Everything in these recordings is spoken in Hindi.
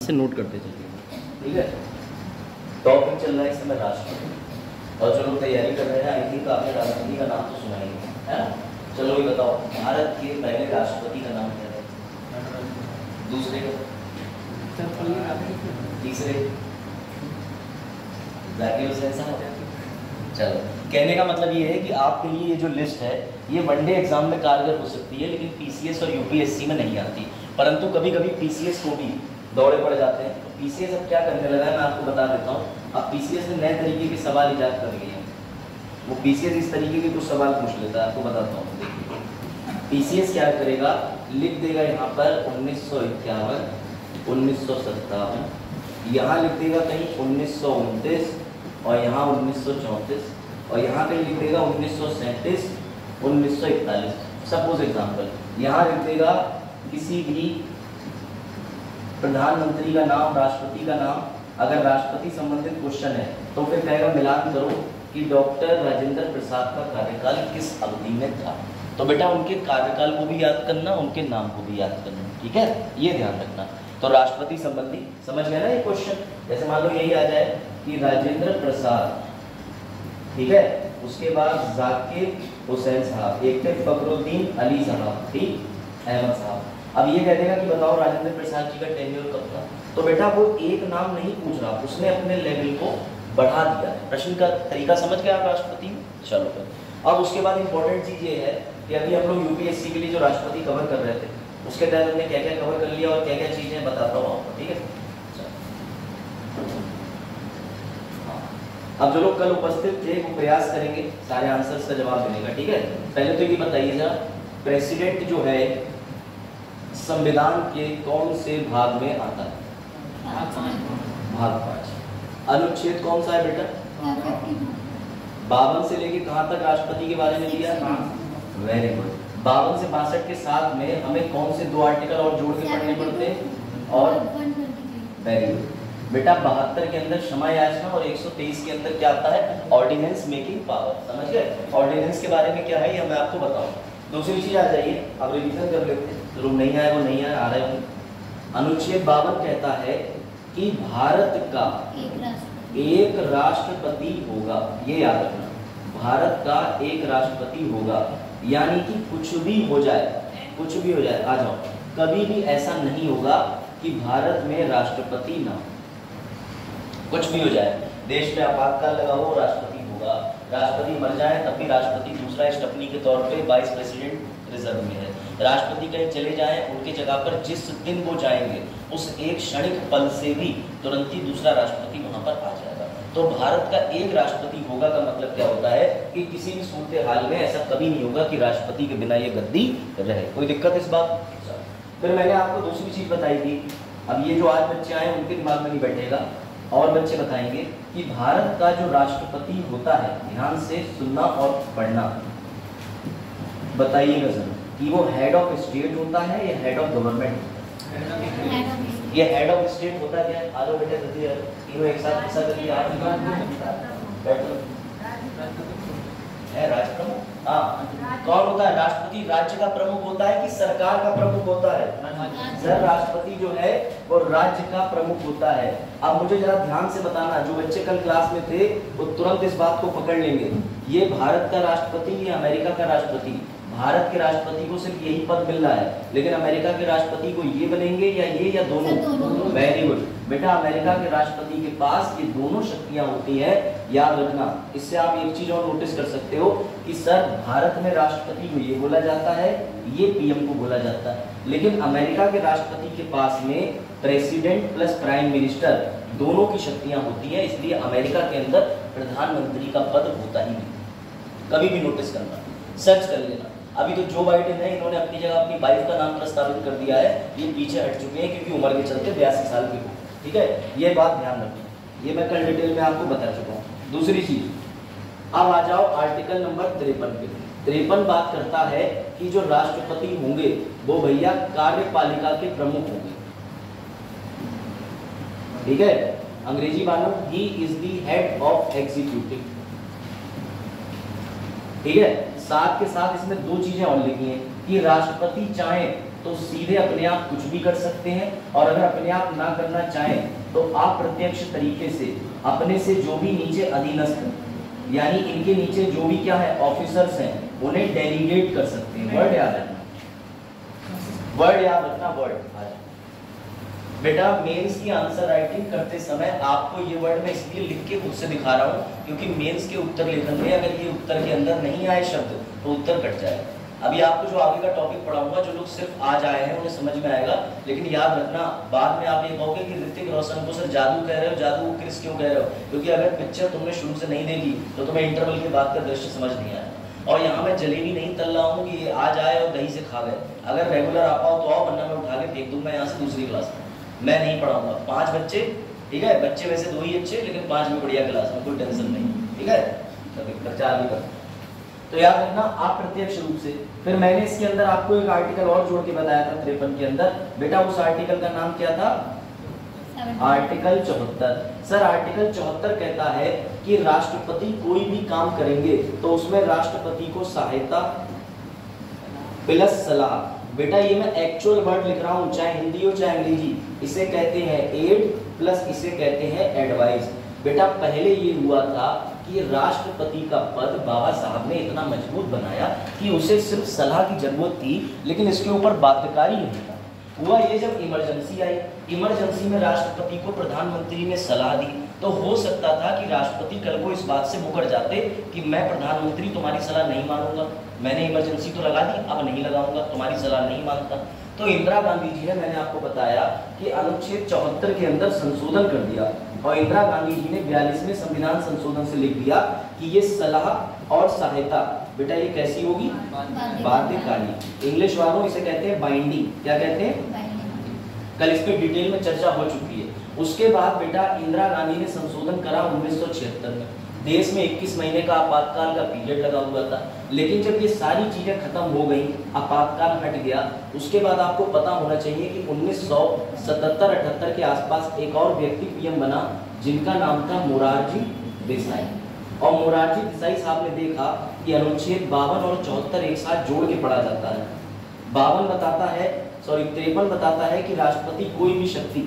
से नोट करते चलिए, ठीक है। टॉपिक चल रहा है इस समय राष्ट्रपति, और जो लोग तैयारी कर रहे हैं आई थिंक आपने राष्ट्रपति का नाम तो सुना ही है ना। चलो ये बताओ, भारत के पहले राष्ट्रपति का नाम क्या है? दूसरे का? तीसरे? जाकिर हुसैन साहब। चलो, कहने का मतलब ये है कि आपके लिए ये जो लिस्ट है ये वनडे एग्जाम में कारगर हो सकती है, लेकिन पीसीएस और यूपीएससी में नहीं आती। परंतु कभी कभी पीसीएस को भी दौड़े पड़ जाते हैं। तो पीसीएस अब क्या करने लगा है मैं आपको बता देता हूँ। अब पीसीएस ने नए तरीके के सवाल इजाद कर लिए हैं। वो पीसीएस इस तरीके के कुछ सवाल पूछ लेता है, आपको बताता हूँ। देखिए पीसीएस क्या करेगा, लिख देगा यहाँ पर 1951, 1957, यहाँ लिख देगा कहीं 1929 और यहाँ 1934, और यहाँ कहीं लिख देगा 1937, 1941। सपोज एग्जाम्पल यहाँ लिख देगा किसी भी प्रधानमंत्री का नाम, राष्ट्रपति का नाम। अगर राष्ट्रपति संबंधित क्वेश्चन है तो फिर कहेगा मिलान करो कि डॉक्टर राजेंद्र प्रसाद का कार्यकाल किस अवधि में था। तो बेटा उनके कार्यकाल को भी याद करना, उनके नाम को भी याद करना, ठीक है, ये ध्यान रखना। तो राष्ट्रपति संबंधी समझ गया ना ये क्वेश्चन। जैसे मान लो यही आ जाए कि राजेंद्र प्रसाद, ठीक है, उसके बाद जाकिर हुसैन साहब, एक थे फखरुद्दीन अली साहब, ठीक, अहमद साहब। अब ये कह देगा कि बताओ राजेंद्र प्रसाद जी का टेन्योर कब था। तो बेटा वो एक नाम नहीं पूछ रहा, उसने अपने लेवल को बढ़ा दिया है। प्रश्न का तरीका समझ गया आप राष्ट्रपति में। चलो फिर अब उसके बाद इंपॉर्टेंट चीज ये है कि अभी हम लोग यूपीएससी के लिए जो राष्ट्रपति कवर कर रहे थे उसके तहत हमने क्या क्या कवर कर लिया और क्या क्या चीजें बताता हूँ आपको, ठीक है। अब जो लोग कल उपस्थित थे वो प्रयास करेंगे सारे आंसर्स का जवाब देने का, ठीक है। पहले तो ये बताइए जरा, प्रेसिडेंट जो है संविधान के कौन से भाग में आता है? भाग 5। अनुच्छेद कौन सा है बेटा? 52 से लेके कहां तक राष्ट्रपति के बारे में दिया? Very good. 52 से 62 के साथ में हमें कौन से 2 आर्टिकल और जोड़ के पढ़ने पड़ते हैं? और वेरी गुड बेटा 72 के अंदर क्षमा याचना और 123 के अंदर क्या आता है? Ordinance making power. समझ गए? ऑर्डिनेंस के बारे में क्या है ये मैं आपको बताऊं। दूसरी चीज आ जाइए, अब रिवीजन कर लेते हैं। जो लोग नहीं आए वो नहीं आए, आ रहे होंगे। अनुच्छेद 52 कहता है कि भारत का एक राष्ट्रपति होगा। ये याद रखना, भारत का एक राष्ट्रपति होगा, यानी कि कुछ भी हो जाए, कुछ भी हो जाए, आ जाओ, कभी भी ऐसा नहीं होगा कि भारत में राष्ट्रपति ना, कुछ भी हो जाए, देश में आपातकाल लगा हो राष्ट्रपति होगा, राष्ट्रपति मर जाए तब भी राष्ट्रपति दूसरा स्टेपनी के तौर पे वाइस प्रेसिडेंट रिजर्व में है। राष्ट्रपति कहीं चले जाएं उनके जगह पर जिस दिन वो जाएंगे उस एक क्षणिक पल से भी तुरंत ही दूसरा राष्ट्रपति वहां पर आ जाएगा। तो भारत का एक राष्ट्रपति होगा का मतलब क्या होता है कि किसी भी सूरत हाल में ऐसा कभी नहीं होगा कि राष्ट्रपति के बिना ये गद्दी रहे। कोई दिक्कत इस बात? फिर मैंने आपको दूसरी चीज बताई थी, अब ये जो आज बच्चे आए उनके दिमाग में नहीं बैठेगा, और बच्चे बताएंगे कि भारत का जो राष्ट्रपति होता है, ध्यान से सुनना और पढ़ना, बताइएगा जरा कि वो हेड ऑफ स्टेट होता है या हेड ऑफ गवर्नमेंट? ये हेड ऑफ स्टेट होता क्या है? आ जाओ बेटे जल्दी, तीनों एक साथ ऐसा करके आप बैठो। है राष्ट्र प्रमुख? हाँ, कौन होता है? राष्ट्रपति राज्य का प्रमुख होता है कि सरकार का प्रमुख होता है? सर राष्ट्रपति जो है वो राज्य का प्रमुख होता है। अब मुझे जरा ध्यान से बताना, जो बच्चे कल क्लास में थे वो तुरंत इस बात को पकड़ लेंगे। ये भारत का राष्ट्रपति या अमेरिका का राष्ट्रपति? भारत के राष्ट्रपति को सिर्फ यही पद मिल रहा है, लेकिन अमेरिका के राष्ट्रपति को ये बनेंगे या ये या दोनों? वेरी गुड बेटा, अमेरिका के राष्ट्रपति के पास ये दोनों शक्तियां होती है, याद रखना। इससे आप एक चीज और नोटिस कर सकते हो कि सर भारत में राष्ट्रपति को ये बोला जाता है, ये पीएम को बोला जाता है, लेकिन अमेरिका के राष्ट्रपति के पास में प्रेसिडेंट प्लस प्राइम मिनिस्टर दोनों की शक्तियां होती है। इसलिए अमेरिका के अंदर प्रधानमंत्री का पद होता ही नहीं, कभी भी नोटिस करना, सर्च कर लेना। अभी तो जो बाइडेन है इन्होंने अपनी जगह अपनी वाइफ का नाम प्रस्तावित कर दिया है, ये पीछे हट चुके हैं क्योंकि उम्र के चलते 82 साल के हो, ठीक है, ये बात ध्यान रखना। ये मैं कल डिटेल में आपको बता चुका हूँ। दूसरी चीज, अब आ जाओ आर्टिकल नंबर 53 पे। 53 बात करता है कि जो राष्ट्रपति होंगे वो भैया कार्यपालिका के प्रमुख होंगे, ठीक है। अंग्रेजी मानो, he is the head of executive, ठीक है। साथ के साथ इसमें 2 चीजें और लिखी हैं कि राष्ट्रपति चाहे तो सीधे अपने आप कुछ भी कर सकते हैं, और अगर अपने आप ना करना चाहें तो अप्रत्यक्ष तरीके से अपने से जो भी नीचे अधीनस्थ यानी इनके नीचे जो भी क्या है ऑफिसर्स हैं उन्हें डेलीगेट कर सकते हैं। वर्ड याद रखना, वर्ड याद रखना, वर्ड। बेटा मेंस की आंसर राइटिंग करते समय आपको ये वर्ड मैं इसलिए लिख के खुद से दिखा रहा हूँ क्योंकि मेंस के उत्तर लेखन में अगर ये उत्तर के अंदर नहीं आए शब्द तो उत्तर कट जाएगा। अभी आपको जो आगे का टॉपिक पढ़ाऊंगा जो लोग सिर्फ आज आए हैं उन्हें समझ में आएगा, लेकिन याद रखना बाद में आप ये कहोगे कि ऋतिक रोशन को सर जादू कह रहे हो, जादू क्रिस क्यों कह रहे हो, क्योंकि अगर पिक्चर तुमने शुरू से नहीं देखी तो तुम्हें इंटरवल के बाद का दृश्य समझ नहीं आया। और यहाँ मैं जलेबी नहीं तल रहा हूँ कि ये आज आए और दही से खा गए, अगर रेगुलर आ पाओ तो आओ, वरना मैं उठा के फेंक दूंगा यहाँ से दूसरी क्लास में। मैं नहीं पढ़ाऊंगा, 5 बच्चे, ठीक है, बच्चे वैसे 2 ही अच्छे लेकिन 5 भी बढ़िया क्लास में, कोई टेंशन नहीं, ठीक है, कभी 4 भी कर। तो याद रखना अप्रत्यक्ष रूप से। फिर मैंने इसके अंदर आपको एक आर्टिकल और जोड़ के बताया था 53 के अंदर, बेटा उस आर्टिकल का नाम क्या था? आर्टिकल 74। सर आर्टिकल 74 कहता है कि राष्ट्रपति कोई भी काम करेंगे तो उसमें राष्ट्रपति को सहायता प्लस सलाह, बेटा ये मैं एक्चुअल वर्ड लिख रहा हूँ चाहे हिंदी हो चाहे अंग्रेजी, इसे कहते हैं एड प्लस इसे कहते हैं एडवाइस। बेटा पहले ये हुआ था कि राष्ट्रपति का पद बाबा साहब ने इतना मजबूत बनाया कि उसे सिर्फ सलाह की जरूरत थी लेकिन इसके ऊपर बाध्यकारी नहीं था। हुआ ये जब इमरजेंसी आई, इमरजेंसी में राष्ट्रपति को प्रधानमंत्री ने सलाह दी तो हो सकता था कि राष्ट्रपति कल को इस बात से मुकर जाते कि मैं प्रधानमंत्री तुम्हारी सलाह नहीं मानूंगा, मैंने इमरजेंसी तो लगा दी अब नहीं लगाऊंगा, तुम्हारी सलाह नहीं मानता। तो इंदिरा गांधी जी ने, मैंने आपको बताया कि अनुच्छेद 74 के अंदर संशोधन कर दिया और इंदिरा गांधी जी ने 42वें संविधान संशोधन से लिख दिया कि ये सलाह और सहायता बेटा ये कैसी होगी? बाध्यकारी। इंग्लिश वालों इसे कहते हैं बाइंडिंग। क्या कहते हैं? कल इस पे डिटेल में चर्चा हो चुकी है। उसके बाद बेटा इंदिरा गांधी ने संशोधन करा 1976 में। देश में 21 महीने का आपातकाल का पीरियड लगा हुआ था, लेकिन जब ये सारी चीजें खत्म हो गई, आपातकाल हट गया, उसके बाद आपको पता होना चाहिए कि 1977-78 के आसपास एक और व्यक्ति पीएम बना जिनका नाम था मोरारजी देसाई। और मोरारजी देसाई साहब ने देखा कि अनुच्छेद 52 और 74 एक साथ जोड़ के पढ़ा जाता है। 53 बताता है, 53 बताता है कि राष्ट्रपति कोई भी शक्ति,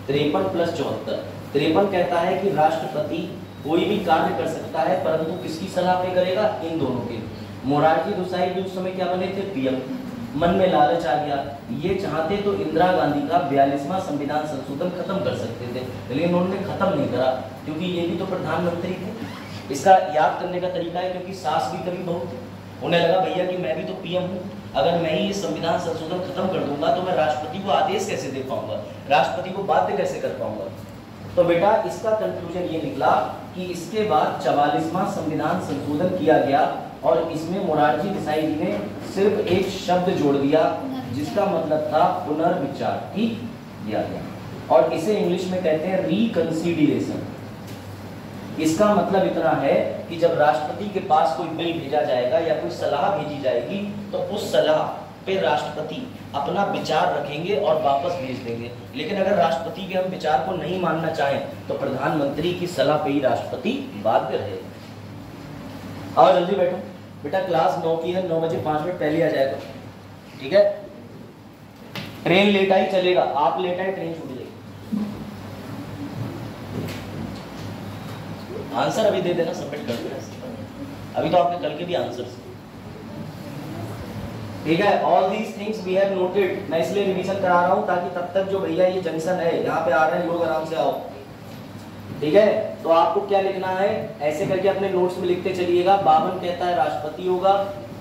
53 प्लस 74, 53 कहता है कि राष्ट्रपति कोई भी कार्य कर सकता है परंतु किसकी सलाह पे करेगा? इन दोनों के। मोरारजी देसाई भी उस समय क्या बने थे? पीएम। मन में लालच आ गया, ये चाहते तो इंदिरा गांधी का 42वां संविधान संशोधन खत्म कर सकते थे, लेकिन उन्होंने खत्म नहीं करा क्योंकि ये भी तो प्रधानमंत्री थे। इसका याद करने का तरीका है क्योंकि सास भी कभी बहू थे, उन्हें लगा भैया कि मैं भी तो पीएम हूँ, अगर मैं ही ये संविधान संशोधन खत्म कर दूंगा तो मैं राष्ट्रपति को आदेश कैसे दे पाऊंगा, राष्ट्रपति को बाध्य कैसे कर पाऊंगा। तो बेटा इसका कंक्लूजन ये निकला कि इसके बाद 44वां संविधान संशोधन किया गया और इसमें मोरारजी देसाई जी ने सिर्फ एक शब्द जोड़ दिया जिसका मतलब था पुनर्विचार, ठीक दिया गया, और इसे इंग्लिश में कहते हैं रिकंसीडरेशन। इसका मतलब इतना है कि जब राष्ट्रपति के पास कोई बिल भेजा जाएगा या कोई सलाह भेजी जाएगी तो उस सलाह पे राष्ट्रपति अपना विचार रखेंगे और वापस भेज देंगे, लेकिन अगर राष्ट्रपति के हम विचार को नहीं मानना चाहें तो प्रधानमंत्री की सलाह पे ही राष्ट्रपति बाध्य रहेगा। आओ जल्दी बैठो बेटा, क्लास 9 की है, 9 बजे 5 मिनट पहले आ जाएगा, ठीक है। ट्रेन लेट आई चलेगा, आप लेट आए ट्रेन छूट जाएगी। आंसर अभी दे देना, सबमिट कर देना, अभी तो आपके कल के भी आंसर्स, ठीक है। All these things we have noted. मैं इसलिए रिवीजन करा रहा हूं ताकि तब तक जो भैया ये जंक्शन है यहाँ पे आ रहे हैं लोग आराम से आओ, ठीक है। तो आपको क्या लिखना है, ऐसे करके अपने नोट्स में लिखते चलिएगा। 52 कहता है राष्ट्रपति होगा,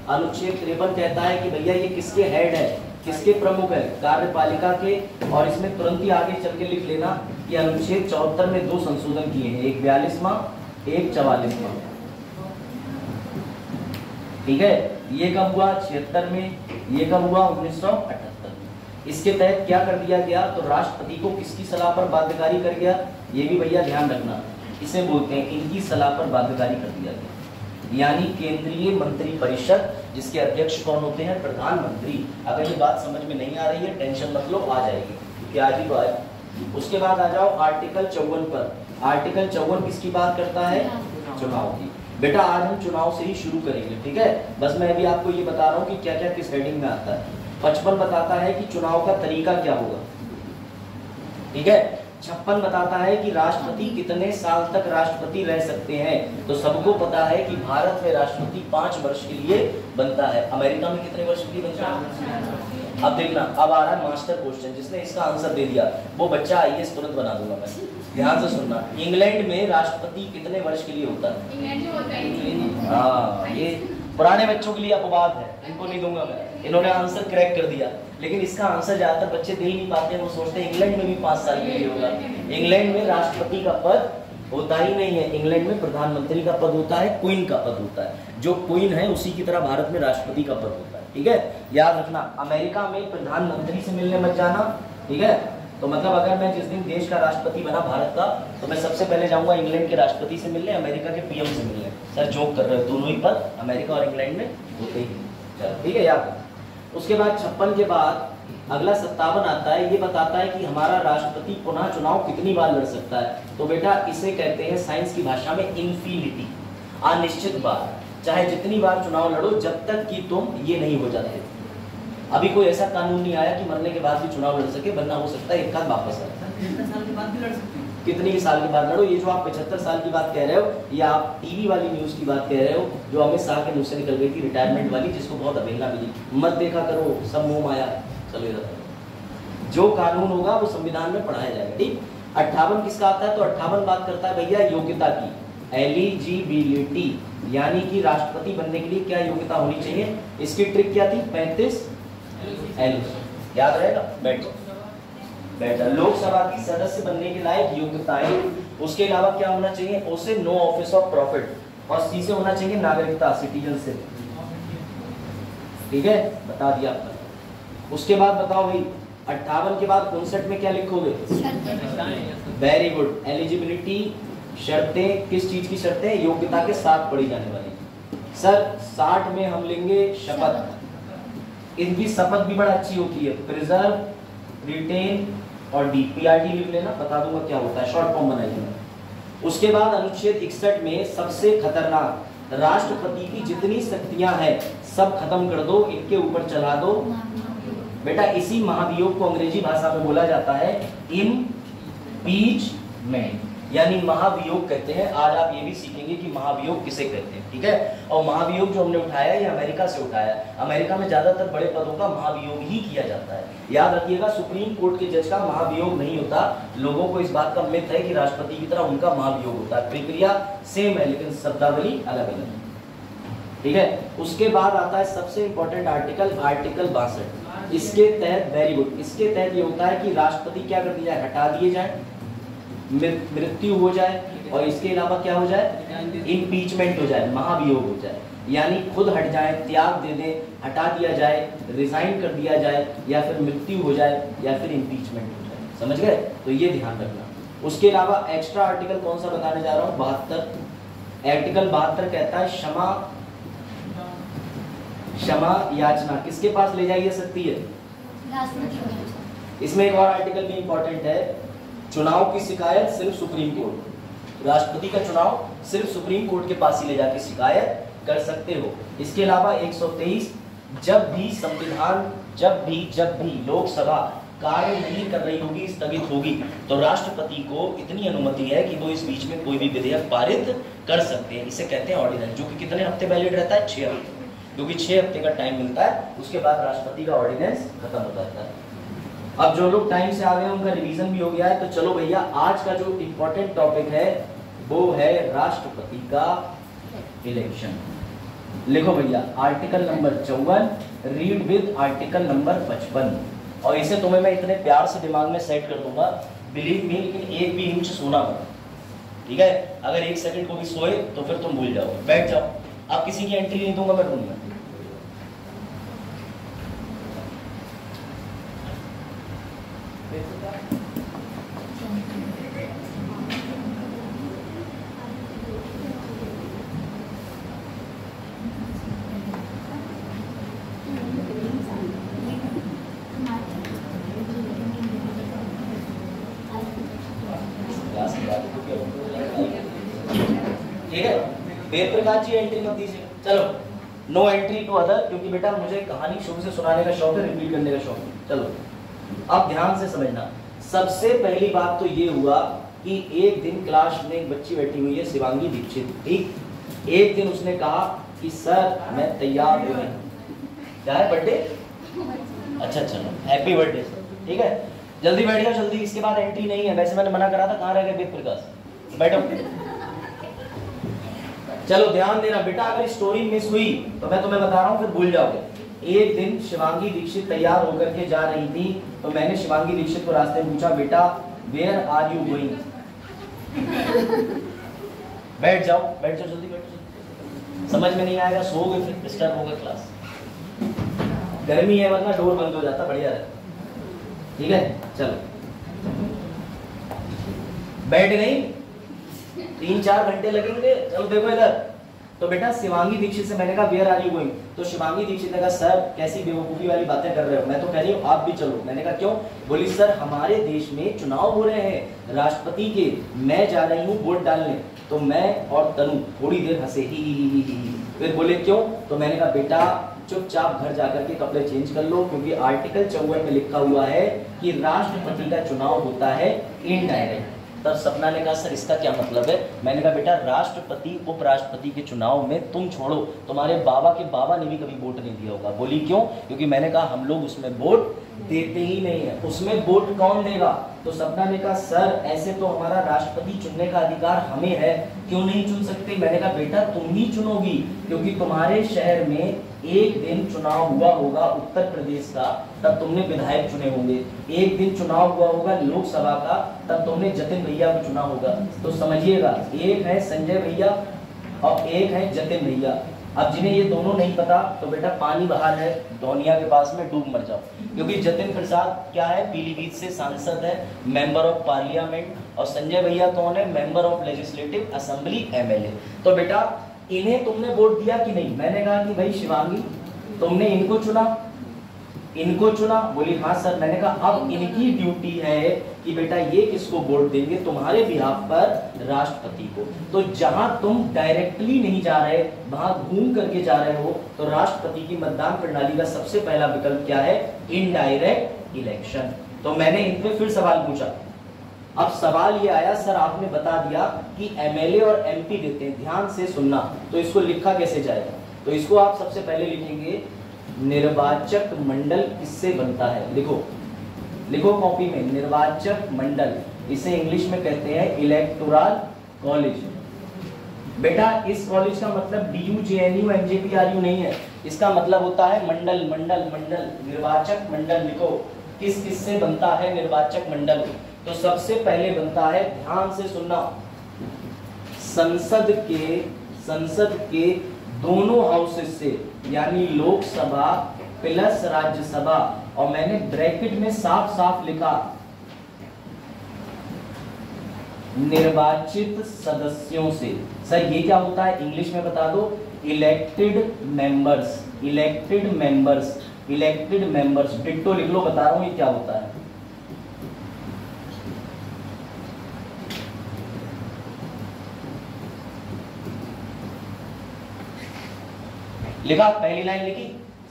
अनुच्छेद 53 कहता है कि भैया ये किसके हेड है, किसके प्रमुख है, कार्यपालिका के, और इसमें तुरंत ही आगे चल के लिख लेना कि अनुच्छेद 74 में 2 संशोधन किए हैं, एक 42वां एक 44वां, ठीक है। ये कब हुआ? 76 में। ये कब हुआ? 1978 में। इसके तहत क्या कर दिया गया, तो राष्ट्रपति को किसकी सलाह पर बाध्यकारी कर गया, ये भी भैया ध्यान रखना, इसे बोलते हैं इनकी सलाह पर बाध्यकारी कर दिया गया, यानी केंद्रीय मंत्री परिषद जिसके अध्यक्ष कौन होते हैं? प्रधानमंत्री। अगर ये बात समझ में नहीं आ रही है टेंशन मत लो, आ जाएगी क्योंकि आज ही तो आए। उसके बाद आ जाओ आर्टिकल 54 पर। आर्टिकल 54 किसकी बात करता है? चुनाव की। बेटा आज हम चुनाव से ही शुरू करेंगे, ठीक है। बस मैं अभी आपको ये बता रहा हूँ कि क्या क्या किस हेडिंग में आता है। 55 बताता है कि चुनाव का तरीका क्या होगा, ठीक है। 56 बताता है कि राष्ट्रपति कितने साल तक राष्ट्रपति रह सकते हैं। तो सबको पता है कि भारत में राष्ट्रपति 5 वर्ष के लिए बनता है, अमेरिका में कितने वर्ष के लिए बनता है। अब देखना, अब आ रहा है मास्टर क्वेश्चन, जिसने इसका आंसर दे दिया वो बच्चा आईएएस तुरंत बना दूंगा मैं। ध्यान से सुनना, इंग्लैंड में राष्ट्रपति कितने वर्ष के लिए होता है। हाँ, ये पुराने बच्चों के लिए अपवाद है, इनको नहीं दूंगा मैं। इन्होंने आंसर क्रैक कर दिया, लेकिन इसका आंसर ज्यादातर बच्चे दे ही नहीं पाते हैं। वो सोचते हैं इंग्लैंड में भी 5 साल के लिए होगा। इंग्लैंड में राष्ट्रपति का पद होता ही नहीं है, इंग्लैंड में प्रधानमंत्री का पद होता है, क्वीन का पद होता है। जो क्वीन है उसी की तरह भारत में राष्ट्रपति का पद होता है, ठीक है। याद रखना, अमेरिका में प्रधानमंत्री से मिलने मत जाना, ठीक है। तो मतलब अगर मैं जिस दिन देश का राष्ट्रपति बना भारत का, तो मैं सबसे पहले जाऊंगा इंग्लैंड के राष्ट्रपति से मिलने, अमेरिका के पीएम से मिलने। सर जोक कर रहे हो, दोनों ही पद अमेरिका और इंग्लैंड में होते ही। चलो ठीक है याद। उसके बाद 56 के बाद अगला 57 आता है। ये बताता है कि हमारा राष्ट्रपति पुनः चुनाव कितनी बार लड़ सकता है। तो बेटा इसे कहते हैं साइंस की भाषा में इन्फिनिटी, अनिश्चित बार। चाहे जितनी बार चुनाव लड़ो, जब तक कि तुम ये नहीं हो जाते। अभी कोई ऐसा कानून नहीं आया कि मरने के बाद भी चुनाव लड़ सके, वरना हो सकता है एक आध वापस आए। कितनी साल के बाद लड़ो। ये जो आप 75 साल की बात कह रहे हो, या आप टीवी वाली न्यूज की बात कह रहे हो जो अमित शाह के मुंह से निकल गई थी, रिटायरमेंट वाली, जिसको बहुत अवहेलना मिली, मत देखा करो, सब मुंह माया। चलो इधर, जो कानून होगा वो संविधान में पढ़ाया जाएगा, ठीक। 58 किसका आता है। तो 58 बात करता है भैया योग्यता की, एलिजिबिलिटी, यानी कि राष्ट्रपति बनने के लिए क्या योग्यता होनी चाहिए। इसकी ट्रिक क्या थी, 35 एल, याद रहेगा। बैठो बेटा, लोकसभा की सदस्य बनने के लायक योग्यताएं। उसके अलावा क्या होना चाहिए, ओ से नो ऑफिस ऑफ प्रॉफिट, और सी से होना चाहिए नागरिकता, सिटीजनशिप, ठीक है, बता दिया आपने। उसके बाद बताओ भाई 58 के बाद 59 में क्या लिखोगे। वेरी गुड, एलिजिबिलिटी, शर्तें, किस चीज की शर्तें, योग्यता के साथ पढ़ी जाने वाली। सर 60 में हम लेंगे शपथ। इनकी शपथ भी बड़ा अच्छी होती है, प्रिजर्व, रिटेन और डी, पीआरडी लिख लेना, बता दूंगा क्या होता है, शॉर्ट फॉर्म बनाइए। उसके बाद अनुच्छेद 61 में सबसे खतरनाक, राष्ट्रपति की जितनी शक्तियां हैं सब खत्म कर दो, इनके ऊपर चला दो। बेटा इसी महाभियोग को अंग्रेजी भाषा में बोला जाता है इम्पीचमेंट, यानी महाभियोग कहते हैं। आज आप ये भी सीखेंगे कि महाभियोग किसे कहते हैं, ठीक है। और महाभियोग जो हमने उठाया है ये अमेरिका से उठाया है। अमेरिका में ज्यादातर बड़े पदों का महाभियोग ही किया जाता है। याद रखिएगा, सुप्रीम कोर्ट के जज का महाभियोग नहीं होता। लोगों को इस बात का मिथ है कि राष्ट्रपति की तरह उनका महाभियोग होता है। प्रक्रिया सेम है लेकिन शब्दावली अलग अलग है, ठीक है। उसके बाद आता है सबसे इंपॉर्टेंट आर्टिकल, आर्टिकल 62। इसके तहत, वेरी गुड, इसके तहत ये होता है कि राष्ट्रपति क्या कर दिया जाए, हटा दिए जाए, मृत्यु हो जाए, और इसके अलावा क्या हो जाए, इम्पीचमेंट हो जाए, महाभियोग हो जाए, यानी खुद हट जाए, त्याग दे दे, हटा दिया जाए, रिजाइन कर दिया जाए, या फिर मृत्यु हो जाए, या फिर इम्पीचमेंट हो जाए। समझ गए, तो ये ध्यान रखना। उसके अलावा एक्स्ट्रा आर्टिकल कौन सा बताने जा रहा हूँ, 72। आर्टिकल 72 कहता है क्षमा, क्षमा याचना किसके पास ले जाई जा सकती है, इसमें एक और आर्टिकल भी इंपॉर्टेंट है, चुनाव की शिकायत सिर्फ सुप्रीम कोर्ट, राष्ट्रपति का चुनाव सिर्फ सुप्रीम कोर्ट के पास ही ले जाके शिकायत कर सकते हो। इसके अलावा 123, जब भी संविधान, जब भी लोकसभा कार्य नहीं कर रही होगी, स्थगित होगी, तो राष्ट्रपति को इतनी अनुमति है कि वो इस बीच में कोई भी विधेयक पारित कर सकते हैं। इसे कहते हैं ऑर्डिनेंस, जो कि कितने हफ्ते वैलिड रहता है, 6 हफ्ते, क्योंकि 6 हफ्ते का टाइम मिलता है, उसके बाद राष्ट्रपति का ऑर्डिनेंस खत्म हो जाता है। अब जो लोग टाइम से आ गए उनका रिवीजन भी हो गया है। तो चलो भैया, आज का जो इंपॉर्टेंट टॉपिक है वो है राष्ट्रपति का इलेक्शन। लिखो भैया, article number 54 read with article number 55, और इसे तुम्हें मैं इतने प्यार से दिमाग में सेट कर दूंगा, बिलीव मी, लेकिन एक भी इंच सोना मत, ठीक है। अगर 1 सेकंड को भी सोए तो फिर तुम भूल जाओ, बैठ जाओ। आप किसी की एंट्री नहीं दूंगा मैं रूम में। ठीक है, वेद प्रकाश जी एंट्री मत दीजिए। चलो नो एंट्री टू अदर, क्योंकि बेटा मुझे कहानी शुरू से सुनाने का शौक है, रिपीट करने का शौक है। चलो अब ध्यान से समझना। सबसे पहली बात तो ये हुआ कि एक दिन क्लास में एक बच्ची बैठी हुई है शिवांगी दीक्षित, ठीक। एक दिन उसने कहा कि सर मैं तैयार हूँ। क्या है, बर्थडे? अच्छा चलो हैप्पी बर्थडे सर, ठीक है। जल्दी बैठ जाओ जल्दी, इसके बाद एंट्री नहीं है। वैसे मैंने मना करा था, कहाँ रह गए वेद प्रकाश? बैठो। चलो ध्यान देना बेटा, अगर स्टोरी मिस हुई तो मैं तुम्हें बता रहा हूँ, फिर भूल जाओगे। एक दिन शिवांगी दीक्षित तैयार होकर के जा रही थी, तो मैंने शिवांगी दीक्षित को रास्ते में पूछा, बेटा वेयर आर यू गोइंग? बैठ जाओ जल्दी बैठ जाओ। समझ में नहीं आएगा सोओगे, फिर डिस्टर्ब होगा क्लास। गर्मी है वरना डोर बंद हो जाता, बढ़िया है, ठीक है। चलो बैठ गई, 3-4 घंटे लगेंगे। चलो देखो इधर। तो बेटा शिवांगी दीक्षित से मैंने कहा वेयर आर यू गोइंग? तो शिवांगी दीक्षित ने कहा सर कैसी बेवकूफी वाली बातें कर रहे हो, मैं तो कह रही हूँ आप भी चलो। मैंने कहा क्यों? बोली सर हमारे देश में चुनाव हो रहे हैं राष्ट्रपति के, मैं जा रही हूँ वोट डालने। तो मैं और तनु थोड़ी देर हंसे, ही। फिर बोले क्यों? तो मैंने कहा बेटा चुपचाप घर जाकर के कपड़े चेंज कर लो, क्योंकि आर्टिकल 54 में लिखा हुआ है कि राष्ट्रपति का चुनाव होता है इनडायरेक्ट। तब सपना ने कहा सर इसका क्या मतलब है? मैंने कहा बेटा राष्ट्रपति उपराष्ट्रपति के चुनाव में तुम छोड़ो, तुम्हारे बाबा के बाबा ने भी कभी वोट नहीं दिया होगा। बोली क्यों? क्योंकि मैंने कहा हम लोग उसमें वोट देते ही नहीं है, उसमें वोट कौन देगा? तो सपना ने कहा सर ऐसे तो हमारा राष्ट्रपति चुनने का अधिकार हमें है, क्यों नहीं चुन सकते? मैंने कहा बेटा तुम ही चुनोगी, क्योंकि तुम्हारे शहर में एक दिन चुनाव हुआ होगा उत्तर प्रदेश का, तब तुमने विधायक चुने होंगे। एक दिन चुनाव हुआ होगा लोकसभा का, तब तुमने जतिन भैया को चुना होगा। तो समझिएगा, एक है संजय भैया और एक है जतिन भैया। अब जिन्हें ये दोनों नहीं पता तो बेटा पानी बाहर है डोनिया के पास में, डूब मर जाओ। क्योंकि जतिन प्रसाद क्या है, पीलीभीत से सांसद है, मेंबर ऑफ पार्लियामेंट, और संजय भैया कौन है, member of legislative assembly, MLA. तो बेटा इन्हें तुमने वोट दिया कि नहीं? मैंने कहा कि भाई शिवांगी तुमने इनको चुना। बोली हाँ सर। मैंने कहा अब इनकी ड्यूटी है कि बेटा ये किसको वोट देंगे तुम्हारे बिहाफ पर? राष्ट्रपति को। तो जहां तुम डायरेक्टली नहीं जा रहे, वहां घूम करके जा रहे हो, तो राष्ट्रपति की मतदान प्रणाली का सबसे पहला विकल्प क्या है? Indirect election. तो मैंने इनसे फिर सवाल पूछा। अब सवाल ये आया सर आपने बता दिया कि एमएलए और एमपी देते हैं, ध्यान से सुनना, तो इसको लिखा कैसे जाएगा? तो इसको आप सबसे पहले लिखेंगे निर्वाचक मंडल किससे बनता है। लिखो कॉपी में, निर्वाचक मंडल, इसे इंग्लिश में कहते हैं इलेक्टोरल कॉलेज। बेटा इस कॉलेज का मतलब DU JNU MJPRU नहीं है, इसका मतलब होता है मंडल। निर्वाचक मंडल लिखो, किस से बनता है निर्वाचक मंडल? तो सबसे पहले बनता है, ध्यान से सुनना, संसद के दोनों हाउसेस से, यानी लोकसभा प्लस राज्यसभा, और मैंने ब्रैकेट में साफ साफ लिखा निर्वाचित सदस्यों से। सर ये क्या होता है इंग्लिश में बता दो? Elected members. डिट्टो लिख लो, बता रहा हूं ये क्या होता है। लिखा, पहली लाइन लिखी।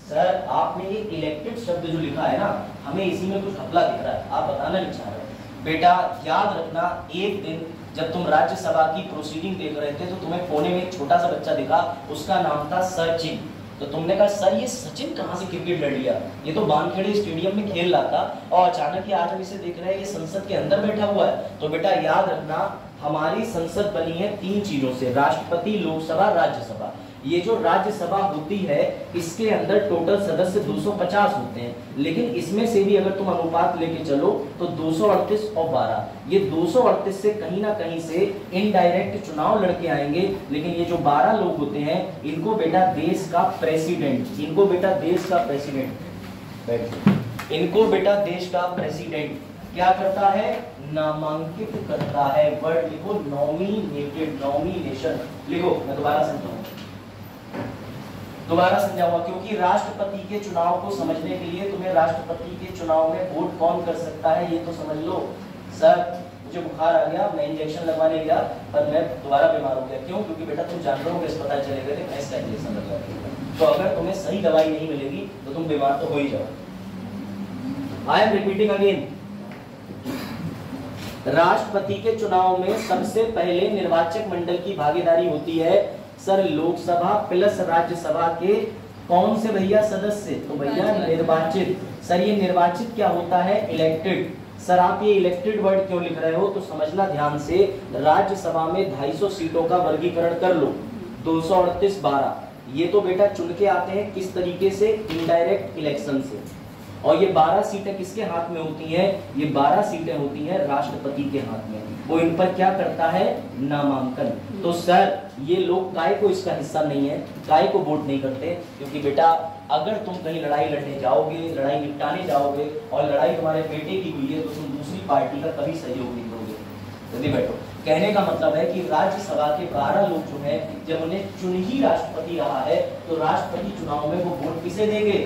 सर आपने ये इलेक्टेड शब्द जो लिखा है ना, हमें इसी में कुछ घपला दिख रहा है, आप बताना नहीं चाह रहे। बेटा याद रखना, एक दिन जब तुम राज्यसभा की प्रोसीडिंग देख रहे थे तो तुम्हें कोने में एक छोटा सा बच्चा दिखा, उसका नाम था सचिन। तो तुमने कहा सर ये सचिन कहाँ से क्रिकेट लड़ लिया, ये तो वानखेड़े स्टेडियम में खेल रहा था, और अचानक ही आज हम इसे देख रहे हैं ये संसद के अंदर बैठा हुआ है। तो बेटा याद रखना, हमारी संसद बनी है 3 चीजों से, राष्ट्रपति, लोकसभा, राज्यसभा। ये जो राज्यसभा होती है इसके अंदर टोटल सदस्य 250 होते हैं, लेकिन इसमें से भी अगर तुम अनुपात लेके चलो तो 238 और 12, ये 238 से कहीं ना कहीं से इनडायरेक्ट चुनाव लड़के आएंगे। लेकिन ये जो 12 लोग होते हैं इनको बेटा देश का प्रेसिडेंट, इनको बेटा देश का प्रेसिडेंट क्या करता है? नामांकित करता है। वर्ड लिखो नॉमिनेशन लिखो। मैं दोबारा समझाऊंगा, क्योंकि राष्ट्रपति के चुनाव को समझने के लिए तुम्हें राष्ट्रपति के चुनाव में वोट कौन कर सकता है ये तो समझ लो। सर मुझे बुखार आ गया, मैं इंजेक्शन लगवाने गया पर मैं दोबारा बीमार हो गया। क्यों? क्योंकि बेटा तुम जानवरों को अस्पताल चले गए थे, भैंस का इंजेक्शन लगवा दिया। तो अगर तुम्हें सही दवाई नहीं मिलेगी तो तुम बीमार तो हो ही जाओ। आई एम रिपीटिंग अगेन, राष्ट्रपति के चुनाव में सबसे पहले निर्वाचक मंडल की भागीदारी होती है सर लोकसभा प्लस राज्यसभा के कौन से भैया सदस्य, तो भैया निर्वाचित। सर ये निर्वाचित क्या होता है, इलेक्टेड। सर आप ये इलेक्टेड वर्ड क्यों लिख रहे हो, तो समझना ध्यान से, राज्यसभा में 250 सीटों का वर्गीकरण कर लो, 238 12, ये तो बेटा चुन के आते हैं किस तरीके से, इनडायरेक्ट इलेक्शन से। और ये 12 सीटें किसके हाथ में होती हैं, ये 12 सीटें होती हैं राष्ट्रपति के हाथ में। वो इन पर क्या करता है, नामांकन। तो सर ये लोग काय को इसका हिस्सा नहीं है, काय को वोट नहीं करते, क्योंकि बेटा अगर तुम कहीं लड़ाई लड़ने जाओगे, लड़ाई निपटाने जाओगे और लड़ाई तुम्हारे बेटे की हुई है तो तुम दूसरी पार्टी का कभी सहयोग नहीं करोगे। जल्दी बैठो। कहने का मतलब है कि राज्यसभा के 12 लोग जो हैं, जब उन्हें चुन ही राष्ट्रपति रहा है तो राष्ट्रपति चुनाव में वो वोट किसे देंगे,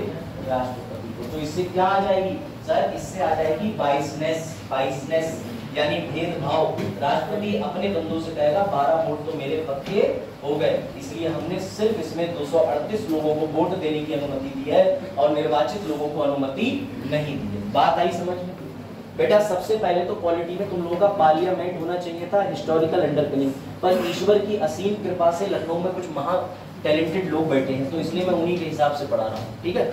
राष्ट्रपति को। तो इससे क्या आ जाएगी सर, इससे आ जाएगी बाइसनेस, यानी भेदभाव। राष्ट्रपति अपने बंदों से कहेगा 12 वोट तो मेरे पक्के हो गए, इसलिए हमने सिर्फ इसमें 238 लोगों को वोट देने की अनुमति दी है और निर्वाचित लोगों को अनुमति नहीं दी है। बात आई समझ में बेटा। सबसे पहले तो पॉलिटी में तुम लोगों का पार्लियामेंट होना चाहिए था, हिस्टोरिकल अंडरपिनिंग, पर ईश्वर की असीम कृपा से लखनऊ में कुछ महा टैलेंटेड लोग बैठे हैं, तो इसलिए मैं उन्हीं के हिसाब से पढ़ा रहा हूँ, ठीक है।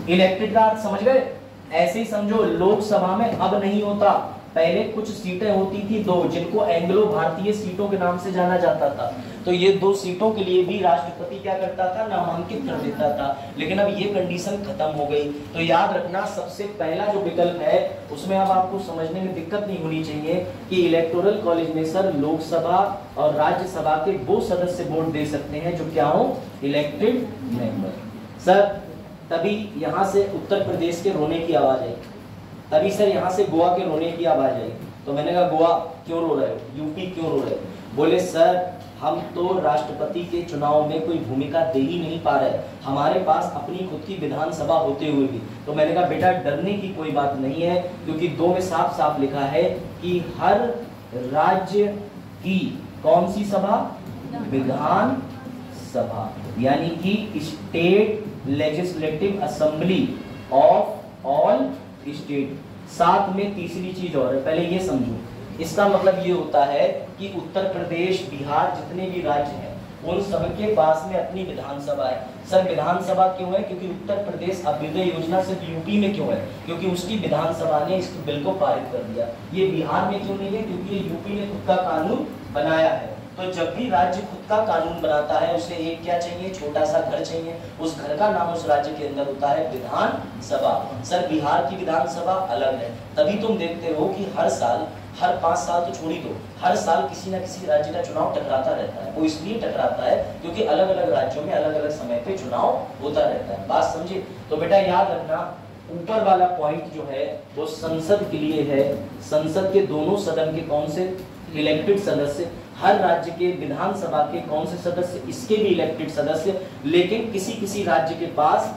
इलेक्टेड का अर्थ समझ गए, ऐसे ही समझो लोकसभा में अब नहीं होता, पहले कुछ सीटें होती थी 2, जिनको एंग्लो भारतीय सीटों के नाम से जाना जाता था। तो ये 2 सीटों के लिए भी राष्ट्रपति क्या करता था, नामांकित कर देता था। लेकिन अब ये कंडीशन खत्म हो गई। तो याद रखना सबसे पहला जो विकल्प है उसमें अब आपको समझने में दिक्कत नहीं होनी चाहिए कि इलेक्टोरल कॉलेज में सर लोकसभा और राज्यसभा के वो सदस्य वोट दे सकते हैं जो क्या हो, इलेक्टेड मेंबर। सर तभी यहां से उत्तर प्रदेश के रोने की आवाज आई, तभी सर यहाँ से गोवा के रोने की आवाज आई। तो मैंने कहा गोवा क्यों रो रहे हो, यूपी क्यों रो रहे हो, बोले सर हम तो राष्ट्रपति के चुनाव में कोई भूमिका दे ही नहीं पा रहे, हमारे पास अपनी खुद की विधानसभा होते हुए भी। तो मैंने कहा बेटा डरने की कोई बात नहीं है, क्योंकि 2 में साफ साफ लिखा है कि हर राज्य की कौन सी सभा, विधान सभा, यानी कि state legislative assembly of all state. साथ में तीसरी चीज और है, पहले ये समझो, इसका मतलब ये होता है कि उत्तर प्रदेश, बिहार, जितने भी राज्य हैं उन सबके पास में अपनी विधानसभा है। सर विधानसभा क्यों है, क्योंकि उत्तर प्रदेश अभ्युदय योजना सिर्फ यूपी में क्यों है, क्योंकि उसकी विधानसभा ने इस बिल को पारित कर दिया। ये बिहार में क्यों नहीं है, क्योंकि ये यूपी ने खुद का कानून बनाया है। तो जब भी राज्य खुद का कानून बनाता है उसे एक क्या चाहिए, छोटा सा घर चाहिए, उस घर का नाम उस राज्य के अंदर होता है विधानसभा। सर बिहार की विधानसभा अलग है, तभी तुम देखते हो कि हर साल, हर 5 साल तो छोड़ ही दो, हर साल किसी न किसी राज्य का चुनाव टकराता रहता है। वो इसलिए टकराता है क्योंकि अलग अलग राज्यों में अलग अलग समय पे चुनाव होता रहता है। बात समझे। तो बेटा याद रखना ऊपर वाला पॉइंट जो है वो संसद के लिए है, संसद के दोनों सदन के कौन से इलेक्टेड सदस्य, हर राज्य के विधानसभा के कौन से सदस्य, इसके भी इलेक्टेड सदस्य। लेकिन किसी किसी राज्य के पास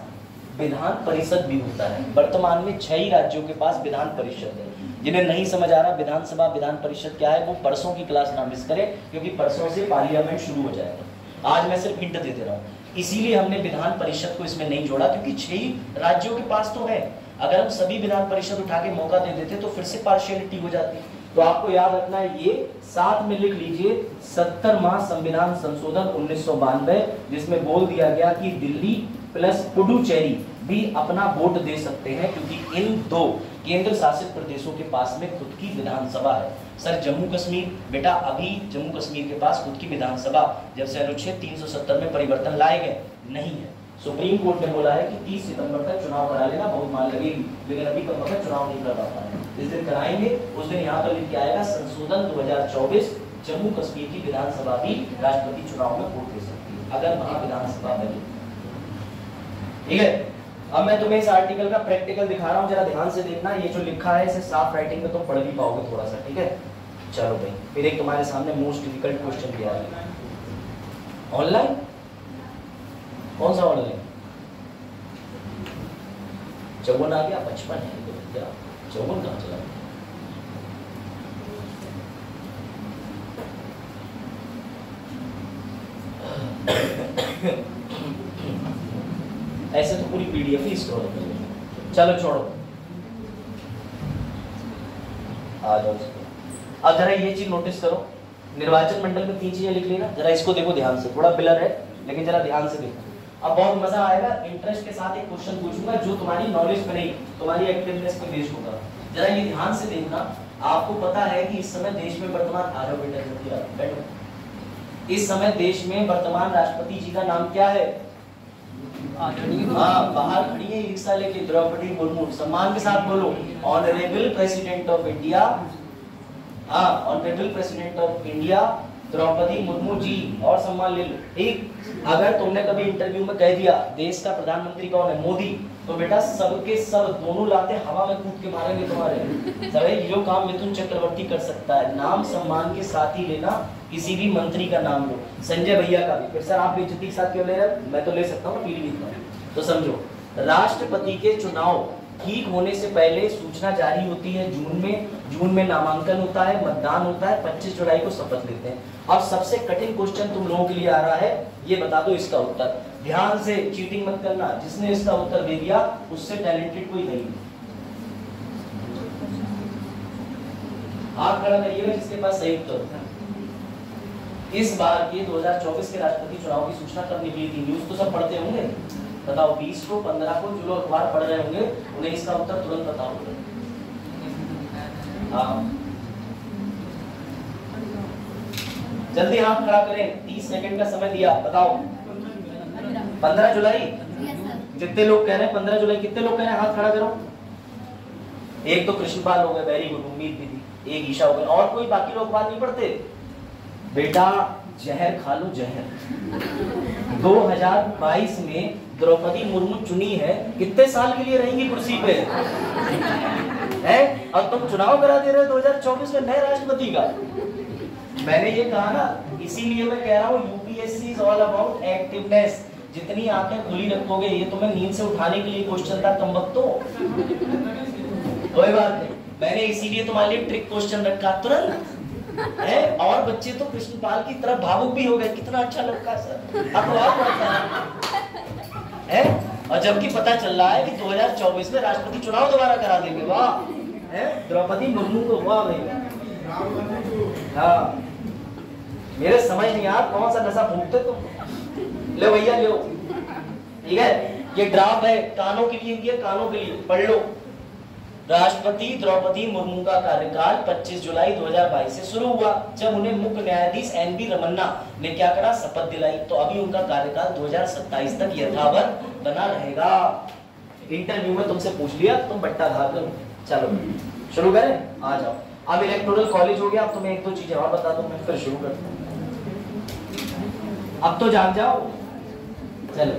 विधान परिषद भी होता है। वर्तमान में 6 ही राज्यों के पास विधान परिषद है। जिन्हें नहीं समझ आ रहा विधानसभा विधान परिषद क्या है, वो परसों की क्लास ना मिस करें, क्योंकि परसों से पार्लियामेंट शुरू हो जाएगा। आज मैं सिर्फ हिंट दे रहा हूँ, इसीलिए हमने विधान परिषद को इसमें नहीं जोड़ा, क्योंकि 6 ही राज्यों के पास तो है। अगर हम सभी विधान परिषद उठा के मौका दे देते तो फिर से पार्शियलिटी हो जाती। तो आपको याद रखना है, ये साथ में लिख लीजिए 70वां संविधान संशोधन 1992, जिसमें बोल दिया गया कि दिल्ली प्लस पुडुचेरी भी अपना वोट दे सकते हैं, क्योंकि इन 2 केंद्र शासित प्रदेशों के पास में खुद की विधानसभा है। सर जम्मू कश्मीर, बेटा अभी जम्मू कश्मीर के पास खुद की विधानसभा जब से अनुच्छेद 370 में परिवर्तन लाए गए नहीं है। सुप्रीम कोर्ट ने बोला है कि 30 सितंबर तक चुनाव करा लेना, बहुत मान लगेगी, लेकिन अभी तक मतलब चुनाव नहीं कर पाता है। जिस दिन कराएंगे उस दिन यहाँ पर लिख के आएगा संशोधन 2024, जम्मू कश्मीर की विधानसभा भी राष्ट्रपति चुनाव में वोट दे सकती है अगर वहां विधानसभा बनी। ठीक है, अब मैं तुम्हें इस आर्टिकल का प्रैक्टिकल दिखा रहा हूँ, जरा ध्यान से देखना। ये जो लिखा है इसे साफ राइटिंग में तुम पढ़ भी पाओगे थोड़ा सा, ठीक है। चलो भाई, फिर एक तुम्हारे सामने मोस्ट डिफिकल्ट क्वेश्चन दिया है। ऑनलाइन कौन सा ऑनलाइन? 54 आ गया, 55 है तो क्या 54 कहाँ चला? पीडीएफ ही स्टोर कर लेना। चलो छोड़ो, आ जाओ इसको। अब जरा ये चीज नोटिस करो, निर्वाचन मंडल में 3 चीजें लिख लेना, जरा इसको देखो ध्यान से, थोड़ा ब्लर है लेकिन जरा ध्यान से देखो। अब बहुत मजा आएगा, इंटरेस्ट के साथ एक क्वेश्चन पूछूंगा जो तुम्हारी नॉलेज पे नहीं, तुम्हारी एक्टिवनेस पे बेस्ड होगा। जरा ये ध्यान से देखना, आपको पता है कि इस समय देश में वर्तमान, आ जाओ बेटा जल्दी बैठो, इस समय देश में वर्तमान राष्ट्रपति जी का नाम क्या है? हाँ, बाहर खड़ी है रिक्शा लेके, द्रौपदी मुर्मू। सम्मान के साथ बोलो, ऑनरेबल प्रेसिडेंट ऑफ इंडिया। हाँ, honourable president of India Draupadi Murmu ji, और सम्मान ले लो, ठीक। अगर तुमने कभी इंटरव्यू में कह दिया देश का प्रधानमंत्री कौन है? मोदी, तो बेटा सबके सब दोनों लाते हवा में कूद के मारेंगे तुम्हारे। सभी जो काम मिथुन चक्रवर्ती कर सकता है, नाम सम्मान के साथ ही लेना, किसी भी मंत्री का नाम लो, संजय भैया का भी। फिर सर आप बेइज्जती के साथ क्यों ले रहे हैं? मैं तो ले सकता हूँ, पीलीभीत में। तो समझो, राष्ट्रपति के चुनाव ठीक होने से पहले सूचना जारी होती है जून में नामांकन होता है, मतदान होता है, 25 जुलाई को शपथ लेते हैं। अब सबसे कठिन क्वेश्चन तुम लोगों के लिए आ रहा है, ये बता दो इसका उत्तर। ध्यान से, चीटिंग मत करना, जिसने इसका उत्तर दे दिया उससे टैलेंटेड कोई नहीं। हाथ खड़ा करिएगा जिसके पास सही उत्तर। इस बार के 2024 के राष्ट्रपति चुनाव की सूचना कब निकली थी? न्यूज तो सब पढ़ते होंगे, बताओ 20 को, 15 को, जो लोग अखबार पढ़ रहे होंगे उन्हें इसका उत्तर तुरंत बताओ। हाँ, जल्दी हाथ खड़ा करें, 30 सेकंड का समय दिया, बताओ। 15 जुलाई। जितने लोग कह रहे हैं 15 जुलाई, कितने लोग कह रहे हैं हाथ खड़ा करो। एक तो कृष्णपाल हो गए, वेरी गुड, उम्मीद भी थी। एक ईशा हो गए, और कोई बाकी लोग बात नहीं पढ़ते? बेटा जहर खा लो, जहर। 2022 में द्रौपदी मुर्मू चुनी है, कितने साल के लिए रहेंगी कुर्सी पे है? और तुम चुनाव करा दे रहे हो 2024 में नए राष्ट्रपति का। मैंने ये कहा ना, इसीलिए मैं कह रहा हूँ UPSC is all about activeness. जितनी आंखें खुली रखोगे, ये तुम्हें नींद से उठाने के लिए क्वेश्चन था कम वक्त, कोई बात नहीं, मैंने इसीलिए तुम्हारे लिए ट्रिक क्वेश्चन रखा तुरंत है। और बच्चे तो कृष्णपाल की तरफ भावुक भी हो गए, कितना अच्छा लगता है सर, अखबार पढ़ता है। और जबकि पता चल रहा है कि 2024 में राष्ट्रपति चुनाव दोबारा करा देंगे। वाह, है द्रौपदी मुर्मू को, वाह भाई। हाँ, मेरे समझ नहीं यार कौन सा नशा फूकते तुम। ले भैया लो, ठीक है, ये ड्राफ्ट है, कानों के लिए, ये कानों के लिए पढ़ लो। राष्ट्रपति द्रौपदी मुर्मू का कार्यकाल 25 जुलाई 2022 से शुरू हुआ, जब उन्हें मुख्य न्यायाधीश एन.वी. रमन्ना ने क्या करा? शपथ दिलाई। तो अभी उनका कार्यकाल 2027 तक यथावत बना रहेगा। इंटरव्यू में तुमसे पूछ लिया, तुम बट्टा धार करो। चलो शुरू करें, आ जाओ। अब इलेक्टोरल कॉलेज हो गया, अब तुम्हें एक दो चीजें और बता दूं, मैं फिर शुरू करता हूँ। अब तो जान जाओ। चलो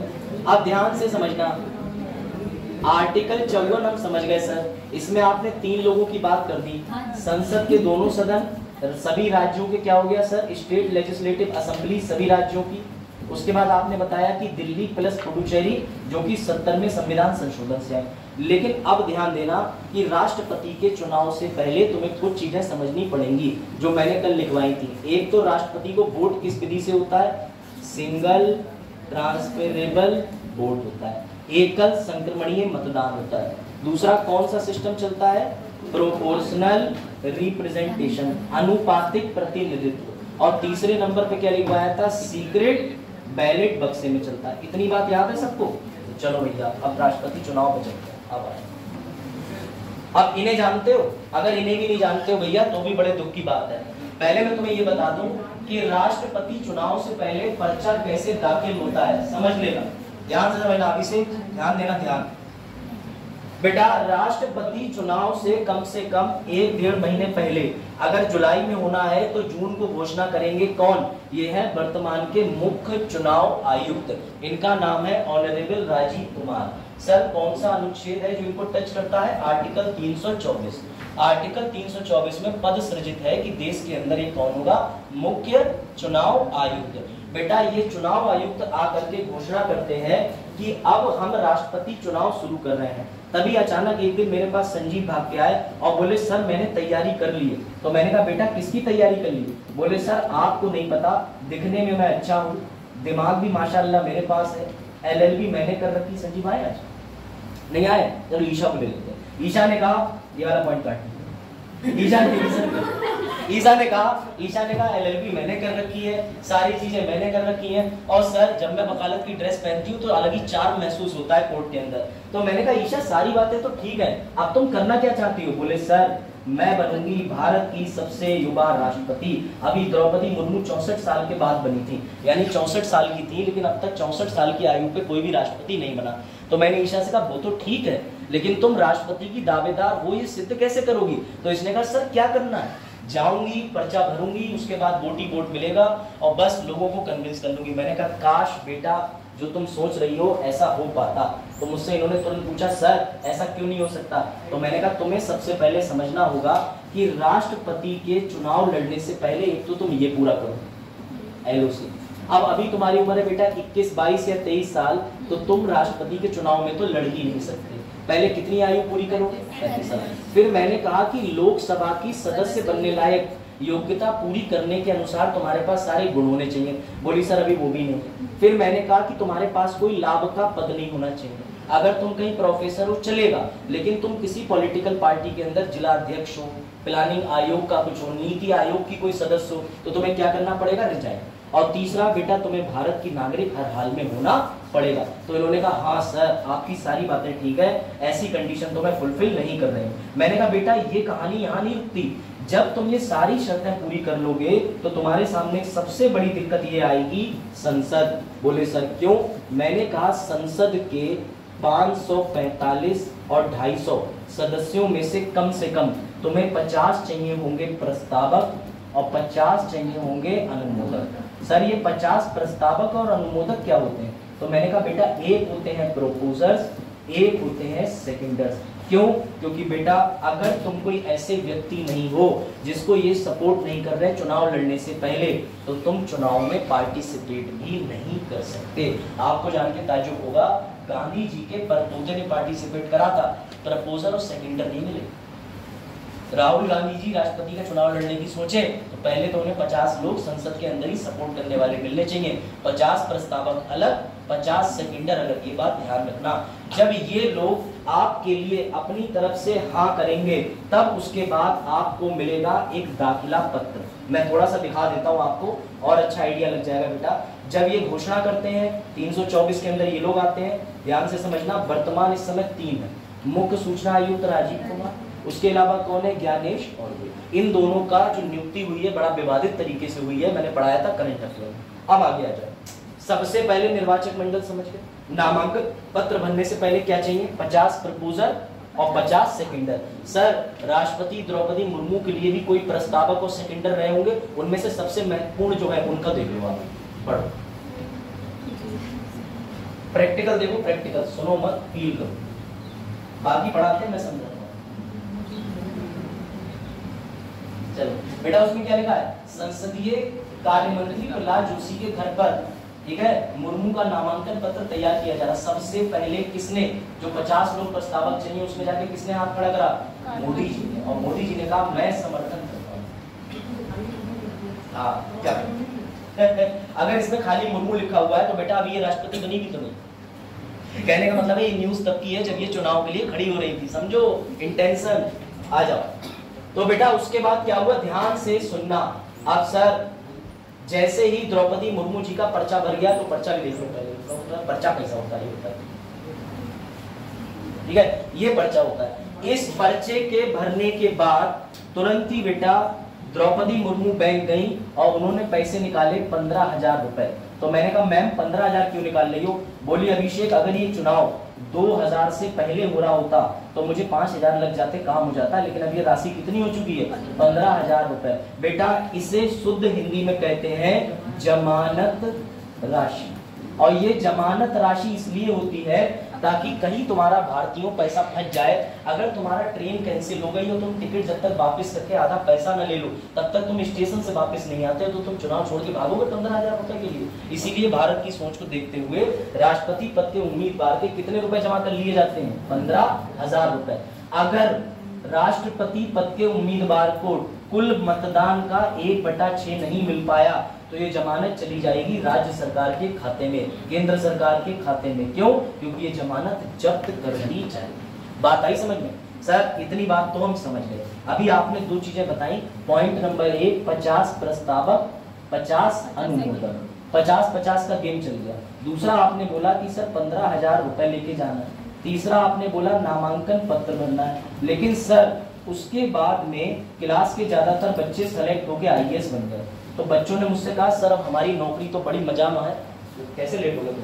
अब ध्यान से समझना, आर्टिकल 54 हम समझ गए सर। इसमें आपने 3 लोगों की बात कर दी, संसद के दोनों सदन, सभी राज्यों के क्या हो गया सर? स्टेट लेजिस्लेटिव असेंबली सभी राज्यों की। उसके बाद आपने बताया कि दिल्ली प्लस पुडुचेरी जो कि 70वें संविधान संशोधन से है। लेकिन अब ध्यान देना कि राष्ट्रपति के चुनाव से पहले तुम्हें कुछ चीजें समझनी पड़ेंगी जो मैंने कल लिखवाई थी। एक तो राष्ट्रपति को वोट किस विधि से होता है? सिंगल ट्रांसफरेबल वोट होता है, एकल संक्रमणीय मतदान होता है। दूसरा कौन सा सिस्टम चलता है? प्रोपोर्शनल रिप्रेजेंटेशन, अनुपातिक प्रतिनिधित्व। और तीसरे नंबर पे क्या लिखवाया था? सीक्रेट बैलेट बक्से में चलता है। इतनी बात याद है सबको? तो चलो भैया अब राष्ट्रपति चुनाव पे चलते हैं। अब इन्हें जानते हो? अगर इन्हें भी नहीं जानते हो भैया तो भी बड़े दुख की बात है। पहले मैं तुम्हें ये बता दूं कि राष्ट्रपति चुनाव से पहले पर्चा कैसे दाखिल होता है, समझ लेना, ध्यान से समझना, अभी ध्यान देना, ध्यान। बेटा राष्ट्रपति चुनाव से कम 1-1.5 महीने पहले, अगर जुलाई में होना है तो जून को घोषणा करेंगे। कौन? ये है वर्तमान के मुख्य चुनाव आयुक्त, इनका नाम है ऑनरेबल राजीव कुमार। सर कौन सा अनुच्छेद है जो इनको टच करता है? आर्टिकल 324। आर्टिकल 324 में पद सृजित है कि देश के अंदर ये कौन होगा? मुख्य चुनाव आयुक्त। बेटा ये चुनाव आयुक्त आकर के घोषणा करते हैं कि अब हम राष्ट्रपति चुनाव शुरू कर रहे हैं। तभी अचानक एक दिन मेरे पास संजीव भाग के आए और बोले सर मैंने तैयारी कर ली है। तो मैंने कहा बेटा किसकी तैयारी कर ली? बोले सर आपको नहीं पता, दिखने में मैं अच्छा हूँ, दिमाग भी माशाल्लाह मेरे पास है, LLB मैंने कर रखी। संजीव आए आज? नहीं आए, चलो ईशा को ले लेते हैं। ईशा ने कहा ये वाला पॉइंट काट, ईशा ने कहा एलएलबी मैंने कर रखी है, सारी चीजें मैंने कर रखी हैं, और सर जब मैं वकालत की ड्रेस पहनती हूँ तो अलग ही चार्म महसूस होता है कोर्ट के अंदर। तो मैंने कहा ईशा सारी बातें तो ठीक है, अब तुम करना क्या चाहती हो? बोले सर मैं बनूंगी भारत की सबसे युवा राष्ट्रपति। अभी द्रौपदी मुर्मू 64 साल के बाद बनी थी, यानी 64 साल की थी, लेकिन अब तक 64 साल की आयु पे कोई भी राष्ट्रपति नहीं बना। तो मैंने ईशा से कहा वो तो ठीक है, लेकिन तुम राष्ट्रपति की दावेदार हो, ये सिद्ध कैसे करोगी? तो इसने कहा सर क्या करना है, जाऊंगी पर्चा भरूंगी, उसके बाद वोट मिलेगा और बस लोगों को कन्विंस कर लूंगी। मैंने कहा काश बेटा जो तुम सोच रही हो ऐसा हो पाता। तो मुझसे इन्होंने तुरंत पूछा सर ऐसा क्यों नहीं हो सकता? तो मैंने कहा तुम्हें सबसे पहले समझना होगा कि राष्ट्रपति के चुनाव लड़ने से पहले एक तो तुम ये पूरा करो एलओसी। अब अभी तुम्हारी उम्र है बेटा 21, 22 या 23 साल, तो तुम राष्ट्रपति के चुनाव में तो लड़ ही नहीं सकते। पहले कितनी आयु पूरी करो? 35 साल। फिर मैंने कहा कि लोकसभा की सदस्य बनने लायक योग्यता पूरी करने के अनुसार तुम्हारे पास सारे गुण होने चाहिए। बोली सर अभी वो भी नहीं। फिर मैंने कहा कि तुम्हारे पास कोई लाभ का पद नहीं होना चाहिए। अगर तुम कहीं प्रोफेसर हो चलेगा, लेकिन तुम किसी पॉलिटिकल पार्टी के अंदर जिला अध्यक्ष हो, प्लानिंग आयोग का कुछ हो, नीति आयोग की कोई सदस्य हो, तो तुम्हें क्या करना पड़ेगा? रिजाइन। और तीसरा बेटा तुम्हें भारत की नागरिक हर हाल में होना पड़ेगा। तो इन्होंने कहा हाँ सर आपकी सारी बातें ठीक है, ऐसी कंडीशन तो मैं फुलफिल नहीं कर रही हूँ। मैंने कहा बेटा ये कहानी यहाँ नहीं रुकती, जब तुम ये सारी शर्तें पूरी कर लोगे तो तुम्हारे सामने सबसे बड़ी दिक्कत ये आएगी संसद। बोले सर क्यों? मैंने कहा संसद के 545 और 250 सदस्यों में से कम तुम्हें 50 चाहिए होंगे प्रस्तावक और 50 चाहिए होंगे अनुमोदक। सर ये 50 प्रस्तावक और अनुमोदक क्या होते हैं? तो मैंने कहा बेटा एक होते हैं प्रोपोजर्स, एक होते हैं सेकेंडर्स। क्यों? क्योंकि बेटा अगर तुम कोई ऐसे व्यक्ति नहीं हो जिसको ये सपोर्ट नहीं कर रहे चुनाव लड़ने से पहले, तो तुम चुनाव में पार्टिसिपेट भी नहीं कर सकते। आपको जान के ताज्जुब होगा, गांधी जी के प्रपोजल ने पार्टिसिपेट करा था, प्रपोजल और सेकेंडर नहीं मिले। राहुल गांधी जी राष्ट्रपति का चुनाव लड़ने की सोचे तो पहले तो उन्हें 50 लोग संसद के अंदर ही सपोर्ट करने वाले मिलने चाहिए, 50 प्रस्तावक अलग, 50 सेकेंडर अलग। ये बात ध्यान रखना। जब ये लोग आपके लिए अपनी तरफ से हाँ करेंगे तब उसके बाद आपको मिलेगा एक दाखिला पत्र। मैं थोड़ा सा दिखा देता हूँ आपको और अच्छा आइडिया लग जाएगा बेटा। जब ये घोषणा करते हैं 324 के अंदर ये लोग आते हैं, ध्यान से समझना। वर्तमान इस समय 3 है, मुख्य सूचना आयुक्त राजीव कुमार, उसके अलावा कौन है? ज्ञानेश और इन दोनों का जो नियुक्ति हुई है बड़ा विवादित तरीके से हुई है, मैंने पढ़ाया था करंट अफेयर में। अब आगे आ जाए। सबसे पहले निर्वाचक मंडल समझ गए। नामांकन पत्र भरने से पहले क्या चाहिए? 50 प्रपोजल और 50 सेकेंडर। सर राष्ट्रपति द्रौपदी मुर्मू के लिए भी कोई प्रस्तावक और सेकेंडर रहे होंगे, उनमें से सबसे महत्वपूर्ण जो है उनका देख लो, आप पढ़ो, प्रैक्टिकल देखो, प्रैक्टिकल सुनो मत, फील करो। बाकी पढ़ाते हैं मैं समझा। चलो बेटा उसमें क्या लिखा है? संसदीय कार्य मंत्री प्रहलाद जोशी के घर पर, ठीक है, मुर्मू का नामांकन पत्र तैयार किया जा रहा। सबसे पहले किसने, जो 50 लोग प्रस्तावक चाहिए उसमें जाके किसने हाथ खड़ा करा? मोदी जी ने। और मोदी जी ने कहा मैं समर्थन करता हूँ। हाँ क्या अगर इसमें खाली मुर्मू लिखा हुआ है तो बेटा अभी ये राष्ट्रपति बनी भी तो नहीं। कहने का मतलब है ये न्यूज तब की है जब ये चुनाव के लिए खड़ी हो रही थी, समझो इंटेंशन। आ जाओ। तो बेटा उसके बाद क्या हुआ, ध्यान से सुनना। अब सर जैसे ही द्रौपदी मुर्मू जी का पर्चा भर गया तो पर्चा भी देख लो पहले, पर्चा कैसा होता है? ठीक है, ये पर्चा होता है। इस पर्चे के भरने के बाद तुरंत ही बेटा द्रौपदी मुर्मू बैंक गई और उन्होंने पैसे निकाले 15,000 रुपए। तो मैंने कहा मैम 15,000 क्यों निकाल रही हो? बोली अभिषेक अगर ये चुनाव 2000 से पहले हो रहा होता तो मुझे 5,000 लग जाते, काम हो जाता, लेकिन अब ये राशि कितनी हो चुकी है? 15,000 रुपए। बेटा इसे शुद्ध हिंदी में कहते हैं जमानत राशि। और ये जमानत राशि इसलिए होती है ताकि कहीं तुम्हारा भारतीयों पैसा फंस जाए। अगर तुम्हारा ट्रेन कैंसिल हो गई और तुम टिकट जब तक वापस करके आधा पैसा न ले लो तब तक तुम स्टेशन से वापस नहीं आते तो तुम चुनाव छोड़ के भागोगे 15,000 रुपए के लिए। इसीलिए भारत की सोच को देखते हुए राष्ट्रपति पद के उम्मीदवार के कितने रुपए जमा कर लिए जाते हैं? 15,000 रुपए। अगर राष्ट्रपति पद के उम्मीदवार को कुल मतदान का 1/6 नहीं मिल पाया तो ये जमानत चली जाएगी राज्य सरकार के खाते में, केंद्र सरकार के खाते में। क्यों? क्योंकि ये जमानत जब्त करनी चाहिए। बात आई समझ में? सर इतनी बात तो हम समझ गए। अभी आपने दो चीजें बताई। पॉइंट नंबर 1 50 प्रस्तावक 50 अनुमोदक, 50-50 का गेम चल गया। दूसरा आपने बोला कि सर 15,000 रुपए लेके जाना है। तीसरा आपने बोला नामांकन पत्र भरना है। लेकिन सर उसके बाद में क्लास के ज्यादातर बच्चे सेलेक्ट होके आईएएस बन गए, तो बच्चों ने मुझसे कहा सर अब हमारी नौकरी तो बड़ी मजा में है। तो कैसे लेट हो गए तुम?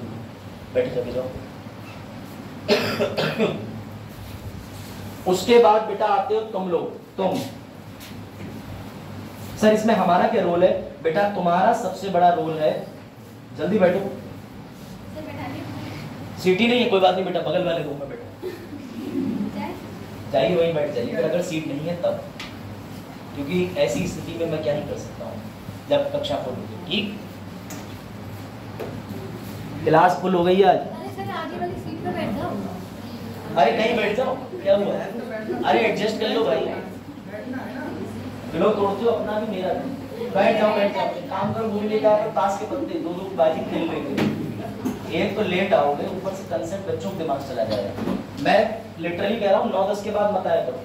बैठ के जाओ। उसके बाद बेटा आते हो तुम लोग। तुम सर इसमें हमारा क्या रोल है? बेटा तुम्हारा सबसे बड़ा रोल है, जल्दी बैठो। सीटी नहीं है, कोई बात नहीं बेटा, बगल वाले रूम में बैठो, जाइए वहीं बैठ जाइए। अगर सीट नहीं है तब, क्योंकि ऐसी स्थिति में मैं क्या ही कर सकता हूँ जब कक्षा फुल होगी। ठीक, क्लास फुल हो गई आज। अरे सर आगे वाली सीट पे बैठ जाओ। अरे नहीं बैठ जाओ, क्या हुआ है? अरे एडजस्ट कर लो भाई। किलो तोड़ते हो अपना भी मेरा भी। बैठ जाओ बैठ जाओ। काम करो, मूवी लेके आओ, ताश के पत्ते दो दो बाजी खेल लेंगे। एक तो लेट आओगे, ऊपर से कंसेप्ट बच्चों के दिमाग चला जाएगा। मैं लिटरली कह रहा हूँ 9-10 के बाद मत आया करो,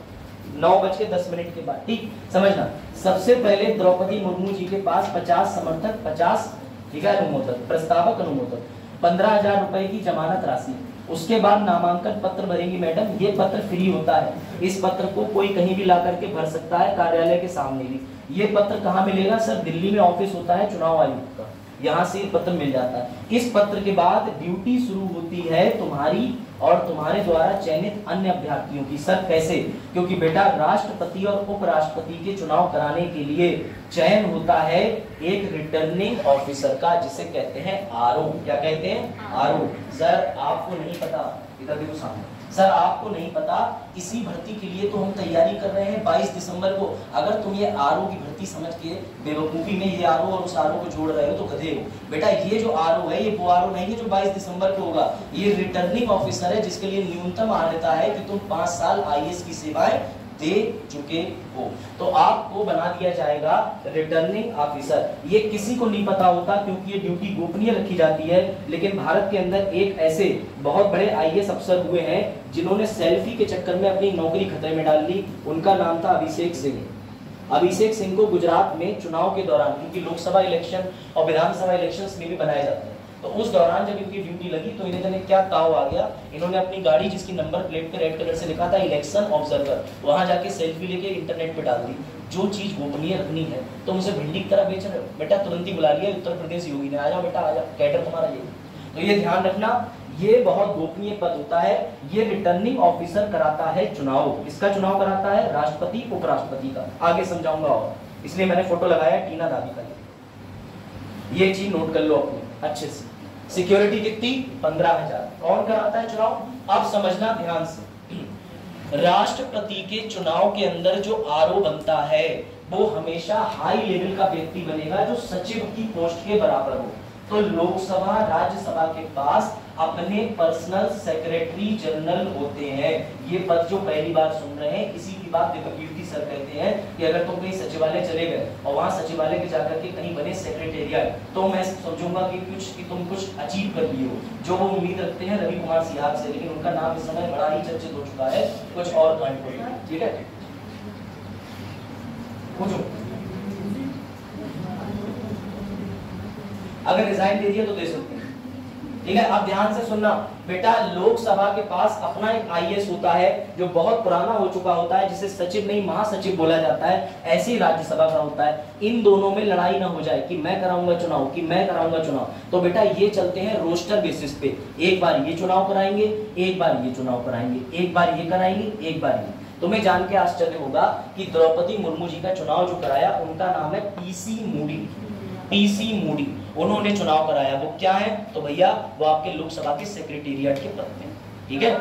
9:10 के बाद। ठीक, समझना। सबसे पहले द्रौपदी मुर्मू जी के पास 50 समर्थक, 50 ठीक है अनुमोदक, प्रस्तावक अनुमोदक, 15,000 रुपए की जमानत राशि। उसके बाद नामांकन पत्र भरेंगी मैडम। ये पत्र फ्री होता है, इस पत्र को कोई कहीं भी ला करके भर सकता है, कार्यालय के सामने भी। ये पत्र कहाँ मिलेगा? सर दिल्ली में ऑफिस होता है चुनाव आयुक्त का, यहाँ से पत्र मिल जाता है। इस पत्र के बाद ड्यूटी शुरू होती है तुम्हारी और तुम्हारे द्वारा चयनित अन्य अभ्यर्थियों की। सर कैसे? क्योंकि बेटा राष्ट्रपति और उपराष्ट्रपति के चुनाव कराने के लिए चयन होता है एक रिटर्निंग ऑफिसर का, जिसे कहते हैं आरओ। क्या कहते हैं? आरओ। सर आपको नहीं पता, इधर देखो सामने। सर आपको नहीं पता, इसी भर्ती के लिए तो हम तैयारी कर रहे हैं 22 दिसंबर को। अगर तुम ये आरओ की भर्ती समझ के बेवकूफी में ये आरओ और उस आरओ को जोड़ रहे हो तो गधे हो। बेटा ये जो आरओ है ये वो आरओ नहीं है जो 22 दिसंबर को होगा। ये रिटर्निंग ऑफिसर है, जिसके लिए न्यूनतम मान्यता है कि तुम 5 साल आईएएस की सेवाएं दे चुके हो, तो आपको बना दिया जाएगा रिटर्निंग ऑफिसर। ये किसी को नहीं पता होता क्योंकि ये ड्यूटी गोपनीय रखी जाती है। लेकिन भारत के अंदर एक ऐसे बहुत बड़े आईएएस अफसर हुए हैं जिन्होंने सेल्फी के चक्कर में अपनी नौकरी खतरे में डाल ली। उनका नाम था अभिषेक सिंह। अभिषेक सिंह को गुजरात में चुनाव के दौरान, क्योंकि लोकसभा इलेक्शन और विधानसभा इलेक्शन में भी बनाए जाते हैं, तो उस दौरान जब इनकी ड्यूटी लगी तो इन्हें जाने क्या ताव आ गया, इन्होंने अपनी गाड़ी जिसकी नंबर प्लेट पे रेड कलर से लिखा था इलेक्शन ऑब्जर्वर, वहां जाके सेल्फी लेके इंटरनेट पे डाल दी। जो चीज गोपनीय रखनी है तो मुझे भिंडी की तरह बेच रहे हो। बेटा तुरंत ही बुला लिया उत्तर प्रदेश योगी ने, आ जाओ बेटा आ जाओ, कैडर तुम्हारा ये। तो ये ध्यान रखना, ये बहुत गोपनीय पद होता है। ये रिटर्निंग ऑफिसर कराता है चुनाव। किसका चुनाव कराता है? राष्ट्रपति उपराष्ट्रपति का। आगे समझाऊंगा और इसलिए मैंने फोटो लगाया टीना दादी का। ये चीज नोट कर लो अपने अच्छे से। सिक्योरिटी कितनी? 15,000। कौन कराता है चुनाव? अब समझना ध्यान से। राष्ट्रपति के चुनाव के अंदर जो आरओ बनता है वो हमेशा हाई लेवल का व्यक्ति बनेगा जो सचिव की पोस्ट के बराबर हो। तो लोकसभा राज्यसभा के पास अपने पर्सनल सेक्रेटरी जनरल होते हैं। ये पद जो पहली बार सुन रहे हैं, इसी की बात कीर्ति सर कहते हैं कि अगर तुम कहीं सचिवालय चले गए और वहां सचिवालय के जाकर के कहीं बने सेक्रेटेरिएट, तो मैं समझूंगा कि तुम कुछ अचीव कर लिए हो। जो वो उम्मीद रखते हैं रवि कुमार सिहाग से, लेकिन उनका नाम इस समय बड़ा ही चर्चित हो चुका है कुछ और कांड को। ठीक है, पूछो। अगर रिजाइन दे दिया तो दे सकते हैं। ठीक है, आप ध्यान से सुनना बेटा। लोकसभा के पास अपना एक आईएएस होता है जो बहुत पुराना हो चुका होता है, जिसे सचिव नहीं महासचिव बोला जाता है। ऐसे ही राज्यसभा का होता है। इन दोनों में लड़ाई ना हो जाए कि मैं कराऊंगा चुनाव, कि मैं कराऊंगा चुनाव। तो बेटा ये चलते हैं रोस्टर बेसिस पे। एक बार ये चुनाव कराएंगे, एक बार ये चुनाव कराएंगे, एक बार ये कराएंगे, एक बार ये। तुम्हें जान के आश्चर्य होगा कि द्रौपदी मुर्मू जी का चुनाव जो कराया उनका नाम है पीसी मूडी। पीसी मूडी उन्होंने चुनाव कराया। वो क्या है? तो भैया वो आपके लोकसभा के सेक्रेटेरिएट के पद में। ठीक है,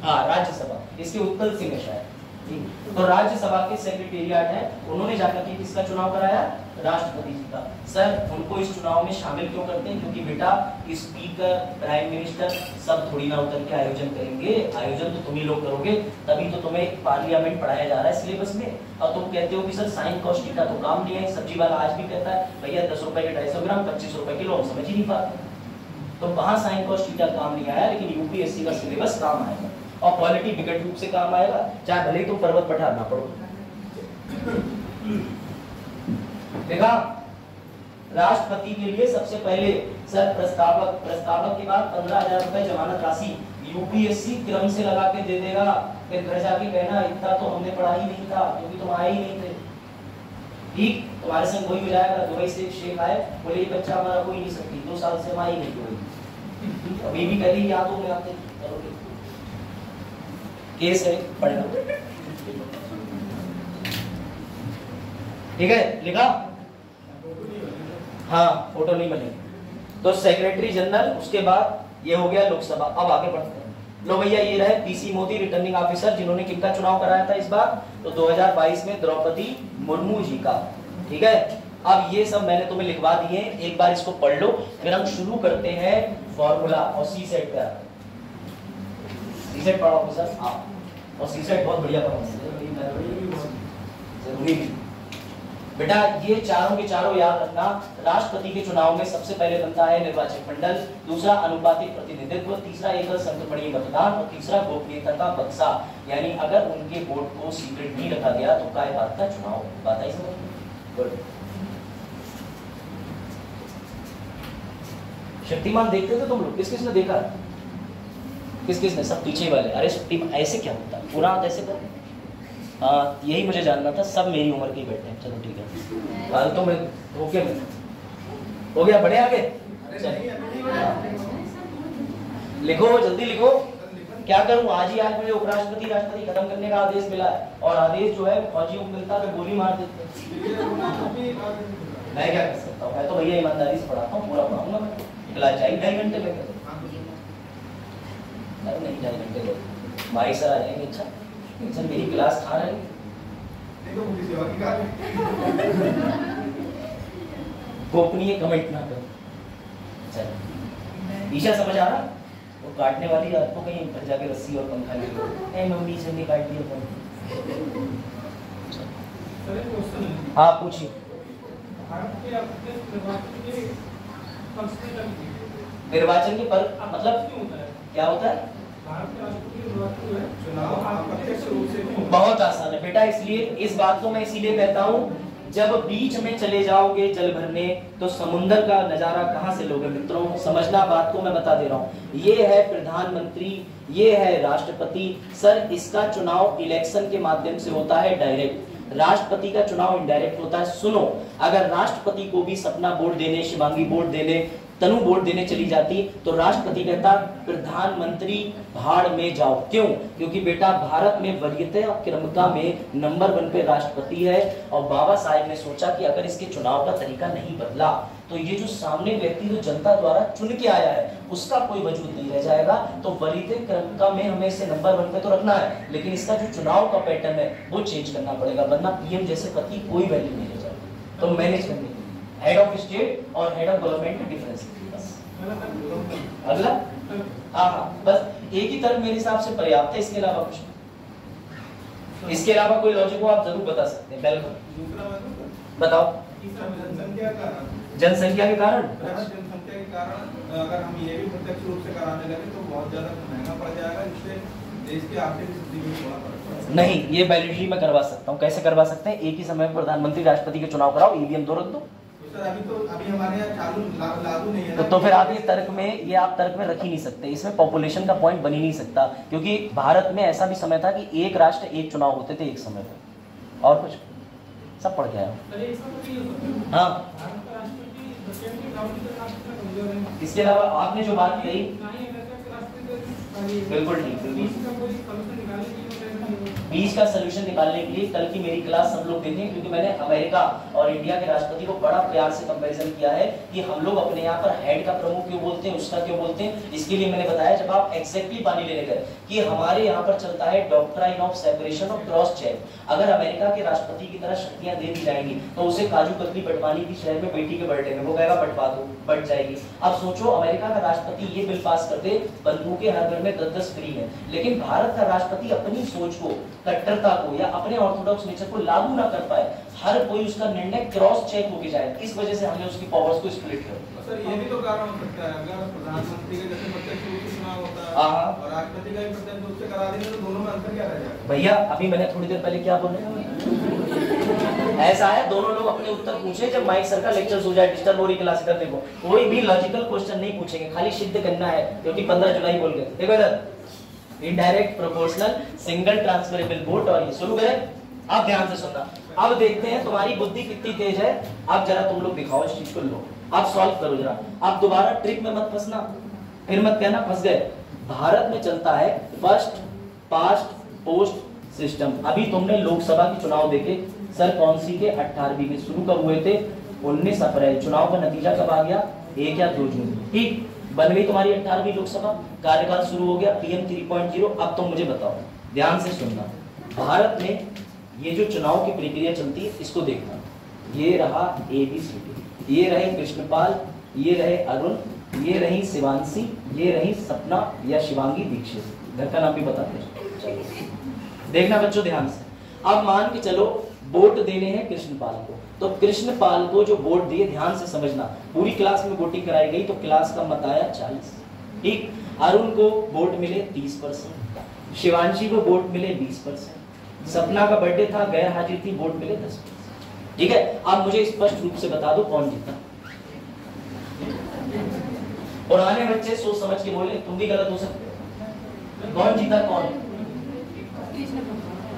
हाँ राज्यसभा, इसके उत्तल सिंह है शायद, तो राज्यसभा के सेक्रेटेरिएट है, उन्होंने जाकर के किसका चुनाव कराया? राष्ट्रपति जी का। सर उनको इस चुनाव में शामिल क्यों करते हैं? क्योंकि बेटा स्पीकर, प्राइम मिनिस्टर सब थोड़ी ना उतर के आयोजन करेंगे, आयोजन तो तुम ही लोग करोगे, तभी तो तुम्हें पार्लियामेंट पढ़ाया जा रहा है सिलेबस में। और तुम कहते हो कि सर साइन कॉस्ट का तो काम नहीं है, सब्जी वाला आज भी कहता है भैया 10 रुपए के 250 ग्राम 25 रुपए किलो, हम समझ ही नहीं पाते। तो वहां साइन कॉस्ट का काम नहीं आया, लेकिन यूपीएससी का सिलेबस काम आएगा और क्वालिटी विकट रूप से काम आएगा, चाहे भले ही तुम पर्वत पठार ना पढ़ो। देखा, राष्ट्रपति के लिए सबसे पहले सर प्रस्तावक के बाद 15,000 रुपए जमानत राशि यूपीएससी क्रम से लगा के दे देगा। फिर घर जाके कहना इतना तो हमने पढ़ा ही नहीं था, क्योंकि तुम आए ही नहीं थे। ठीक, तुम्हारे संग वही हो जाएगा। दुबई से एक शेख आए, बोले ये बच्चा हमारा कोई नहीं सकती, 2 साल से हम आई नहीं कोई, अभी भी कह रही याद हो गया आपके, केस है पढ़ना। ठीक है, लिखा? हाँ, फोटो नहीं बने। तो सेक्रेटरी जनरल, उसके बाद ये हो गया लोकसभा। अब आगे बढ़ते हैं। लो भैया, ये रहे पीसी मोदी रिटर्निंग ऑफिसर, जिन्होंने किनका चुनाव कराया था इस बार? तो 2022 में द्रौपदी मुर्मू जी का। ठीक है, अब ये सब मैंने तुम्हें लिखवा दिए, एक बार इसको पढ़ लो, फिर हम शुरू करते हैं फॉर्मूला और सी सेट का। सी सेट पढ़ो सर आप, और सी सेट बहुत बढ़िया पढ़ो, जरूरी भी। बेटा ये चारों के चारों याद रखना। राष्ट्रपति के चुनाव में सबसे पहले बनता है निर्वाचक मंडल, दूसरा अनुपातिक प्रतिनिधित्व, तीसरा एकल संक्रमणीय मतदान और तीसरा गोपनीयता का बक्सा। यानी अगर उनके वोट को सीक्रेट नहीं रखा गया तो काय बात का चुनाव, बात आई समझ? शक्तिमान देखते थे तुम लोग? किस किस ने देखा? किस किस ने? सब पीछे वाले। अरे शक्तिमान ऐसे क्या होता है? पूरा हाथ ऐसे कर। हाँ, यही मुझे जानना था, सब मेरी उम्र के बैठे हैं। चलो ठीक है, फालतू में ओके में हो गया, बढ़े आगे। लिखो, जल्दी लिखो। क्या करूं? आज ही आज मुझे उपराष्ट्रपति राष्ट्रपति खत्म करने का आदेश मिला है, और आदेश जो है फौजियों को मिलता है, गोली मार देते। मैं क्या कर सकता हूँ? मैं तो भैया ईमानदारी से पढ़ाता हूँ, पूरा पढ़ाऊंगा मैं। क्लास चाहिए 2.5 घंटे में? नहीं 2.5 घंटे में भाई सर आ जाएंगे। अच्छा सर, मेरी क्लास खा रहे गोपनीय कमेंट ना करो। चलो ईशा समझ आ रहा? वो काटने वाली आपको कहीं घर जाके रस्सी और पंखा ले, मम्मी से नहीं काट दिया फोन। हाँ पूछिए। निर्वाचन के पर मतलब क्या होता है? बहुत आसान है बेटा, इसलिए इस बात को मैं इसीलिए कहता हूँ, जब बीच में चले जाओगे जल भरने तो समुंदर का नजारा कहाँ से लोगे मित्रों? समझना बात को मैं बता दे रहा हूँ। ये है प्रधानमंत्री, ये है राष्ट्रपति। सर इसका चुनाव इलेक्शन के माध्यम से होता है डायरेक्ट, राष्ट्रपति का चुनाव इनडायरेक्ट होता है। सुनो, अगर राष्ट्रपति को भी सपना वोट देने, शिवांगी वोट देने, तनु वोट देने चली जाती तो राष्ट्रपति कहता प्रधानमंत्री भाड़ में जाओ। क्यों? क्योंकि बेटा भारत में वरीयता क्रमता में नंबर 1 पे राष्ट्रपति है, और बाबा साहेब ने सोचा कि अगर इसके चुनाव का तरीका नहीं बदला तो ये जो सामने व्यक्ति जो जनता द्वारा चुन के आया है उसका कोई वजूद नहीं रह जाएगा। तो वरीयता क्रमता में हमें इसे नंबर 1 पे तो रखना है, लेकिन इसका जो चुनाव का पैटर्न है वो चेंज करना पड़ेगा, वरना पीएम जैसे पद की कोई वैल्यू नहीं रह जाएगी। तो मैनेज करने के लिए हेड ऑफ स्टेट और हेड ऑफ गवर्नमेंट में डिफरेंस बस। अगला हाँ, बस एक ही तरफ मेरे हिसाब से पर्याप्त है, इसके अलावा कुछ, इसके अलावा कोई लॉजिक हो आप जरूर बता सकते हैं। वेलकम, बताओ। जनसंख्या के कारण अगर हम ये भी प्रत्यक्ष रूप से कराने लगे तो बहुत ज्यादा महंगा पड़ जाएगा, इससे देश की आर्थिक स्थिति में थोड़ा फर्क पड़ेगा। नहीं, ये बैलेटरी में करवा सकता हूँ। कैसे करवा सकते हैं? एक ही समय में प्रधानमंत्री राष्ट्रपति के चुनाव कराओ, ईवीएम 2 रख दो। अभी हमारे यहाँ चालू लागू नहीं है तो फिर आप ये तर्क में रख ही नहीं सकते, इसमें पॉपुलेशन का पॉइंट बन ही नहीं सकता, क्योंकि भारत में ऐसा भी समय था कि एक राष्ट्र एक चुनाव होते थे एक समय पे। और कुछ सब पढ़ के आया। हाँ, इसके अलावा आपने जो बात कही बिल्कुल ठीक, बिल्कुल बीच का सोल्यूशन निकालने के लिए कल की मेरी क्लास सब लोग देखें, क्योंकि मैंने अमेरिका और इंडिया के राष्ट्रपति को बड़ा प्यार से कंपैरिजन किया है कि हम लोग अपने यहाँ पर हेड का प्रमुख क्यों बोलते हैं, उसका क्यों बोलते हैं। इसके लिए मैंने बताया जब आप एग्जैक्टली पानी लेने गए कि हमारे यहाँ पर चलता है doctrine of separation of cross check. अगर अमेरिका के राष्ट्रपति की तरह शक्तियां दे दी जाएंगी तो उसे काजू कतली बंटवानी की शहर में बेटी के बर्थडे में वो कहेगा बंटवा दो, बंट जाएगी। अब सोचो अमेरिका का राष्ट्रपति ये बिल पास करते, बंदूकें हर घर में 10-10 फ्री है, लेकिन भारत का राष्ट्रपति अपनी सोच को, कट्टरता को या अपने ऑर्थोडॉक्स नेचर को लागू ना कर पाए, हर कोई उसका निर्णय क्रॉस चेक होके जाए, इस वजह से हमने उसकी पावर्स को स्प्लिट कर। सर ये भी तो कारण हो सकता है, अगर प्रधानमंत्री का जैसे प्रत्यक्ष रूप से चुनाव होता है और राष्ट्रपति का भी प्रत्यक्ष रूप से करा देंगे तो दोनों में अंतर क्या रह जाएगा? भैया अभी मैंने थोड़ी देर पहले क्या बोले, ऐसा है दोनों लोग अपने उत्तर पूछे जब माइक सर का लेक्चर हो जाए, डिस्टर्ब हो रही क्लास करने को, कोई भी लॉजिकल क्वेश्चन नहीं पूछेंगे, खाली सिद्ध करना है, क्योंकि 15 जुलाई बोल गए। देखो इधर indirect proportional single transferable vote, और ये शुरू करें। अब ध्यान से सुनना, अब देखते हैं तुम्हारी बुद्धि कितनी तेज है। अब जरा तुम लोग दिखाओ इस चीज को, लो अब सॉल्व करो जरा। अब दोबारा ट्रिक में मत फंसना, फिर मत कहना फंस गए। भारत में चलता है फर्स्ट पास्ट पोस्ट सिस्टम। अभी तुमने लोकसभा के चुनाव देखे सर, कौन सी के 18वीं में शुरू कब हुए थे? 19 अप्रैल। चुनाव का नतीजा कब आ गया? 1 या 2 जून। ठीक, बन गई तुम्हारी 18वीं लोकसभा, कार्यकाल शुरू हो गया PM 3.0। अब तुम मुझे बताओ, ध्यान से सुनना, भारत में ये जो चुनाव की प्रक्रिया चलती है इसको देखना। ये रहा ABCD, ये रहे कृष्णपाल, ये रहे अरुण, ये रही शिवांशी, ये रही सपना या शिवांगी दीक्षित, घर का नाम भी बताते हैं। देखना बच्चों ध्यान से। अब मान के चलो वोट देने हैं कृष्णपाल को, तो कृष्णपाल को जो वोट दिए, ध्यान से समझना, पूरी क्लास में वोटिंग कराई गई तो क्लास का मत आया 40। ठीक, अरुण को वोट मिले 30%, शिवांशी को वोट मिले 20%, सपना का बर्थडे था, गैर हाजिर थी, वोट मिले 10%। ठीक है, अब मुझे स्पष्ट रूप से बता दो कौन जीता। पुराने बच्चे सोच समझ के बोले, तुम भी गलत हो सकते हो। कौन जीता? कौन?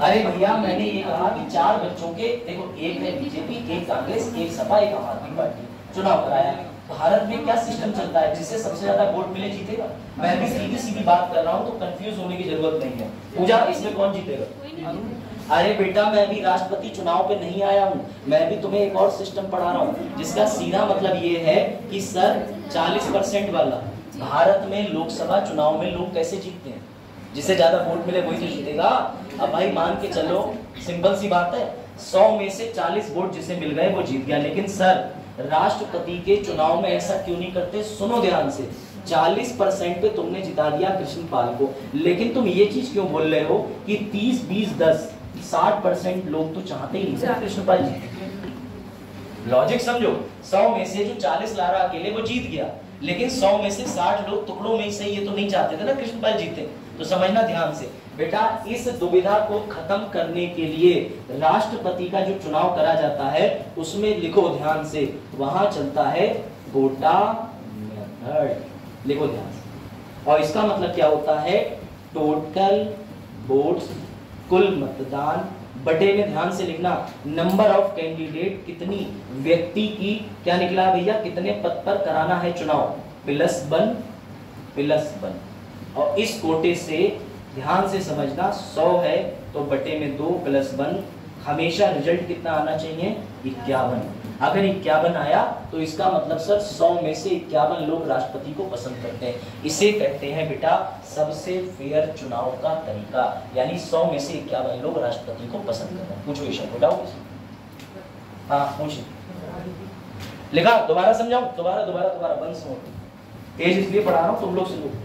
अरे भैया मैंने ये कहा कि 4 बच्चों के, देखो एक है बीजेपी, एक कांग्रेस, एक सपा, एक आम आदमी पार्टी, चुनाव कराया। भारत में क्या सिस्टम चलता है, जिससे सबसे ज्यादा वोट मिले जीतेगा। मैं भी सीधी सीधी बात कर रहा हूँ तो कंफ्यूज होने की जरूरत नहीं है। पूजा, इसमें कौन जीतेगा? अरे बेटा मैं भी राष्ट्रपति चुनाव पे नहीं आया हूँ, मैं भी तुम्हें एक और सिस्टम पढ़ा रहा हूँ, जिसका सीधा मतलब ये है कि सर 40% वाला, भारत में लोकसभा चुनाव में लोग कैसे जीतते हैं, जिसे ज्यादा वोट मिले वही तो जीतेगा। अब भाई मान के चलो, सिंपल सी बात है, 100 में से 40 वोट जिसे मिल गए वो जीत गया। लेकिन सर राष्ट्रपति के चुनाव में ऐसा क्यों नहीं करते? सुनो ध्यान से, 40% पे तुमने जिता दिया कृष्णपाल को, लेकिन तुम ये चीज क्यों बोल रहे हो कि 30, 20, 10, 60% लोग तो चाहते ही नहीं कृष्णपाल जीते। लॉजिक समझो, 100 में से जो 40 ला रहा अकेले वो जीत गया, लेकिन 100 में से 60 लोग टुकड़ों में से ये तो नहीं चाहते थे ना कृष्णपाल जीते। तो समझना ध्यान से बेटा, इस दुविधा को खत्म करने के लिए राष्ट्रपति का जो चुनाव करा जाता है उसमें लिखो ध्यान से, वहां चलता है कोटा मेथड। लिखो ध्यान से, और इसका मतलब क्या होता है? टोटल वोट्स, कुल मतदान, बटे में ध्यान से लिखना नंबर ऑफ कैंडिडेट, कितनी व्यक्ति की, क्या निकला भैया, कितने पद पर कराना है चुनाव, +1, और इस कोटे से ध्यान से समझना, 100 है तो बटे में 2 +1, हमेशा रिजल्ट कितना आना चाहिए? 51। अगर 51 आया तो इसका मतलब सर 100 में से 51 लोग राष्ट्रपति को पसंद करते हैं। इसे कहते हैं बेटा सबसे फेयर चुनाव का तरीका, यानी 100 में से 51 लोग राष्ट्रपति को पसंद करते हैं। पूछो ईशा, बताओ। हाँ पूछिए, लिखा, दोबारा समझाऊं? दोबारा बंद सुनो, तेज इसलिए पढ़ा रहा हूं तुम लोग सुनो।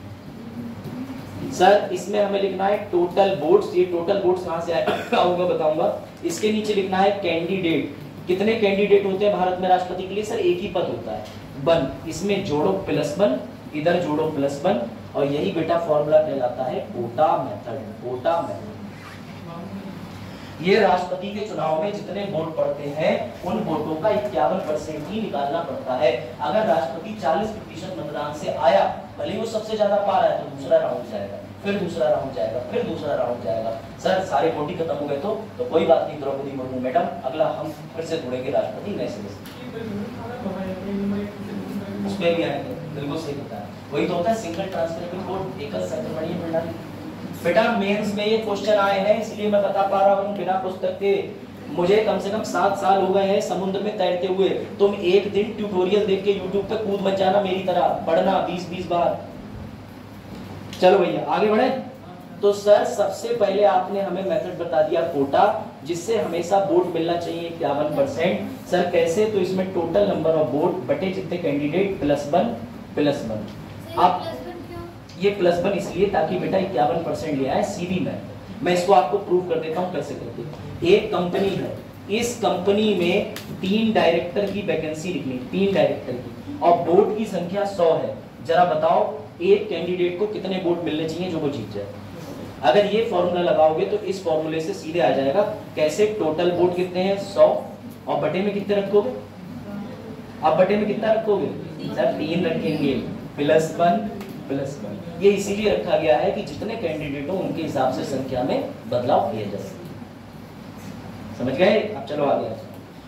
सर इसमें हमें लिखना है टोटल वोट्स, ये टोटल वोट्स कहां से आऊंगा बताऊंगा। इसके नीचे लिखना है कैंडिडेट, कितने कैंडिडेट होते हैं भारत में राष्ट्रपति के लिए? सर एक ही पद होता है, 1, इसमें जोड़ो +1, इधर जोड़ो +1, और यही बेटा फॉर्मूला कहलाता है कोटा मेथड। ये राष्ट्रपति के चुनाव में जितने वोट पड़ते हैं उन वोटों का 51% ही निकालना पड़ता है। अगर राष्ट्रपति 40% मतदान से आया, भले वो सबसे ज्यादा पा रहा है, तो दूसरा राउंड जाएगा, फिर दूसरा राउंड जाएगा, फिर दूसरा राउंड जाएगा। सर सारे वोट ही खत्म हो गए तो कोई बात नहीं द्रौपदी मुर्मू मैडम, अगला हम फिर से जुड़ेंगे राष्ट्रपति नए सदस्य, उस पर भी आएंगे। बिल्कुल सही होता है, वही तो होता है सिंगल ट्रांसफरेबल वोट, एकल सर्वमणीय प्रणाली। बेटा मेंस में ये क्वेश्चन आए हैं, इसलिए मैं बता पा रहा हूँ बिना पुस्तक के। मुझे कम से कम 7 साल हो गए हैं समुद्र में तैरते हुए। तुम एक दिन ट्यूटोरियल देख के यूट्यूब पे कूद मत जाना मेरी तरह, पढ़ना 20-20 बार। चलो भैया आगे बढ़े। तो सर सबसे पहले आपने हमें मेथड बता दिया कोटा, जिससे हमेशा वोट मिलना चाहिए 51%। सर कैसे? तो इसमें टोटल नंबर ऑफ वोट बटे जितने कैंडिडेट +1 आप ये +1 इसलिए ताकि बेटा 51% ले आए सीधी मैं इसको आपको प्रूव कर देता हूँ कैसे करके। एक कंपनी है, इस कंपनी में 3 डायरेक्टर की वैकेंसी निकली, 3 डायरेक्टर की, और वोट की संख्या 100 है। जरा बताओ एक कैंडिडेट को कितने वोट मिलने चाहिए जो वो जीत जाए? अगर ये फॉर्मूला लगाओगे तो इस फॉर्मूले से सीधे आ जाएगा। कैसे? टोटल वोट कितने हैं 100, और बटे में कितने रखोगे? आप बटे में कितना रखोगे? सर 3 रखेंगे, +1 ये इसीलिए रखा गया है कि जितने कैंडिडेट हो उनके हिसाब से संख्या में बदलाव किया जा सके। समझ गए? अब चलो आगे।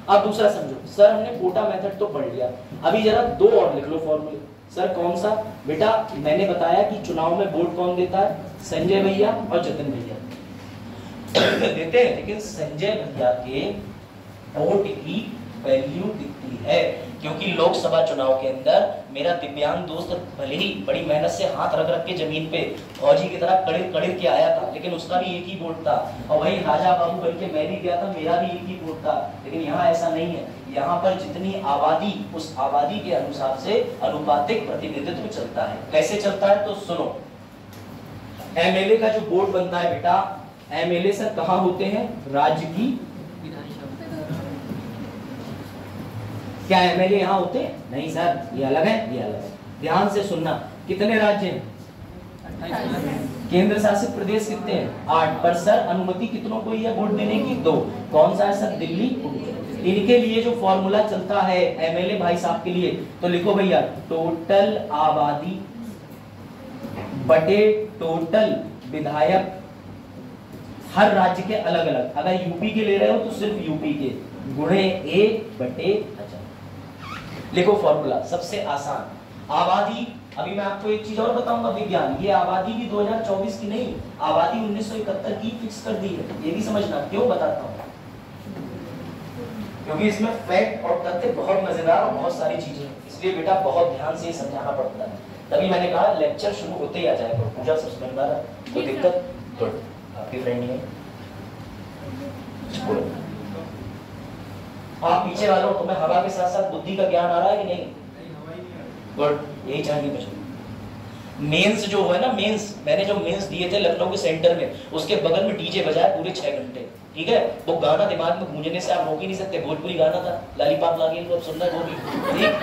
अब दूसरा समझो। सर हमने कोटा मेथड तो पढ़ लिया, अभी जरा 2 और लिख लो फॉर्मूले। सर कौन सा? बेटा मैंने बताया कि चुनाव में वोट कौन देता है? संजय भैया और जतिन भैया देते हैं, लेकिन संजय भैया के वोट की वैल्यू दिखती है, क्योंकि लोकसभा चुनाव के अंदर मेरा दिव्यांग दोस्त भले ही बड़ी मेहनत से हाथ रख रख के जमीन पे फौजी की तरह कड़िर कड़िर के आया था, लेकिन उसका भी एक ही वोट था। और वही राजा बाबू बन के मैं भी गया था, मेरा भी एक ही वोट था। लेकिन यहाँ ऐसा नहीं है, यहाँ पर जितनी आबादी, उस आबादी के अनुसार से अनुपातिक प्रतिनिधित्व चलता है। कैसे चलता है? तो सुनो, एमएलए का जो वोट बनता है बेटा, एमएलए सर कहाँ होते हैं? राज्य की। क्या एमएलए यहाँ होते हैं? नहीं सर, ये अलग है, ये अलग है। ध्यान से सुनना, कितने राज्य हैं? 28। केंद्र शासित प्रदेश कितने हैं? 8। पर सर अनुमति कितनों को है वोट देने की? 2। कौन सा है सर? दिल्ली। इनके लिए जो फॉर्मूला चलता है एमएलए भाई साहब के लिए, तो लिखो भैया टोटल आबादी बटे टोटल विधायक, हर राज्य के अलग अलग। अगर यूपी के ले रहे हो तो सिर्फ यूपी के, गुणे 1/1000। लिखो फॉर्मूला, सबसे आसान। आबादी, अभी मैं आपको एक चीज और बताऊंगा विज्ञान, ये आबादी भी 2024 की नहीं, आबादी 1971 की फिक्स कर दी है। ये भी समझना, क्यों बताता हूँ, क्योंकि इसमें फैक्ट और तथ्य बहुत मजेदार और बहुत सारी चीजें, इसलिए बेटा बहुत ध्यान से समझाना पड़ता है। तभी मैंने कहा लेक्चर शुरू होते ही आ जाएगा। पूजा सब समझ पा रहा? कोई दिक्कत? गुड, आपकी फ्रेंड नहीं है? आप पीछे वालों, तुम्हें हवा के साथ साथ बुद्धि का ज्ञान आ रहा है कि नहीं? गुड, यही चाहिए बच्चों। मेंस जो है ना, मेंस मैंने जो मेंस दिए थे लखनऊ के सेंटर में, उसके बगल में डीजे बजाया पूरे 6 घंटे। ठीक है, वो गाना दिमाग में गूंजने से आप रोक ही नहीं सकते। भोजपुरी गाना था, लॉलीपॉप लागे तो अब सुनना है वो भी, ठीक।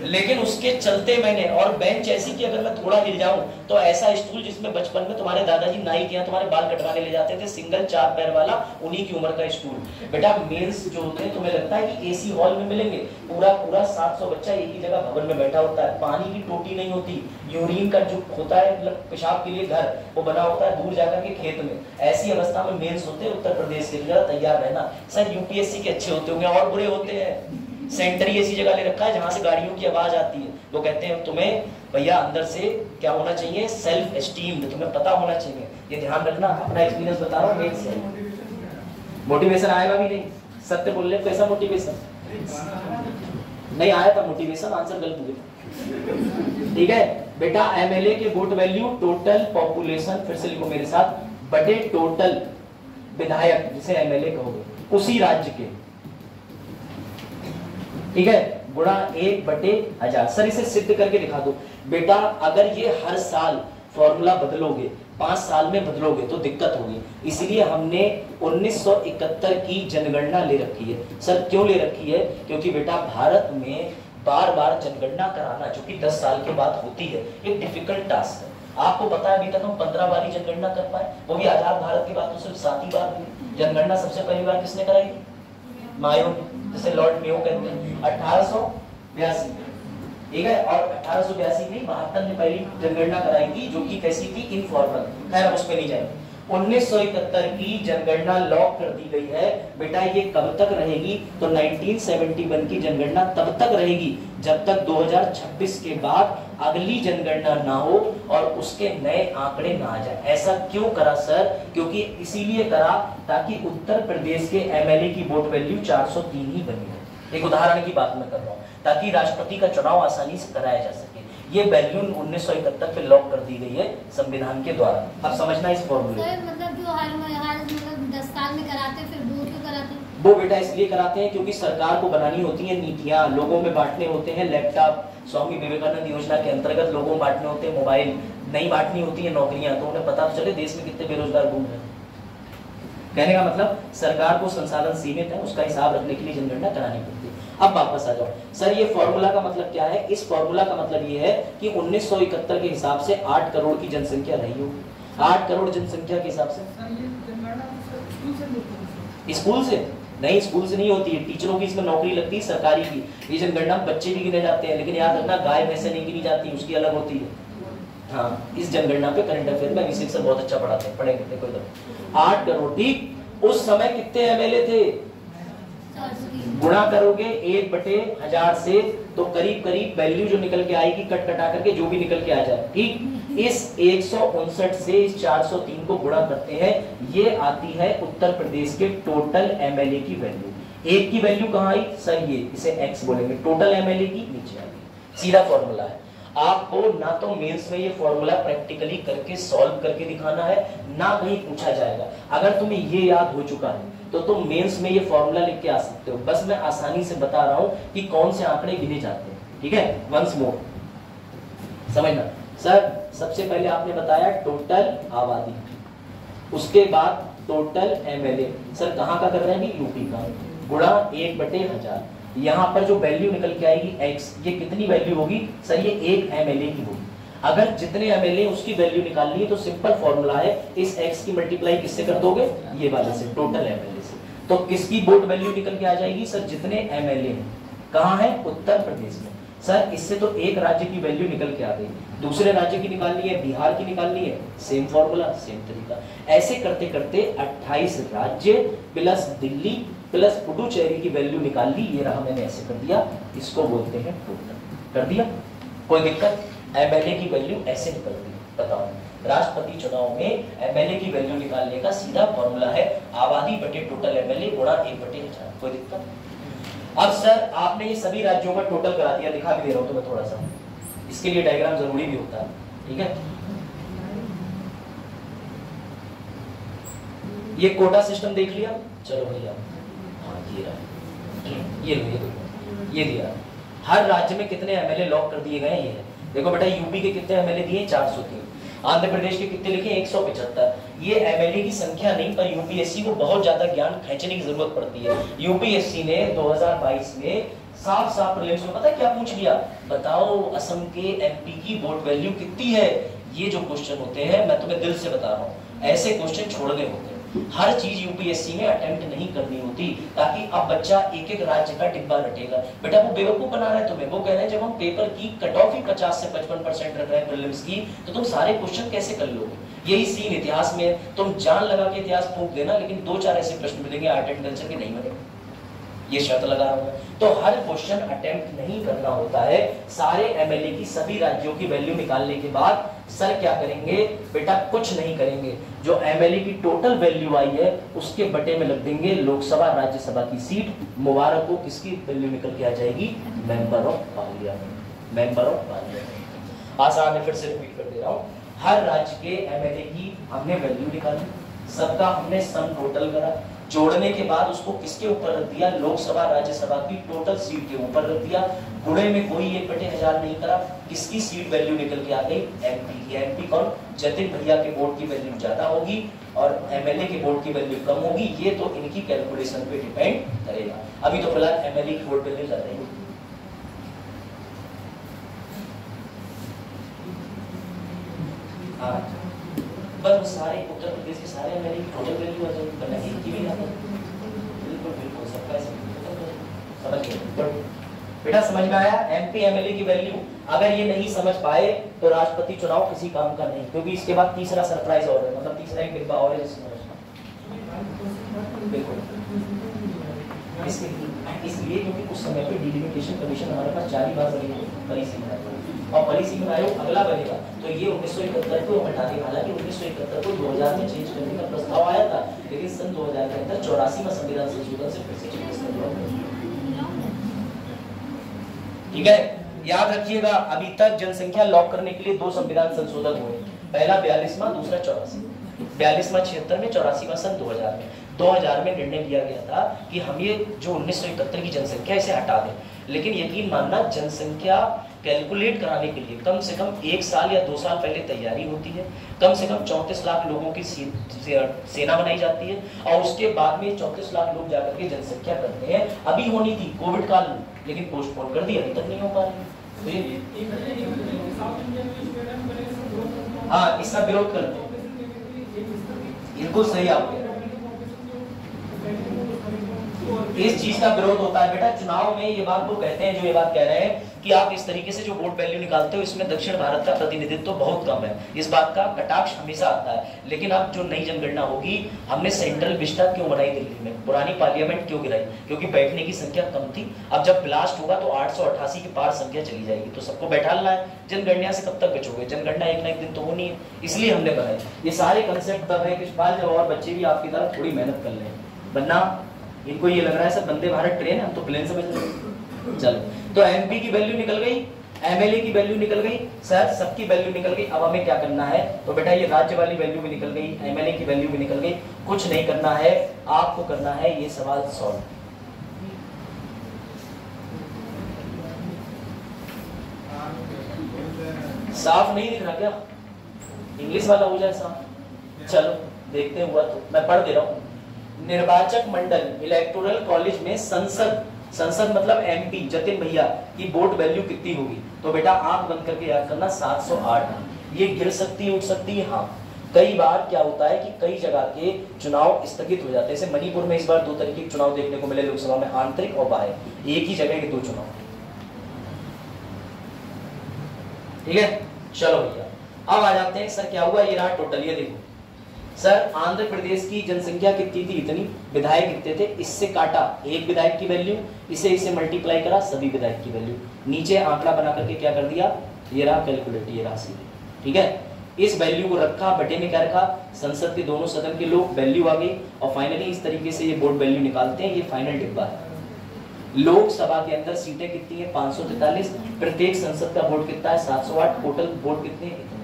लेकिन उसके चलते मैंने, और बेंच ऐसी कि अगर मैं थोड़ा हिल जाऊं तो ऐसा स्टूल जिसमें बचपन में तुम्हारे दादाजी नाई के यहाँ तुम्हारे बाल कटवाने ले जाते थे, सिंगल 4 पैर वाला, उन्हीं की उम्र का स्टूल। बेटा मेंस जो होते हैं, तुम्हें लगता है कि एसी हॉल में मिलेंगे? पूरा 700 बच्चा एक ही जगह भवन में बैठा होता है, पानी की टोटी नहीं होती, यूरिन का जो होता है मतलब पेशाब के लिए घर, वो बना होता है दूर जाकर के खेत में। ऐसी अवस्था में मेंस होते हैं उत्तर प्रदेश के लिए, तैयार रहना। सर यूपीएससी के अच्छे होते होंगे और बुरे होते हैं। सेंटर ही ऐसी जगह ले रखा है जहां से गाड़ियों की आवाज आती है। वो कहते हैं तुम्हें भैया अंदर से क्या होना चाहिए? सेल्फ एस्टीम, तुम्हें पता होना चाहिए। ये ध्यान रखना, अपना एक्सपीरियंस बता रहा हूँ। मोटिवेशन आएगा भी नहीं, सत्य बोलने को। कैसा मोटिवेशन? नहीं आया था मोटिवेशन, आंसर गलत हुए। ठीक है बेटा, एमएलए के वोट वैल्यू टोटल पॉपुलेशन, फिर से लिखो मेरे साथ, बटे टोटल विधायक जिसे एमएलए कहोगे उसी राज्य के, ठीक है, गुणा 1/1000। सर इसे सिद्ध करके दिखा दो। बेटा अगर ये हर साल फॉर्मूला बदलोगे, 5 साल में बदलोगे तो दिक्कत होगी। इसलिए हमने 1971 की जनगणना ले रखी है। सर क्यों ले रखी है? क्योंकि बेटा भारत में बार-बार जनगणना कराना, जो कि 10 साल के बाद होती है, एक डिफिकल्ट टास्क है। आपको पता है अभी तक हम 15 बार ही जनगणना कर पाए, वो भी आजाद भारत के बाद तो सिर्फ 7 ही बार हुई। जनगणना सबसे पहली बार किसने कराई थी? मायो, जिसे लॉर्ड मेयो कहते हैं, 1882। ठीक है, और 1882 नहीं 72 में पहली जनगणना कराई थी, जो कि कैसी थी? इनफॉर्मल। खैर उस पे नहीं जाएंगे। 1971 की जनगणना लॉक कर दी गई है। बेटा ये कब तक रहेगी? तो 1971 की जनगणना तब तक रहेगी जब तक 2026 के बाद अगली जनगणना ना हो और उसके नए आंकड़े ना आ जाए। ऐसा क्यों करा सर? क्योंकि इसीलिए करा ताकि उत्तर प्रदेश के एमएलए की वोट वैल्यू 403 ही बनी है। एक उदाहरण की बात मैं कर रहा हूं, ताकि राष्ट्रपति का चुनाव आसानी से कराया जा सके। ये वैल्यू 1971 पे लॉक कर दी गई है संविधान के द्वारा। अब समझना इस फॉर्मूले को। मतलब जो हर मतलब 10 साल में कराते हैं, फिर वो क्यों कराते हैं? वो बेटा इसलिए कराते हैं क्योंकि सरकार को बनानी होती है नीतियां, लोगों में बांटने होते हैं लैपटॉप, स्वामी विवेकानंद योजना के अंतर्गत लोगों में बांटने होते हैं मोबाइल, नहीं बांटनी होती है नौकरियां, तो उन्हें पता चले देश में कितने बेरोजगार घूम रहे हैं। कहने का मतलब सरकार को संसाधन सीमित है, उसका हिसाब रखने के लिए जनगणना करानी पड़ती है। अब वापस आ जाओ सर, ये फॉर्मूला का मतलब क्या है? इस फॉर्मूला का मतलब ये है कि 1971 के हिसाब से 8 करोड़ की जनसंख्या रही होगी। 8 करोड़ जनसंख्या के हिसाब से स्कूल से नहीं, स्कूल से नहीं होती है, टीचरों की इसमें नौकरी लगती है सरकारी की। ये जनगणना बच्चे भी गिने जाते हैं, लेकिन याद रखना गाय भैंसे नहीं गिनी जाती, उसकी अलग होती है। हाँ, इस जनगणना पे करंट अफेयर में विशेष से बहुत अच्छा पढ़ाते हैं, पढ़ेंगे देखो इधर। 8 करोड़, ठीक। उस समय कितने एमएलए थे? गुणा करोगे 1/1000 से तो करीब करीब वैल्यू जो निकल के आएगी, कट कटा करके जो भी निकल के आ जाए, ठीक। इस 159 से इस 403 को गुणा करते हैं, ये आती है उत्तर प्रदेश के टोटल एमएलए की वैल्यू। एक की वैल्यू कहां आई सर? ये इसे एक्स बोलेंगे, टोटल एमएलए की नीचे आ गई। सीधा फॉर्मूला है। आपको ना तो मेंस में ये फॉर्मूला प्रैक्टिकली करके सॉल्व करके दिखाना है, ना कहीं पूछा जाएगा। अगर तुम्हें ये याद हो चुका है तो तुम मेंस में ये फॉर्मूला लिख के आ सकते हो। बस मैं आसानी से बता रहा हूं कि कौन से आंकड़े गिने जाते हैं, ठीक है। वंस मोर समझना सर। सबसे पहले आपने बताया टोटल आबादी, उसके बाद टोटल एमएलए। सर कहां का कर रहे हैं? यूपी का। गुणा 1/1000। यहाँ पर जो वैल्यू निकल के आएगी x, ये कितनी वैल्यू होगी सर? ये 1 एमएलए की होगी। अगर जितने एमएलए उसकी वैल्यू निकालनी है तो सिंपल फॉर्मूला है, इस x की मल्टीप्लाई किससे कर दोगे? ये वाले से, टोटल एमएलए से। तो किसकी वोट वैल्यू निकल के आ जाएगी सर? जितने एमएलए हैं। कहाँ है? उत्तर प्रदेश में। सर इससे तो एक राज्य की वैल्यू निकल के आ गई, दूसरे राज्य की निकालनी है, बिहार की निकालनी है, सेम फॉर्मूला सेम तरीका। ऐसे करते करते 28 राज्य प्लस दिल्ली प्लस पुडुचेरी की वैल्यू निकाल ली। ये रहा, मैंने ऐसे कर दिया, इसको बोलते हैं टोटल। कर दिया, कोई दिक्कत? एमएलए की वैल्यू ऐसे निकलती है। बताओ, राष्ट्रपति चुनाव में एमएलए की वैल्यू निकालने का सीधा फॉर्मूला है आबादी बटे टोटल एमएलए गुणा 1/1000। कोई दिक्कत? अब सर आपने ये सभी राज्यों का टोटल करा दिया, दिखा भी दे रहा हूं तुम्हें थोड़ा सा, इसके लिए डायग्राम जरूरी भी होता है, ठीक है। ये कोटा सिस्टम देख लिया, चलो भैया, हाँ ये रहा, ये देखो, ये दिया हर राज्य में कितने एमएलए लॉक कर दिए गए हैं। ये है, देखो बेटा यूपी के कितने एमएलए दिए? 403। आंध्र प्रदेश के कितने लिखे? 175। ये एमएलए की संख्या नहीं, पर यूपीएससी को बहुत ज्यादा ज्ञान खींचने की जरूरत पड़ती है। यूपीएससी ने 2022 में साफ साफ प्रीलिम्स में पता है क्या पूछ लिया? बताओ असम के एमपी की वोट वैल्यू कितनी है। ये जो क्वेश्चन होते हैं, मैं तुम्हें दिल से बता रहा हूँ, ऐसे क्वेश्चन छोड़ने होते हैं। हर चीज यूपीएससी में अटेम्प्ट नहीं करनी होती, ताकि अब बच्चा एक एक राज्य का डिब्बा रटेगा। बेटा वो बेवकूफ बना रहा है तुम्हें। वो कह रहे हैं जब हम पेपर की कट ऑफ ही 50 से 55% रख रहे हैं प्रीलिम्स की, तो तुम सारे क्वेश्चन कैसे कर लोगे? यही सीन इतिहास में, तुम जान लगा के इतिहास फूंक देना, लेकिन 2-4 ऐसे प्रश्न मिलेंगे आर्ट एंड कल्चर के नहीं मिलेंगे, ये शर्त लगा रहा हूं। तो हर क्वेश्चन अटेम्प्ट नहीं करना होता है। सारे एमएलए की सभी राज्यों की वैल्यू निकालने के बाद सर क्या करेंगे? बेटा कुछ नहीं करेंगे, जो एमएलए की टोटल वैल्यू आई है उसके बटे में लग देंगे लोकसभा राज्यसभा की सीट। मुबारक को किसकी वैल्यू निकल के आ जाएगी? Member of parliament. Member of parliament आसान है, फिर से रिपीट कर दे रहा हूं। हर राज्य के एमएलए की हमने वैल्यू निकाली, सबका हमने सम टोटल करा, जोड़ने के बाद उसको किसके ऊपर रख दिया? लोकसभा राज्यसभा की टोटल सीट के ऊपर रख दिया। गुणे में कोई 1/1000 नहीं करा। किसकी सीट वैल्यू निकल के आ गई? एमपी की। एमपी कौन? जतिन भैया के वोट की वैल्यू ज्यादा होगी और एमएलए के वोट की वैल्यू कम होगी। ये तो इनकी कैलकुलेशन पे डिपेंड करेगा। अभी तो फिलहाल एमएलए की वोट वैल्यू ज्यादा है। बस सारे उत्तर प्रदेश के सारे एमएलए की टोटल वैल्यू आ जाएगी, वरना एक की भी ना। बिल्कुल बिल्कुल सबका ऐसे समझ गए। बेटा समझ में आया? एमपी एमएलए की वैल्यू अगर ये नहीं समझ पाए तो राष्ट्रपति चुनाव किसी काम का नहीं, क्योंकि इसके बाद तीसरा सरप्राइज और है, मतलब तीसरा एक डिब्बा और है जिसमें बिल्कुल इसलिए क्योंकि उस समय पे डिलिमिटेशन कमीशन हमारे पास 4 ही बार बनी थी और परिसीमन आयोग अगला बनेगा, तो ये 1971 को हटा के, हालांकि 1971 को 2000 में चेंज करने का प्रस्ताव आया था, लेकिन सन 2000 के अंदर 84वां संविधान संशोधन से फिर से चेंज कर दिया। ठीक है, याद रखिएगा अभी तक जनसंख्या लॉक करने के लिए 2 संविधान संशोधन हुए, पहला 42वां, दूसरा 84। 42वां 76 में, 84वां सन 2000 में। 2000 में निर्णय लिया गया था कि हम ये जो 1971 की जनसंख्या इसे हटा दें, लेकिन यकीन मानना जनसंख्या कैलकुलेट कराने के लिए कम से कम 1 साल या 2 साल पहले तैयारी होती है, कम से कम 34 लाख लोगों की सेना बनाई जाती है और उसके बाद में 34 लाख लोग जाकर के जनसंख्या करते हैं। अभी होनी थी कोविड काल में, लेकिन पोस्टपोन कर दी, अभी तक नहीं हो पा रही। हाँ, इसका विरोध करते हैं, बिल्कुल सही आपके, इस चीज का विरोध होता है बेटा चुनाव में। ये बात वो कहते हैं, जो ये बात कह रहे हैं कि आप इस तरीके से जो वोट वैल्यू निकालते हो इसमें दक्षिण भारत का प्रतिनिधित्व बहुत कम है, इस बात का कटाक्ष हमेशा आता है। लेकिन अब जो नई जनगणना होगी, हमने सेंट्रल विस्टा क्यों बनाई दिल्ली में, पुरानी पार्लियामेंट क्यों गिराई, क्योंकि बैठने की संख्या कम थी। अब जब ब्लास्ट होगा तो 888 की पार संख्या चली जाएगी, तो सबको बैठाना है। जनगणना से कब तक बचोगे, जनगणना एक ना एक दिन तो होनी है, इसलिए हमने बनाई। ये सारे कंसेप्ट तब है कि जब और बच्चे भी आपकी तरह थोड़ी मेहनत कर लें, वरना इनको ये लग रहा है सब वंदे भारत ट्रेन है, हम तो प्लेन समझ रहे हैं। चलो, तो एमपी की वैल्यू निकल गई, एमएलए की वैल्यू निकल गई, सर सबकी वैल्यू निकल गई। अब हमें क्या करना है, तो बेटा ये राज्य वाली वैल्यू भी निकल गई, एमएलए की वैल्यू भी निकल गई। कुछ नहीं करना है, आपको करना है ये सवाल सॉल्व। साफ नहीं दिख रहा क्या, इंग्लिश वाला हो जाए साफ। चलो देखते हुआ, तो मैं पढ़ दे रहा हूँ। निर्वाचक मंडल इलेक्टोरल कॉलेज में संसद मतलब एमपी जतिन भैया की वोट वैल्यू कितनी होगी, तो बेटा आंख बंद करके याद करना 708। ये गिर सकती है, उठ सकती है। हाँ, कई बार क्या होता है कि कई जगह के चुनाव स्थगित हो जाते हैं। जैसे मणिपुर में इस बार 2 तरीके के चुनाव देखने को मिले लोकसभा में, आंतरिक और बाह्य, एक ही जगह के 2 चुनाव। ठीक है, चलो भैया अब आ जाते हैं। सर क्या हुआ, ये रहा टोटल, ये देखो सर आंध्र प्रदेश की जनसंख्या कितनी थी, इतनी, विधायक कितने थे, इससे काटा एक विधायक की वैल्यू, इसे मल्टीप्लाई करा सभी विधायक की वैल्यू, नीचे आंकड़ा बना करके क्या कर दिया, ये रहा कैलकुलेट, ये राशि। ठीक है, इस वैल्यू को रखा, बटे में क्या रखा, संसद के दोनों सदन के लोग, वैल्यू आ गई और फाइनली इस तरीके से ये वोट वैल्यू निकालते हैं। ये फाइनल डिब्बा है। लोकसभा के अंदर सीटें कितनी है, 543, प्रत्येक संसद का वोट कितना है, 708, टोटल वोट कितने हैं,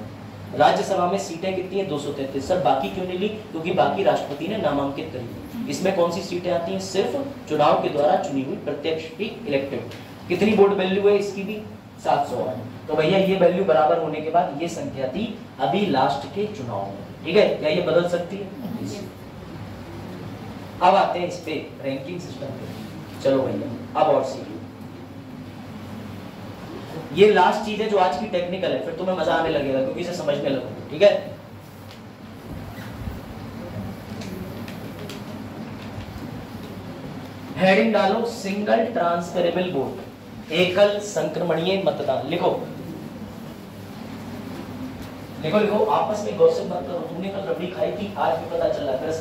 राज्यसभा में सीटें कितनी है, 233। सर बाकी क्यों नहीं ली, क्योंकि बाकी राष्ट्रपति ने नामांकित करी। इसमें कौन सी सीटें आती हैं, सिर्फ चुनाव के द्वारा चुनी हुई, प्रत्यक्ष भी इलेक्टेड। कितनी वोट वैल्यू है इसकी भी, 708। तो भैया ये वैल्यू बराबर होने के बाद ये संख्या थी अभी लास्ट के चुनाव में। ठीक है, क्या ये बदल सकती है। अब आते हैं इस पे रैंकिंग सिस्टम पे। चलो भैया अब और सीखिए, ये लास्ट चीज है जो आज की टेक्निकल है, फिर तुम्हें मजा आने लगेगा क्योंकि इसे समझने लगोगे। ठीक है, हेडिंग डालो, सिंगल ट्रांसफरेबल वोट, एकल संक्रमणीय मतदान। लिखो लिखो लिखो, आपस में गॉसिप मत करो। तुमने कल रबड़ी खाई थी, आज भी पता चला, फिर से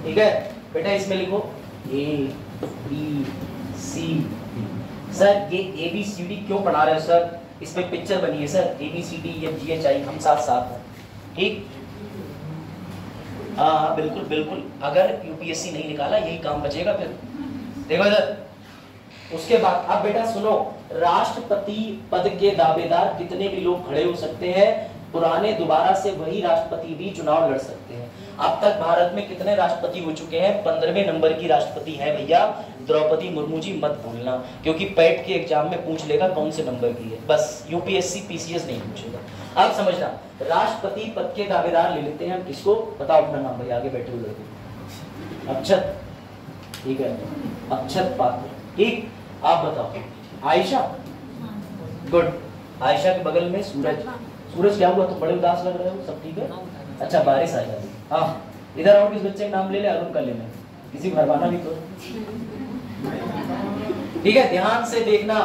ठीक है बेटा, इसमें लिखो A B C D. Sir ये ए बी सी डी क्यों पढ़ा रहे हो सर, इसमें पिक्चर बनी है sir, A B C D F G H I, हम साथ साथ हैं। ठीक, हाँ बिल्कुल बिल्कुल, अगर यूपीएससी नहीं निकाला यही काम बचेगा फिर। देखो इधर, उसके बाद अब बेटा सुनो, राष्ट्रपति पद के दावेदार कितने भी लोग खड़े हो सकते हैं, पुराने दोबारा से वही राष्ट्रपति भी चुनाव लड़ सकते हैं। अब तक भारत में कितने राष्ट्रपति हो चुके हैं, 15वें नंबर की राष्ट्रपति है भैया द्रौपदी मुर्मू जी, मत भूलना, क्योंकि पैट के एग्जाम में पूछ लेगा कौन से नंबर की है, बस यूपीएससी पीसीएस नहीं पूछेगा। अब समझना, राष्ट्रपति पद के दावेदार ले लेते हैं हम, किसको बताओ अपना नाम भैया, आगे बैठे हुए लड़के। अक्षत, ठीक है, अक्षत पात्र। ठीक, आप बताओ। आयशा, गुड, आयशा के बगल में सूरज। सूरज क्या हुआ, तुम बड़े उदास लग रहे हो, सब ठीक है, अच्छा बारिश आ जाती। हाँ इधर और किस बच्चे का नाम ले ले, अरुण का लेना, किसी को भरवाना भी तो। ठीक है, ध्यान से देखना।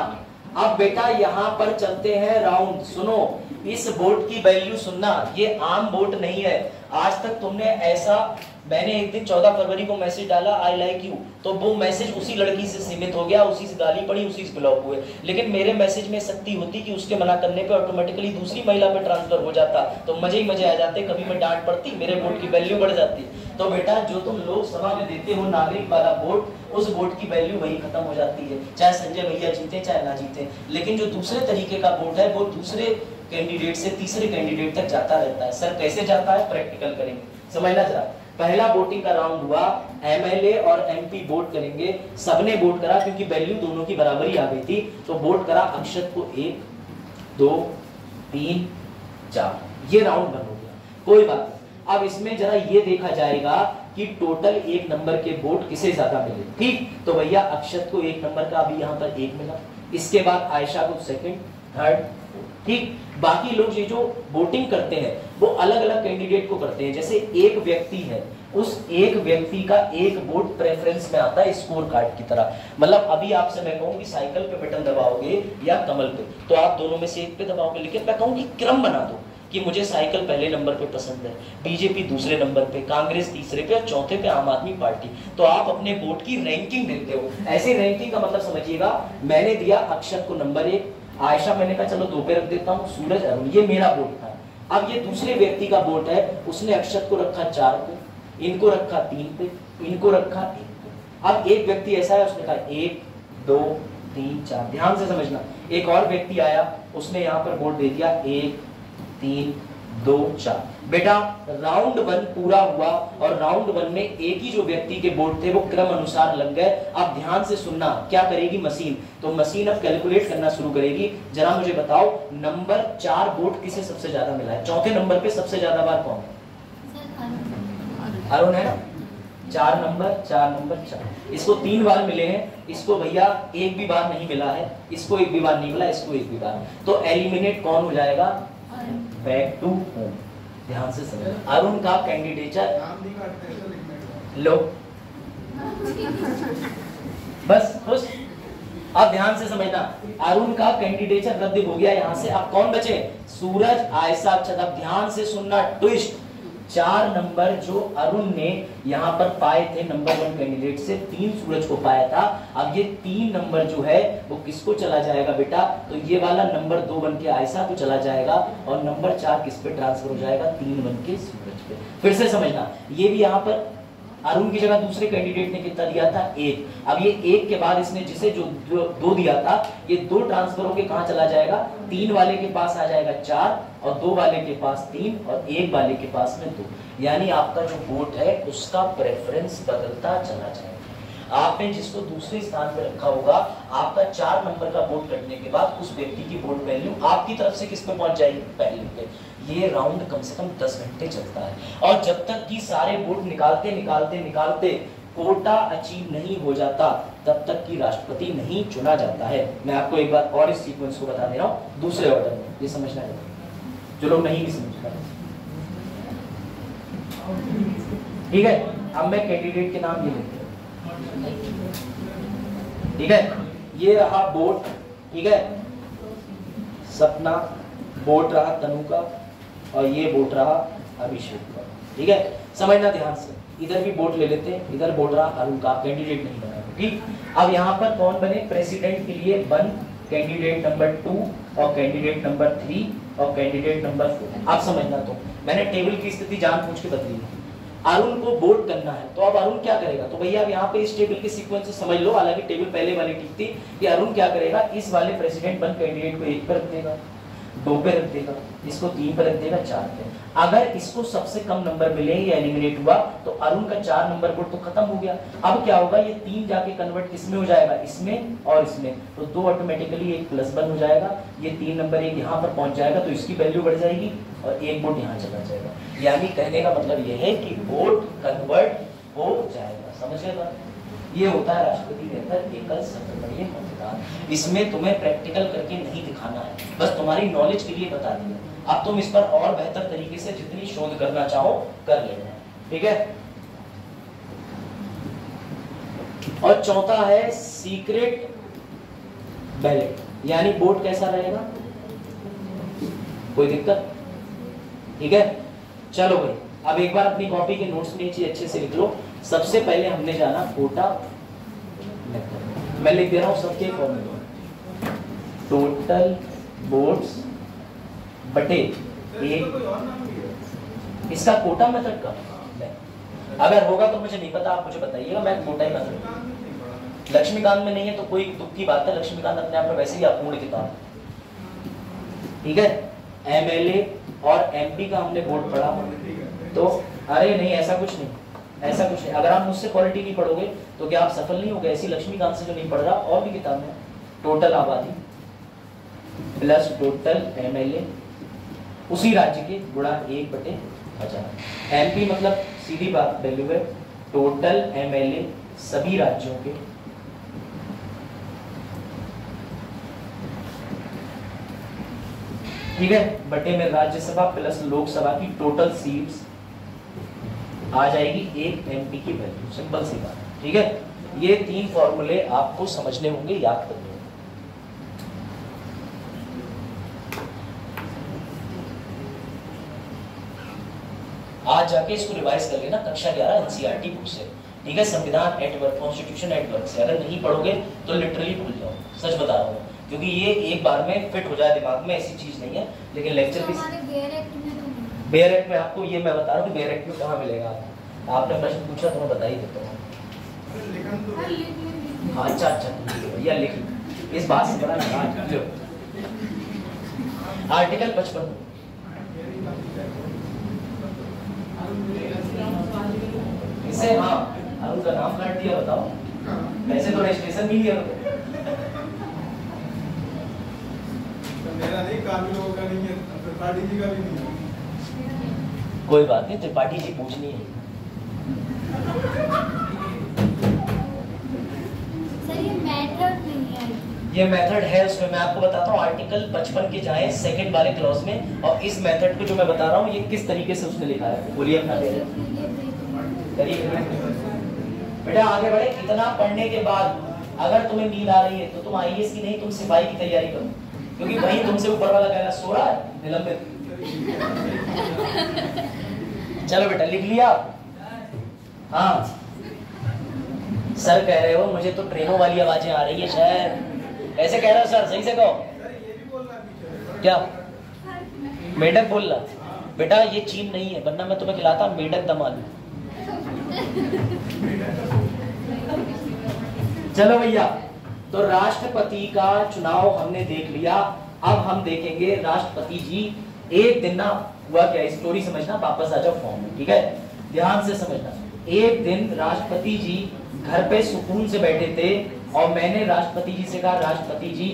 अब बेटा यहाँ पर चलते हैं राउंड। सुनो, इस बोर्ड की वैल्यू सुनना, ये आम बोर्ड नहीं है। आज तक तुमने ऐसा, मैंने एक दिन 14 फरवरी को मैसेज डाला आई लाइक यू, तो वो मैसेज उसी लड़की से सीमित हो गया, उसी से गाली पड़ी, उसी से ब्लॉक हुए। लेकिन मेरे मैसेज में शक्ति होती कि उसके मना करने पे ऑटोमेटिकली दूसरी महिला पे ट्रांसफर हो जाता, तो मजे ही मजे आ जाते। कभी मैं डांट पड़ती, मेरे वोट की वैल्यू बढ़ जाती। तो बेटा जो तुम लोकसभा में देते हो नागरिक वाला वोट, उस वोट की वैल्यू वही खत्म हो जाती है, चाहे संजय भैया जीते चाहे ना जीते। लेकिन जो दूसरे तरीके का वोट है वो दूसरे कैंडिडेट से तीसरे कैंडिडेट तक जाता रहता है। सर कैसे जाता है, प्रैक्टिकल करेंगे, समझना जरा। पहला वोटिंग का राउंड हुआ, एमएलए और एमपी वोट करेंगे, सबने वोट करा क्योंकि वैल्यू दोनों की बराबरी आ गई थी, तो वोट करा अक्षत को 1 2 3 4, ये राउंड बन हो गया, कोई बात नहीं। अब इसमें जरा ये देखा जाएगा कि टोटल एक नंबर के वोट किसे ज्यादा मिले। ठीक, तो भैया अक्षत को एक नंबर का अभी यहाँ पर 1 मिला, इसके बाद आयशा को सेकंड, थर्ड, ठीक। बाकी लोग ये जो वोटिंग करते हैं वो अलग अलग कैंडिडेट को करते हैं। जैसे एक व्यक्ति है, उस एक व्यक्ति का एक वोट प्रेफरेंस में आता है स्कोर कार्ड की तरह। मतलब अभी आपसे मैं कहूँ कि साइकिल पे बटन दबाओगे या कमल पे, तो आप दोनों में से एक पे दबाओगे, लेकिन मैं कहूँ कि क्रम बना दो कि मुझे साइकिल पहले नंबर पे पसंद है, बीजेपी दूसरे नंबर पे, कांग्रेस तीसरे पे और चौथे पे आम आदमी पार्टी, तो आप अपने वोट की रैंकिंग देते हो। ऐसी रैंकिंग का मतलब समझिएगा, मैंने दिया अक्षत को नंबर 1, आयशा मैंने कहा चलो 2 पे रख देता हूँ, सूरज अरुण, ये मेरा वोट था। अब ये दूसरे व्यक्ति का वोट है, उसने अक्षत को रखा 4 पे, इनको रखा 3 पे, इनको रखा 1 पे। अब एक व्यक्ति ऐसा है, उसने कहा 1 2 3 4, ध्यान से समझना। एक और व्यक्ति आया, उसने यहाँ पर वोट दे दिया 1 3 2 4। बेटा राउंड 1 पूरा हुआ और राउंड 1 में एक ही जो व्यक्ति के वोट थे वो क्रम अनुसार लग गए। अब ध्यान से सुनना, क्या करेगी मशीन, तो मशीन अब कैलकुलेट करना शुरू करेगी। जरा मुझे बताओ नंबर 4 वोट किसे सबसे ज्यादा मिला है, चौथे नंबर पे सबसे ज्यादा बार कौन है, अरुण है ना। 4 नंबर 4, इसको 3 बार मिले हैं, इसको भैया एक भी बार नहीं मिला है, इसको एक भी बार नहीं मिला, इसको एक भी बार, तो एलिमिनेट कौन हो जाएगा, बैक टू होम। ध्यान से समझ, अरुण का कैंडिडेचर लो, बस खुश। अब ध्यान से समझना, अरुण का कैंडिडेचर रद्द हो गया यहाँ से। अब कौन बचे, सूरज, आयशा, अक्षत। अब ध्यान से सुनना ट्विस्ट, 4 नंबर जो अरुण ने यहाँ पर पाए थे नंबर 1 कैंडिडेट से, 3 सूरज को पाया था। अब ये 3 नंबर जो है वो किसको चला जाएगा बेटा, तो ये वाला नंबर 2 बन के आयशा को चला जाएगा और नंबर 4 किस पे ट्रांसफर हो जाएगा, 3 बन के सूरज पे। फिर से समझना, ये भी यहाँ पर अरुण की जगह दूसरे कैंडिडेट ने कितना दिया था, 1। अब ये 1 के बाद इसने जिसे जो 2 दिया था, ये 2 ट्रांसफर होके कहाँ चला जाएगा, 3 वाले के पास आ जाएगा 4 और 2 वाले के पास 3 और 1 वाले के पास में 2। यानी आपका जो वोट है उसका प्रेफरेंस बदलता चला जाएगा। आपने जिसको दूसरे स्थान पे रखा होगा, आपका 4 नंबर का वोट करने के बाद उस व्यक्ति की वोट वैल्यू आपकी तरफ से किस पे पहुंच जाएगी, पहले पे। ये राउंड कम से कम 10 घंटे चलता है और जब तक कि सारे वोट निकालते कोटा अचीव नहीं हो जाता तब तक कि राष्ट्रपति नहीं चुना जाता है। मैं आपको एक बार और इस सीक्वेंस को बता दे रहा हूँ दूसरे ऑर्डर में, ये समझना है जो लोग नहीं भी समझ पाए। ठीक है, अब मैं कैंडिडेट के नाम ये लिखते हैं, ठीक है। ये रहा वोट, ठीक है, सपना, वोट रहा तनु का और ये वोट रहा अभिषेक का, ठीक है। समझना ध्यान से, इधर भी वोट ले लेते हैं, इधर वोट रहा अरुण का, कैंडिडेट नहीं बना, ठीक। अब यहाँ पर कौन बने, प्रेसिडेंट के लिए 1 कैंडिडेट नंबर 2 और कैंडिडेट नंबर 3 और कैंडिडेट नंबर 4। आप समझना, तो मैंने टेबल की स्थिति जानबूझ के बदली है। अरुण को वोट करना है, तो अब अरुण क्या करेगा, तो भैया अब यहाँ पे इस टेबल के सीक्वेंस से समझ लो, हालांकि टेबल पहले वाली ठीक थी, कि अरुण क्या करेगा, इस वाले प्रेसिडेंट 1 कैंडिडेट को 1 पर रख देगा, 2 पे रख देगा, इसको 3 पर रख देगा, 4 पे। अगर इसको सबसे कम नंबर मिले, ये एलिमिनेट हुआ, तो अरुण का 4 नंबर वोट तो खत्म हो गया। अब क्या होगा, ये 3 जाके कन्वर्ट किसमें हो जाएगा, इसमें और इसमें, तो 2 ऑटोमेटिकली 1 +1 हो जाएगा। ये 3 नंबर 1 यहाँ पर पहुंच जाएगा तो इसकी वैल्यू बढ़ जाएगी और 1 वोट यहाँ चला जाएगा। यानी कहने का मतलब यह है कि वोट कन्वर्ट हो जाएगा, समझिएगा। ये होता है राष्ट्रपति बेहतर एकल सर्वदलीय मतदान। इसमें तुम्हें प्रैक्टिकल करके नहीं दिखाना है, बस तुम्हारी नॉलेज के लिए बता दिया। अब तुम इस पर और बेहतर तरीके से जितनी शोध करना चाहो कर लेना है। ठीक है। और चौथा है सीक्रेट बैलेट, यानी वोट कैसा रहेगा, कोई दिक्कत, ठीक है। चलो भाई, अब एक बार अपनी कॉपी के नोट्स नीचे अच्छे से लिख लो। सबसे पहले हमने जाना कोटा मेथड, मैं लिख दे रहा हूं सबके फॉर्मूला, टोटल वोट्स बटे एक, इसका कोटा मेथड का अगर होगा तो मुझे नहीं पता, आप मुझे बताइएगा, मैं कोटा ही मेथड। लक्ष्मीकांत में नहीं है तो कोई दुख की बात है, लक्ष्मीकांत अपने आप में वैसे ही अपूर्ण किताब, ठीक है। एमएलए और एमपी का हमने वोट पढ़ा, तो अरे नहीं ऐसा कुछ नहीं, ऐसा कुछ नहीं। अगर आप मुझसे पॉलिटी नहीं पढ़ोगे तो क्या आप सफल नहीं होगे? ऐसी लक्ष्मीकांत से जो नहीं पढ़ रहा, और भी किताब में टोटल आबादी प्लस टोटल एमएलए उसी राज्य के गुणा 1/1000। एमपी मतलब सीधी बात वैल्यू है टोटल एमएलए सभी राज्यों के ठीक है, बटे में राज्यसभा प्लस लोकसभा की टोटल सीट्स आ जाएगी एक एमपी की वैल्यू, सिंपल सी बात, ठीक है। ये 3 फॉर्मूले आपको समझने होंगे, याद करने होंगे। आज जाके इसको रिवाइज कर लेना कक्षा 11 एनसीईआरटी बुक से, ठीक है। संविधान at work, constitution at work से अगर नहीं पढ़ोगे तो लिटरली भूल जाओ, सच बता रहा हूँ, क्योंकि ये एक बार में फिट हो जाए दिमाग में, ऐसी चीज नहीं है। लेकिन लेक्चर भी बेयर एक्ट में आपको ये मैं बता रहा हूँ कि बेयर एक्ट में कहाँ मिलेगा। आपने प्रश्न पूछा तो मैं बता ही देता हूँ। अच्छा अच्छा भैया लिख, इस बात से बड़ा नाराज लो। आर्टिकल 55 इसे, हाँ उनका नाम काट दिया, बताओ वैसे तो रजिस्ट्रेशन भी लिया मेरा नहीं, काफी लोगों का नहीं है, त्रिपाठी जी का भी नहीं है। कोई बात नहीं, त्रिपाठी जी पूछनी है। सर ये मेथड नहीं है, ये मेथड है, उसमें मैं आपको बताता हूँ। आर्टिकल 55 के जाए सेकंड वाले क्लॉज में, और इस मेथड को जो मैं बता रहा हूँ ये किस तरीके से उसने लिखा है, बोलिए अपना बेटा। आगे बढ़े। इतना पढ़ने के बाद अगर तुम्हें नींद आ रही है तो तुम आईएएस की नहीं, तुम सिपाही की तैयारी करो, क्योंकि वही तुमसे ऊपर वाला कह रहा सो रहा है, निलंबित। चलो बेटा लिख लिया। हाँ सर कह रहे हो मुझे तो ट्रेनों वाली आवाजें आ रही है शायद, ऐसे कह रहे हो सर, सही से कहो। क्या मेढक बोल रहा? बेटा ये चीन नहीं है, वरना मैं तुम्हें खिलाता मेढक दम आलू। चलो भैया, तो राष्ट्रपति का चुनाव हमने देख लिया। अब हम देखेंगे राष्ट्रपति जी एक दिन ना हुआ क्या, स्टोरी समझना, वापस आ जाओ फॉर्म में, ठीक है, ध्यान से समझना। एक दिन राष्ट्रपति जी घर पे सुकून से बैठे थे और मैंने राष्ट्रपति जी से कहा, राष्ट्रपति जी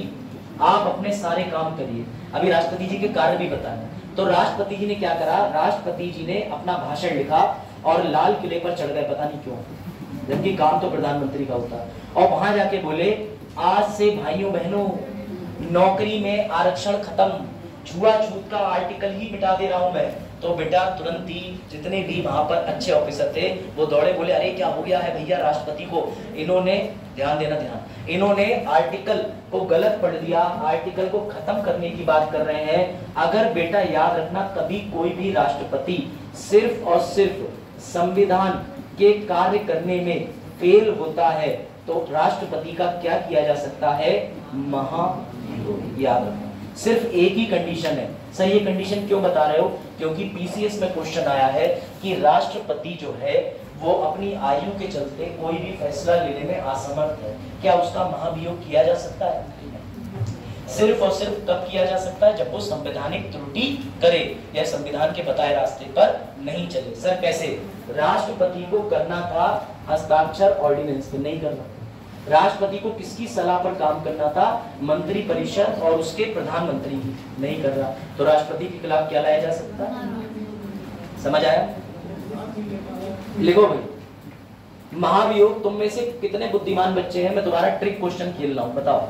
आप अपने सारे काम करिए, अभी राष्ट्रपति जी के कार्य भी बताना। तो राष्ट्रपति जी ने क्या करा, राष्ट्रपति जी ने अपना भाषण लिखा और लाल किले पर चढ़ गए, पता नहीं क्यों, जबकि काम तो प्रधानमंत्री का होता। और वहां जाके बोले आज से भाइयों बहनों नौकरी में आरक्षण खत्म, छुआछूत का आर्टिकल ही मिटा दे रहा हूं मैं। तो बेटा तुरंत ही जितने भी वहां पर अच्छे ऑफिसर थे वो दौड़े, बोले अरे क्या हो गया है भैया राष्ट्रपति को, इन्होंने ध्यान देना, ध्यान, इन्होंने आर्टिकल को गलत पढ़ दिया, आर्टिकल को खत्म करने की बात कर रहे हैं। अगर बेटा याद रखना, कभी कोई भी राष्ट्रपति सिर्फ और सिर्फ संविधान के कार्य करने में फेल होता है तो राष्ट्रपति का क्या किया जा सकता है, महाभियोग। याद रखना, सिर्फ एक ही कंडीशन है। सर ये कंडीशन क्यों बता रहे हो? क्योंकि पीसीएस में क्वेश्चन आया है कि राष्ट्रपति जो है वो अपनी आयु के चलते कोई भी फैसला लेने में असमर्थ है, क्या उसका महाभियोग किया जा सकता है? सिर्फ और सिर्फ तब किया जा सकता है जब वो संवैधानिक त्रुटि करे या संविधान के बताए रास्ते पर नहीं चले। सर कैसे? राष्ट्रपति को करना था हस्ताक्षर ऑर्डिनेंस पे, नहीं करना। राष्ट्रपति को किसकी सलाह पर काम करना था? मंत्री परिषद और उसके प्रधानमंत्री की, नहीं कर रहा। तो राष्ट्रपति के खिलाफ क्या लाया जा सकता है? समझ आया? लिखो भाई, महाभियोग। तुम में से कितने बुद्धिमान बच्चे हैं? मैं तुम्हारा ट्रिक क्वेश्चन खेल रहा हूं, बताओ।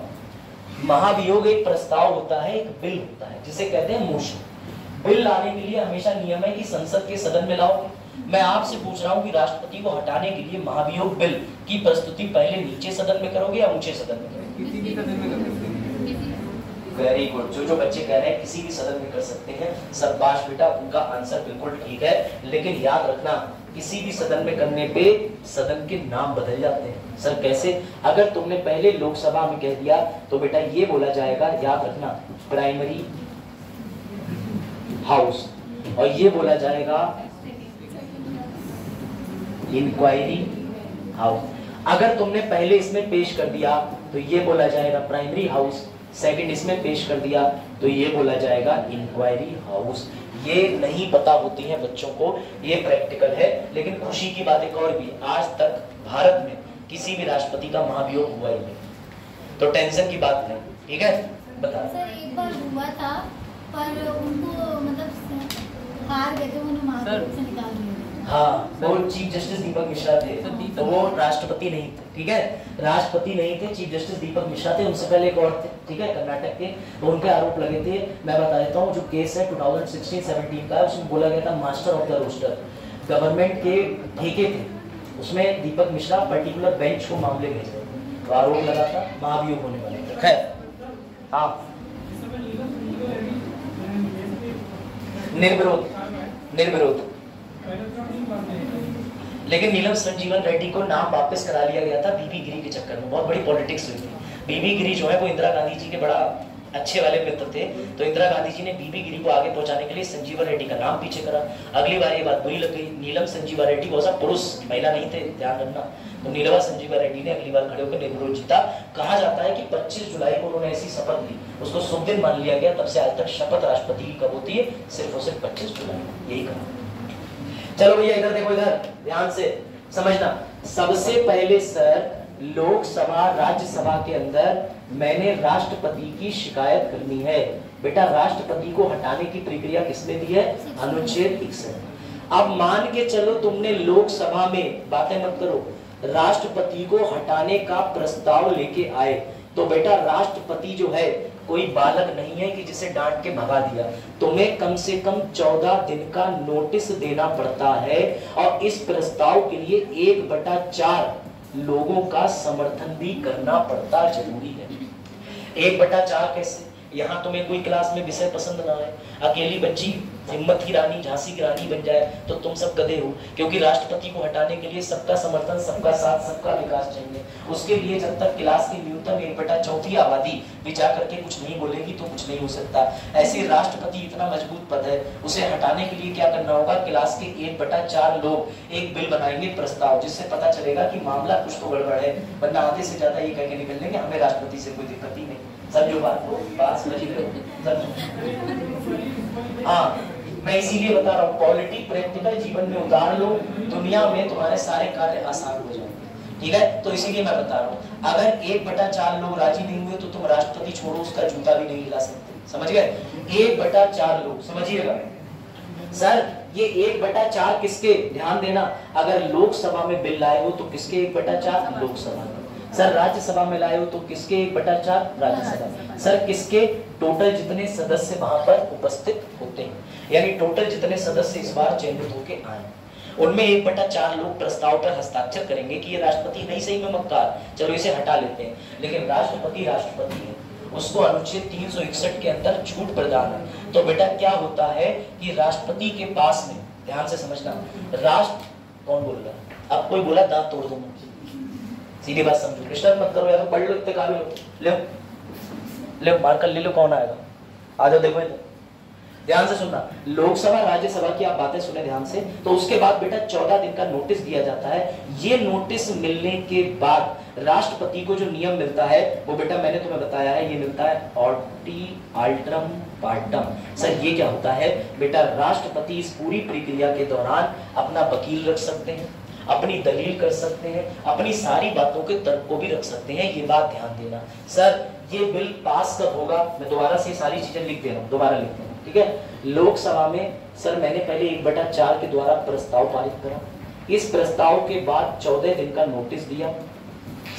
महाभियोग एक प्रस्ताव होता है, एक बिल होता है जिसे कहते हैं मोशन। बिल लाने के लिए हमेशा नियम है कि संसद के सदन में लाओगे। मैं आपसे पूछ रहा हूँ कि राष्ट्रपति को हटाने के लिए महाभियोग बिल की प्रस्तुति पहले नीचे सदन में करोगे या ऊंचे सदन में करोगे? किसी भी सदन में कर सकते हैं। वेरी गुड, जो बच्चे कह रहे हैं किसी भी सदन में कर सकते हैं, शाबाश बेटा, उनका आंसर बिल्कुल ठीक है। लेकिन याद रखना, किसी भी सदन में करने पे सदन के नाम बदल जाते हैं। सर कैसे? अगर तुमने पहले लोकसभा में कह दिया तो बेटा ये बोला जाएगा, याद रखना, प्राइमरी हाउस, और ये बोला जाएगा इंक्वायरी हाउस। अगर तुमने पहले इसमें पेश कर दिया तो ये बोला जाएगा प्राइमरी हाउस, सेकंड इसमें पेश कर दिया तो ये बोला जाएगा इंक्वायरी हाउस। ये नहीं पता होती है बच्चों को, ये प्रैक्टिकल है। लेकिन खुशी की बात एक और भी, आज तक भारत में किसी भी राष्ट्रपति का महाभियोग हुआ ही नहीं, तो टेंशन की बात नहीं। ठीक है, बता। सर एक बार हुआ था, पर उनको मतलब हार गए थे, उन्हें महाभियोग से निकाल दिया। हाँ, वो चीफ जस्टिस दीपक मिश्रा थे, तो वो राष्ट्रपति नहीं थे। ठीक है, राष्ट्रपति नहीं थे, चीफ जस्टिस दीपक मिश्रा थे। उनसे पहले एक और थे, ठीक है, कर्नाटक के, तो उनके आरोप लगे थे। मैं बता देता हूँ, जो केस है 2016-17 का है, उसमें बोला गया था master of the roster, government के ठेके थे, उसमें दीपक मिश्रा पर्टिकुलर बेंच को मामले भेजे, तो आरोप लगा था महाभियोग होने वाले थे। खैर, हाँ, निर्विरोध, निर्विरोध। लेकिन नीलम संजीवन रेड्डी को नाम वापस करा लिया गया था बीबी गिरी के चक्कर में। बहुत बड़ी पॉलिटिक्स हुई थी। बीबी गिरी जो है वो इंदिरा गांधी जी के बड़ा अच्छे वाले मित्र थे, तो इंदिरा गांधी जी ने बीबी गिरी को आगे पहुंचाने के लिए संजीवन रेड्डी का नाम पीछे करा। अगली बार ये बात बुरी लग गई, नीलम संजीवा रेड्डी वो सब पुरुष, महिला नहीं थे, ध्यान रखना। तो नीलम संजीवा रेड्डी ने अगली बार खड़े होकर निर्विरोध जीता। कहा जाता है कि 25 जुलाई को उन्होंने ऐसी शपथ ली, उसको शुभ दिन मान लिया गया। तब से आज तक शपथ राष्ट्रपति की कब होती है? सिर्फ और सिर्फ 25 जुलाई, यही कहा। चलो भैया इधर देखो, इधर ध्यान से समझना। सबसे पहले सर, लोकसभा राज्यसभा के अंदर मैंने राष्ट्रपति की शिकायत करनी है। बेटा राष्ट्रपति को हटाने की प्रक्रिया किसने दी है? अनुच्छेद 61। अब मान के चलो तुमने लोकसभा में, बातें मत करो, राष्ट्रपति को हटाने का प्रस्ताव लेके आए, तो बेटा राष्ट्रपति जो है कोई बालक नहीं है कि जिसे डांट के भगा दिया। तुम्हें कम से कम 14 दिन का नोटिस देना पड़ता है, और इस प्रस्ताव के लिए 1/4 लोगों का समर्थन भी करना पड़ता जरूरी है। 1/4 कैसे? यहाँ तुम्हें कोई क्लास में विषय पसंद ना आए, अकेली बच्ची हिम्मत की रानी, झांसी की रानी बन जाए, तो तुम सब गधे हो। क्योंकि राष्ट्रपति को हटाने के लिए सबका समर्थन, सबका साथ, सबका विकास चाहिए। उसके लिए जब तक क्लास की न्यूनतम 1/4 आबादी भी जा करके कुछ नहीं बोलेगी तो कुछ नहीं हो सकता। ऐसे राष्ट्रपति इतना मजबूत पद है, उसे हटाने के लिए क्या करना होगा? क्लास के 1/4 लोग एक बिल बनाएंगे, प्रस्ताव, जिससे पता चलेगा कि मामला कुछ तो गड़बड़ है, वरना आधे से ज्यादा ये कह के निकल लेंगे हमें राष्ट्रपति से कोई दिक्कत ही नहीं। समझो बात को, बात समझ रहे हो? हाँ, मैं इसीलिए बता रहा हूँ, पॉलिटी प्रैक्टिकल जीवन में उतार लो, दुनिया में तुम्हारे सारे कार्य आसान हो जाएंगे। ठीक है, तो इसीलिए मैं बता रहा हूँ, अगर 1/4 लोग राजी नहीं हुए तो तुम राष्ट्रपति छोड़ो, उसका जूता भी नहीं हिला सकते। समझ गए? 1/4 लोग, समझिएगा सर। ये 1/4 किसके? ध्यान देना, अगर लोकसभा में बिल लाए हो तो किसके 1/4? लोकसभा में। सर राज्यसभा में लाए हो तो किसके 1/4? राज्यसभा। सर किसके? टोटल जितने सदस्य वहां पर उपस्थित होते हैं, यानी टोटल जितने सदस्य इस बार चयनित होके आए, उनमें 1/4 लोग प्रस्ताव पर हस्ताक्षर करेंगे कि ये राष्ट्रपति नहीं सही में मक्कार, चलो इसे हटा लेते हैं। लेकिन राष्ट्रपति राष्ट्रपति है, उसको अनुच्छेद 361 के अंदर छूट प्रदान है। तो बेटा क्या होता है कि राष्ट्रपति के पास में, ध्यान से समझना, कौन बोल रहा है? अब कोई बोला दांत तोड़ दूंगा, सीधी बात समझो, डिस्टर्ब मत करो, या तो पढ़ लो, इतने काबिल हो, ले मार्कर ले लो, कौन आएगा? आ जाओ, देखो ध्यान से सुनना। लोकसभा राज्यसभा की आप बातें सुने ध्यान से। तो उसके बाद बेटा 14 दिन का नोटिस दिया जाता है। ये नोटिस मिलने के बाद राष्ट्रपति को जो नियम मिलता है वो बेटा मैंने तुम्हें बताया है, ये मिलता है ऑर्डी अल्ट्रम पार्टम। सर ये क्या होता है? बेटा राष्ट्रपति इस पूरी प्रक्रिया के दौरान अपना वकील रख सकते हैं, अपनी दलील कर सकते हैं, अपनी सारी बातों के तर्क को भी रख सकते हैं। ये बात ध्यान देना। सर ये बिल पास कब होगा? मैं दोबारा से सारी चीजें लिख दे रहा हूँ, दोबारा लिखते हैं, ठीक है। लोकसभा में सर मैंने पहले 1/4 के द्वारा प्रस्ताव पारित करा। इस प्रस्ताव के बाद 14 दिन का नोटिस दिया।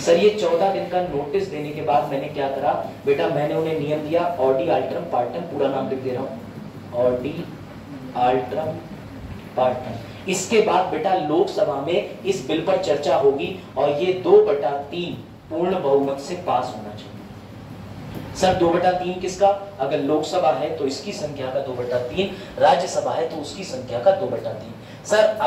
सर ये 14 दिन का नोटिस देने के बाद मैंने क्या करा? बेटा मैंने उन्हें नियम दिया, ऑर्डी अल्ट्रम पार्टम, पूरा नाम लिख दे रहा हूँ, ऑडी आल्ट्रम पार्टनर। इसके बाद बेटा लोकसभा में इस बिल पर चर्चा होगी और ये 2/3 पूर्ण बहुमत से पास होना चाहिए। सर 2/3 किसका? अगर लोकसभा है तो इसकी संख्या का 2/3, राज्यसभा है तो उसकी संख्या का 2/3। सर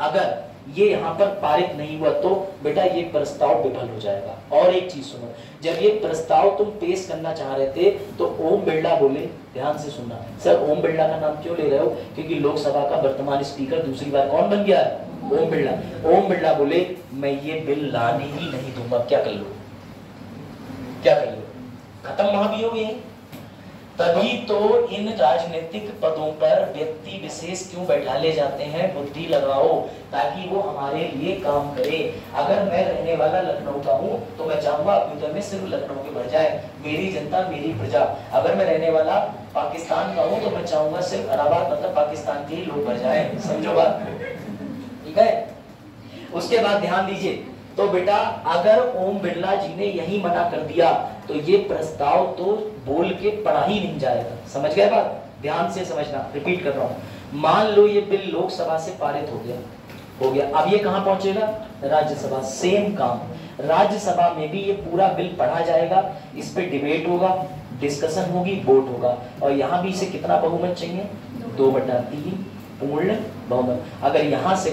अगर ये यहाँ पर पारित नहीं हुआ तो बेटा ये प्रस्ताव विफल हो जाएगा। और एक चीज सुनो, जब ये प्रस्ताव तुम पेश करना चाह रहे थे तो ओम बिरला बोले, ध्यान से सुनना सर, ओम बिरला का नाम क्यों ले रहे हो? क्योंकि लोकसभा का वर्तमान स्पीकर दूसरी बार कौन बन गया है? ओम बिरला। ओम बिरला बोले मैं ये बिल लाने ही नहीं दूंगा। क्या कर लो, क्या कर लो, खत्म महाभियोग यही। तभी तो इन राजनीतिक पदों पर व्यक्ति विशेष क्यों बैठा ले जाते हैं? बुद्धि लगाओ ताकि वो हमारे लिए काम करे। अगर मैं रहने वाला लखनऊ का हूँ तो मैं चाहूंगा अभ्युदय में सिर्फ लखनऊ के बढ़ जाए, मेरी जनता मेरी प्रजा। अगर मैं रहने वाला पाकिस्तान का हूँ तो मैं चाहूंगा सिर्फ इलाहाबाद मतलब पाकिस्तान के ही लोग बढ़ जाए। समझो बात, ठीक है। उसके बाद ध्यान दीजिए, तो बेटा अगर ओम बिरला जी ने यही मना कर दिया तो ये प्रस्ताव तो बोल के पढ़ा ही नहीं जाएगा। समझ गए बात? ध्यान से समझना, रिपीट कर रहा हूं। मान लो ये बिल लोकसभा से पारित हो गया, अब ये कहां पहुंचेगा? राज्यसभा। सेम काम, राज्यसभा में भी ये पूरा बिल पढ़ा जाएगा, इस पे डिबेट होगा, डिस्कशन होगी, वोट होगा, और यहाँ भी इसे कितना बहुमत चाहिए? 2/3 पूर्ण बहुमत। अगर यहाँ से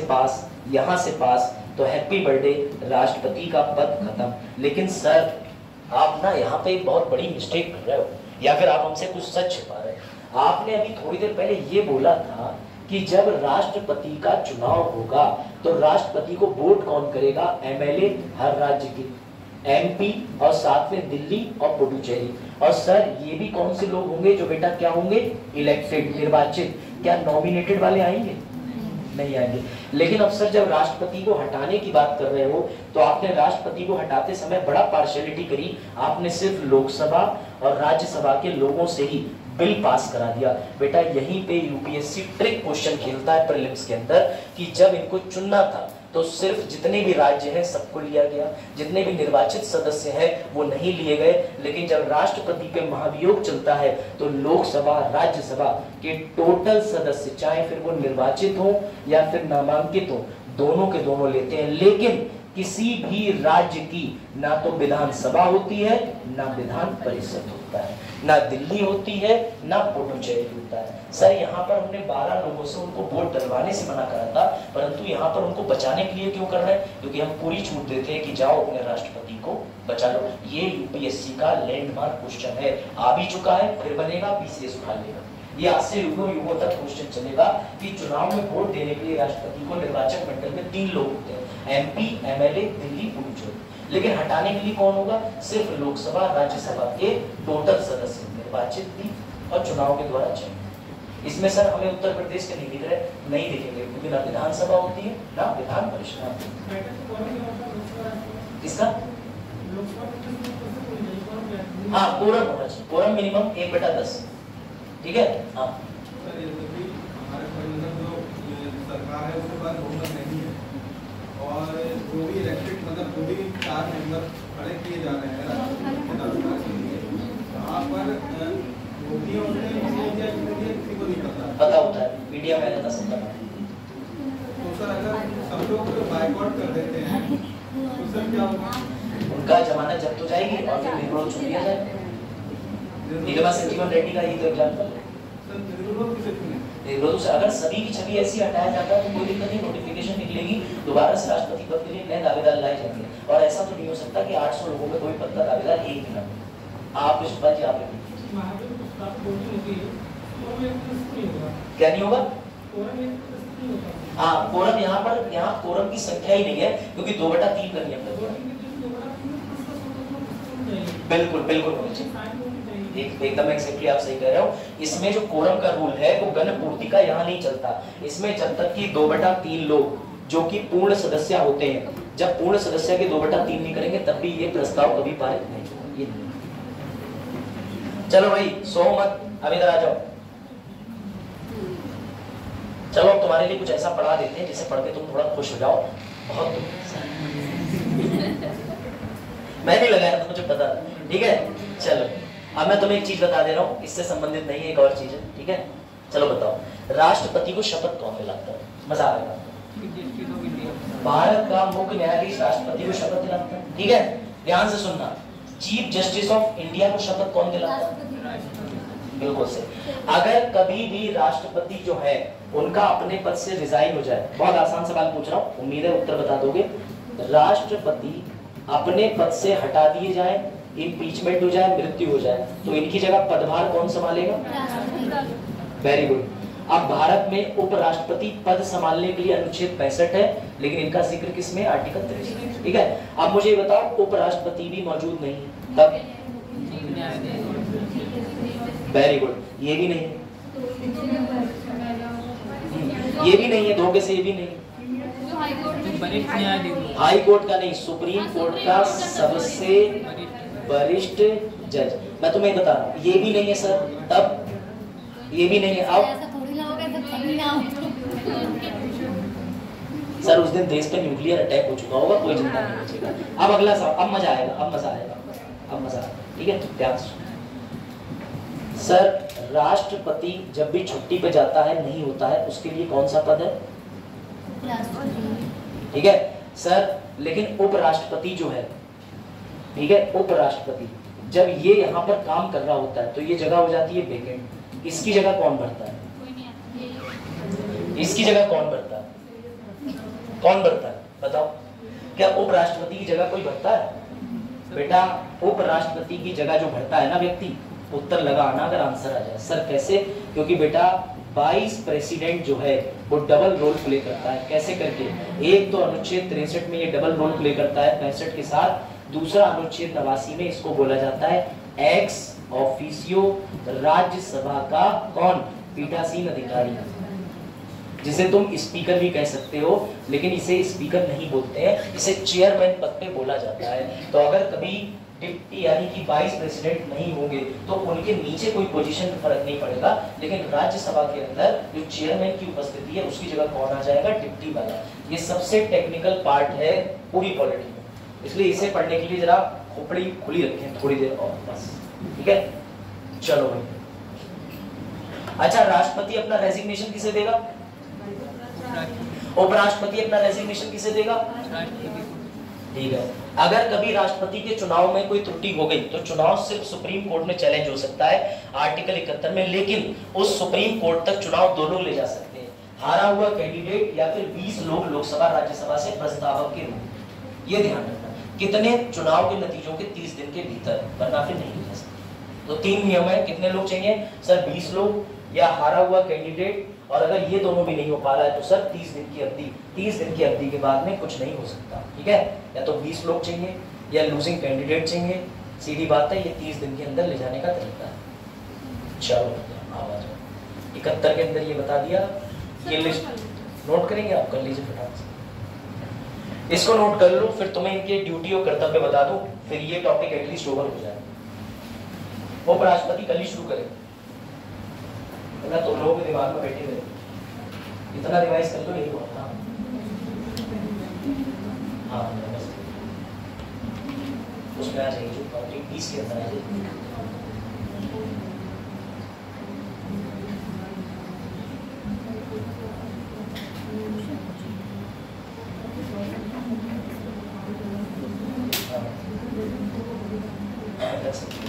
पास तो हैप्पी बर्थडे, राष्ट्रपति का पद खत्म। लेकिन सर आप ना यहाँ पे एक बहुत बड़ी मिस्टेक कर रहे हो, या फिर आप हमसे कुछ सच छिपा रहे हो। आपने अभी थोड़ी देर पहले ये बोला था कि जब राष्ट्रपति का चुनाव होगा तो राष्ट्रपति को वोट कौन करेगा? एमएलए हर राज्य के, एमपी और साथ में दिल्ली और पुडुचेरी। और सर ये भी कौन से लोग होंगे जो बेटा क्या होंगे? इलेक्टेड, निर्वाचित। क्या नॉमिनेटेड वाले आएंगे? नहीं आएंगे। लेकिन अब सर जब राष्ट्रपति को हटाने की बात कर रहे हो तो आपने राष्ट्रपति को हटाते समय बड़ा पार्शियलिटी करी। आपने सिर्फ लोकसभा और राज्यसभा के लोगों से ही बिल पास करा दिया। बेटा यहीं पे यूपीएससी ट्रिक क्वेश्चन खेलता है प्रीलिम्स के अंदर कि जब इनको चुनना था तो सिर्फ जितने भी राज्य हैं सबको लिया गया, जितने भी निर्वाचित सदस्य हैं वो नहीं लिए गए। लेकिन जब राष्ट्रपति पे महाभियोग चलता है तो लोकसभा राज्यसभा के टोटल सदस्य, चाहे फिर वो निर्वाचित हो या फिर नामांकित हो, दोनों के दोनों लेते हैं। लेकिन किसी भी राज्य की ना तो विधानसभा होती है, ना विधान परिषद होता है, ना दिल्ली होती है, ना पुडुचेरी होता है। सर यहाँ पर हमने 12 लोगों से उनको वोट डलवाने से मना करा था, परंतु यहाँ पर उनको बचाने के लिए क्यों कर रहे हैं? क्योंकि हम पूरी छूट देते हैं कि जाओ अपने राष्ट्रपति को बचा लो। ये यूपीएससी का लैंडमार्क क्वेश्चन है, आ भी चुका है, फिर बनेगा, पीसीएस उठा लेगा। ये आज से युगों तक क्वेश्चन चलेगा कि चुनाव में वोट देने के लिए राष्ट्रपति को निर्वाचक मंडल में 3 लोग होते हैं, एमपी, एमएलए, दिल्ली, पुडुचेरी। लेकिन हटाने के लिए कौन होगा? सिर्फ लोकसभा राज्यसभा के टोटल सदस्य, निर्वाचित भी और चुनाव के द्वारा चयनित। इसमें सर हमें उत्तर प्रदेश के नहीं दिख रहे, नहीं दिखेंगे, क्योंकि ना विधानसभा होती है ना विधान परिषद। किसका? हाँ, कोरम होना चाहिए, कोरम मिनिमम 1/10। ठीक है। हाँ सर, ये भी हमारे सरकार है उसके पास बहुमत नहीं है, और जो भी इलेक्टेड मतलब जो भी 4 मेंबर खड़े किए जा रहे हैं वहाँ पर किसी को नहीं पता होता है, मीडिया में रहता सब पता। तो सर अगर सब लोग बाइकआउट कर देते हैं तो सर क्या होगा? उनका जमानत जब्त हो जाएगी और फिर निर्विरोध छूट दिया जाएगा। नीलमा संजीवन रेड्डी का ये तो एग्जाम्पल है। निर्विरोध से अगर सभी की छवि ऐसी हटाया जाता है तो कोई दिक्कत नहीं, नोटिफिकेशन निकलेगी, दोबारा से राष्ट्रपति पद के लिए नए दावेदार लाए जाएंगे। और ऐसा तो नहीं हो सकता कि 800 लोगों में कोई पद का दावेदार एक भी ना हो। आप इस बात याद रखिए। क्या नहीं होगा? हाँ, कोरम यहाँ कोरम की संख्या ही नहीं है, क्योंकि 2/3 का नियम है। बिल्कुल एकदम एक्जेक्टली आप सही कह रहे हो। इसमें जो कोरम का रूल है वो गण पूर्ति का यहाँ नहीं चलता। इसमें जब तक कि 2/3 लोग जो कि पूर्ण सदस्य होते हैं, जब पूर्ण सदस्य के 2/3 नहीं करेंगे तब भी ये प्रस्ताव कभी पारित नहीं होगा। ये चलो भाई, सो मत, अब इधर आ जाओ। चलो तुम्हारे लिए कुछ ऐसा पढ़ा देते हैं जिसे पढ़ के तुम थोड़ा खुश हो जाओ। बहुत मैं नहीं लगाया था, मुझे पता। ठीक है, चलो अब मैं तुम्हें एक चीज बता दे रहा हूँ, इससे संबंधित नहीं है, एक और चीज है। ठीक है, चलो बताओ, राष्ट्रपति को शपथ कौन दिलाता है? मजा आएगा। भारत का मुख्य न्यायाधीश राष्ट्रपति को शपथ दिलाता है, ठीक है? ध्यान से सुनना, चीफ जस्टिस ऑफ इंडिया को शपथ कौन दिलाता है? बिल्कुल सही। अगर कभी भी राष्ट्रपति जो है उनका अपने पद से रिजाइन हो जाए, बहुत आसान सवाल पूछ रहा हूँ, उम्मीद है उत्तर बता दोगे। राष्ट्रपति अपने पद से हटा दिए जाए, इम्पीचमेंट हो जाए, मृत्यु हो जाए, तो इनकी जगह पदभार कौन संभालेगा? Very good. अब भारत में उपराष्ट्रपति पद संभालने के लिए अनुच्छेद 65 है, लेकिन इनका जिक्र किसमें? आर्टिकल 63। ठीक है, अब मुझे बताओ, उपराष्ट्रपति भी मौजूद नहीं है तब? वेरी गुड, ये भी नहीं है, ये भी नहीं है, धोखे से ये भी नहीं। हाई कोर्ट का नहीं, सुप्रीम कोर्ट का सबसे वरिष्ठ जज। मैं तुम्हें बता रहा हूँ, ये भी नहीं है सर, तब ये भी नहीं है। अब सर उस दिन देश पे न्यूक्लियर अटैक हो चुका होगा, कोई चिंता नहीं बचेगा। अब अगला सवाल, अब मजा आएगा, अब मजा आएगा, अब मजा आएगा, ठीक है? ध्यान से सर, राष्ट्रपति जब भी छुट्टी पे जाता है, नहीं होता है, उसके लिए कौन सा पद है? ठीक है सर, लेकिन उपराष्ट्रपति जो है, ठीक है, उपराष्ट्रपति जब ये यहाँ पर काम कर रहा होता है तो ये जगह हो जाती है वेकेंट। इसकी जगह कौन भरता है? इसकी जगह कौन भरता है? कौन भरता है बताओ? क्या उपराष्ट्रपति की जगह कोई भरता है? बेटा, उपराष्ट्रपति की जगह जो भरता है ना व्यक्ति, उत्तर लगा आना अगर आंसर आ जाए। सर कैसे? क्योंकि बेटा वाइस प्रेसिडेंट जो है वो डबल रोल प्ले करता है। कैसे करके? एक तो अनुच्छेद 63 में ये डबल रोल प्ले करता है 65 के साथ, दूसरा अनुच्छेद 89 में इसको बोला जाता है एक्स ऑफिसियो राज्यसभा का कौन? पीठासीन अधिकारी, जिसे तुम स्पीकर भी कह सकते हो, लेकिन इसे स्पीकर नहीं बोलते हैं, इसे चेयरमैन पद पे बोला जाता है। तो अगर कभी डिप्टी यानी कि वाइस प्रेसिडेंट नहीं होंगे तो उनके नीचे कोई पोजीशन में फर्क नहीं पड़ेगा, लेकिन राज्यसभा के अंदर जो चेयरमैन की उपस्थिति है उसकी जगह कौन आ जाएगा? डिप्टी वाला। ये सबसे टेक्निकल पार्ट है पूरी पॉलिटी में, इसलिए इसे पढ़ने के लिए जरा खोपड़ी खुली रखें थोड़ी देर और बस, ठीक है? चलो भाई, अच्छा, राष्ट्रपति अपना रेजिग्नेशन किसे देगा? उपराष्ट्रपति अपना रेजिग्नेशन किसे देगा? ठीक है। अगर कभी राष्ट्रपति के चुनाव में कोई त्रुटि हो गई तो चुनाव सिर्फ सुप्रीम कोर्ट में चैलेंज हो सकता है आर्टिकल 71 में, लेकिन उस सुप्रीम कोर्ट तक चुनाव दो लोग ले जा सकते हैं, हारा हुआ कैंडिडेट या फिर 20 लोग लोकसभा राज्यसभा से प्रस्तावक के रूप। ये ध्यान रखना, कितने चुनाव के नतीजों के 30 दिन के भीतर, वरना फिर नहीं ले जा सकते। तो 3 नियम है, कितने लोग चाहिए सर? 20 लोग या हारा हुआ कैंडिडेट, और अगर ये दोनों भी नहीं हो पा रहा है तो सर 30 दिन की अवधि, 30 दिन की अवधि के बाद में कुछ नहीं हो सकता, ठीक है? या तो 20 लोग चाहिए या लूजिंग कैंडिडेट चाहिए, सीधी बात है, ये 30 दिन के अंदर ले जाने का तरीका है। चलो आवाज 71 के अंदर ये बता दिया, ये लिस्ट नोट करेंगे आप, कर लीजिए फटाफट से, इसको नोट कर लो, फिर तुम्हें इनके ड्यूटी और कर्तव्य बता दो, फिर ये टॉपिक एटलीस्ट ओवर हो जाए। उपराष्ट्रपति कल ही शुरू करें, तो तुम लोग दिमाग में बैठे हुए इतना रिवाइज कर लो, यही बहुत था। हाँ उसमें आ जाएगी जो काउंटिंग 20 के अंदर आ जाएगी।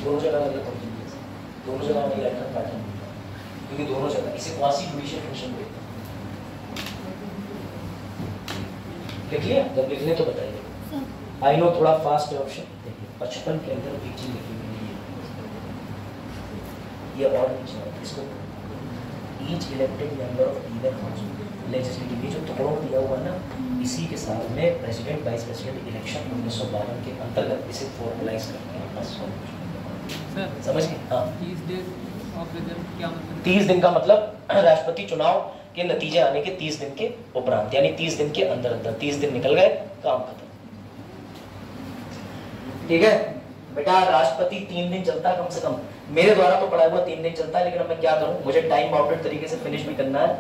दोनों जगह लगे, दोनों जगह में इलेक्ट्रॉन काटना, क्योंकि दोनों जगह इसे क्वासी जुडिशियल फंक्शन बोलते हैं। लिख लिया? जब लिखने तो बताइए। आई नो थोड़ा फास्ट है ऑप्शन। देखिए 55 के अंदर एक चीज लिखी हुई है, ये और इसको each elected member of either house legislative, ये जो टुकड़ों दिया हुआ ना, इसी के साथ में प्रेसिडेंट वाइस प्रेसिडेंट इलेक्शन 1952 के अंतर्गत इसे फॉर्मलाइज करते हैं। बस समझ गए? हाँ, 30 दिन का मतलब राष्ट्रपति चुनाव के नतीजे आने के 30 दिन के उपरांत, यानी 30 दिन के अंदर अंदर, 30 दिन निकल गए, काम खत्म, ठीक है बेटा? राष्ट्रपति 3 दिन चलता है कम से कम, मेरे द्वारा तो पढ़ा हुआ 3 दिन चलता है, लेकिन अब मैं क्या करूं, मुझे टाइम बाउंडेड तरीके से फिनिश भी करना है,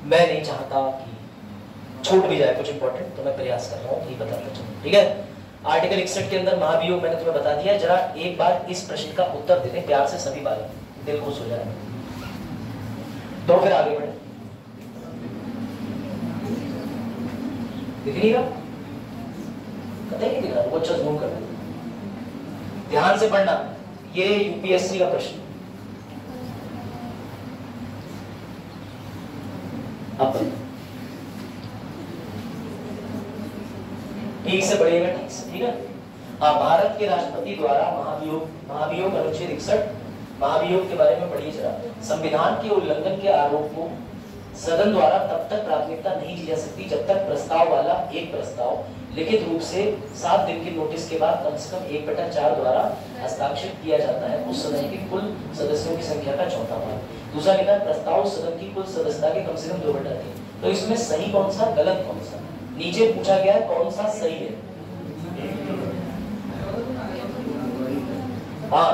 मैं नहीं चाहता कि छूट भी जाए कुछ इंपॉर्टेंट, तो मैं प्रयास कर रहा हूँ कि बताता चलूं, ठीक है? आर्टिकल 61 के अंदर महाभियोग मैंने तुम्हें बता दिया, जरा एक बार इस प्रश्न का उत्तर दे दें प्यार से, सभी बार दिल खुश हो जाए। तो फिर आगे बढ़े। दिख नहीं रहा? कतई नहीं दिख रहा, वो अच्छा जूम कर दे। ध्यान से पढ़ना, ये यूपीएससी का प्रश्न। अब ठीक से पढ़िएगा, ठीक से, ठीक है। भारत के राष्ट्रपति द्वारा महाभियोग अनुच्छेद 61 महाभियोग के बारे में पढ़िए जरा। संविधान के उल्लंघन के आरोप को सदन द्वारा तब तक प्राथमिकता नहीं दी जा सकती जब तक प्रस्ताव वाला एक प्रस्ताव लिखित रूप से 7 दिन के नोटिस के बाद कम से कम 1/4 द्वारा हस्ताक्षरित किया जाता है उस सदन के कुल सदस्यों की संख्या का चौथा भाग। दूसरा लिखा है प्रस्ताव सदन की कुल सदस्यता के कम से कम 2/3। तो इसमें सही कौन सा, गलत कौन सा? नीचे पूछा गया है कौन सा सही है। हाँ,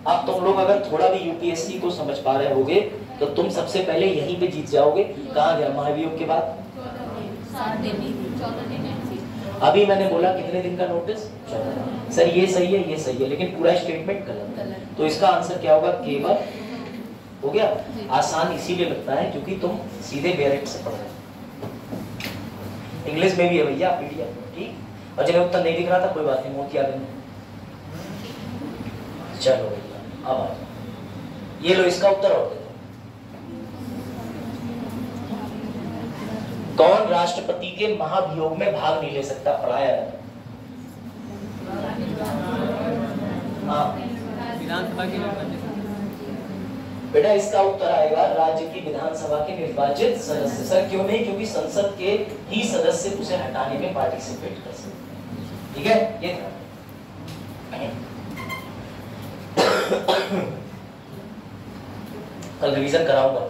अब तुम लोग अगर थोड़ा भी यूपीएससी को समझ पा रहे होगे तो तुम सबसे पहले यहीं पे जीत जाओगे। कहाँ गया महाभियोग के बाद? 7 दिन। अभी मैंने बोला कितने दिन का नोटिस? 14। सर ये सही है, ये सही है, लेकिन पूरा स्टेटमेंट गलत। तो इसका आंसर क्या होगा? केवल। हो गया? आसान इसीलिए लगता है क्योंकि तुम सीधे डायरेक्ट से पढ़ रहे हो। इंग्लिश में भी है भैया पीडीएफ, ठीक। और जिन्हें उत्तर नहीं दिख रहा था कोई बात नहीं, मोती आ गए। चलो भैया अब आ जाओ, ये लो इसका उत्तर और दे दो। कौन राष्ट्रपति के महाभियोग में भाग नहीं ले सकता? पढ़ाया है। हाँ विधानसभा के बेटा इसका उत्तर आएगा राज्य की विधानसभा के निर्वाचित सदस्य। सर क्यों नहीं? क्योंकि संसद के ही सदस्य उसे हटाने में पार्टिसिपेट कर सकते। ठीक है, ये कल रिवीजन कराऊंगा।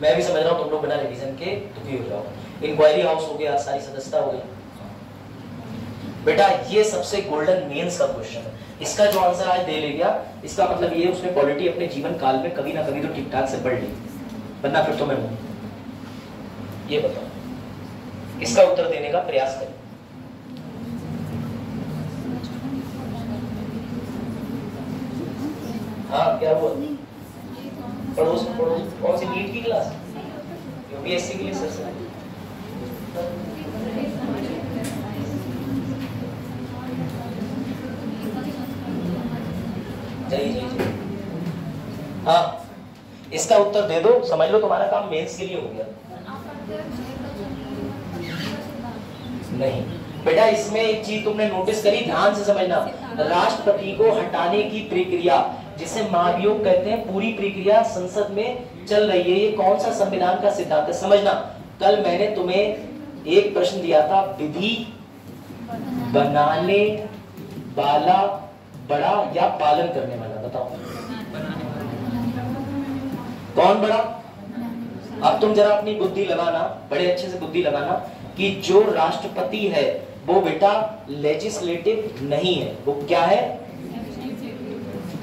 मैं भी समझ रहा हूँ तुम लोग बिना रिवीजन के दुखी हो जाओ। इंक्वायरी हाउस हो गया, सारी सदस्यता हो गई। बेटा ये सबसे गोल्डन मेंस का क्वेश्चन है। इसका जो आंसर आज दे ले गया, इसका मतलब ये उसने पॉलिटी अपने जीवन काल में कभी ना कभी तो ठीक ठाक से पढ़ ली, वरना फिर तो मैं हूं। ये बताओ, इसका उत्तर देने का प्रयास करें। हाँ क्या हुआ? पढ़ोस कौन सी नीट की क्लास? यूपीएससी के लिए सर जी। हाँ इसका उत्तर दे दो, समझ लो तुम्हारा काम मेंस के लिए हो गया। नहीं बेटा, इसमें एक चीज तुमने नोटिस करी, ध्यान से समझना। राष्ट्रपति को हटाने की प्रक्रिया जिसे महाभियोग कहते हैं, पूरी प्रक्रिया संसद में चल रही है। ये कौन सा संविधान का सिद्धांत है समझना। कल मैंने तुम्हें एक प्रश्न दिया था, विधि बनाने वाला बड़ा या पालन करने वाला? बताओ कौन बड़ा? अब तुम जरा अपनी बुद्धि लगाना, बड़े अच्छे से बुद्धि लगाना कि जो राष्ट्रपति है वो बेटा लेजिस्लेटिव नहीं है, वो क्या है?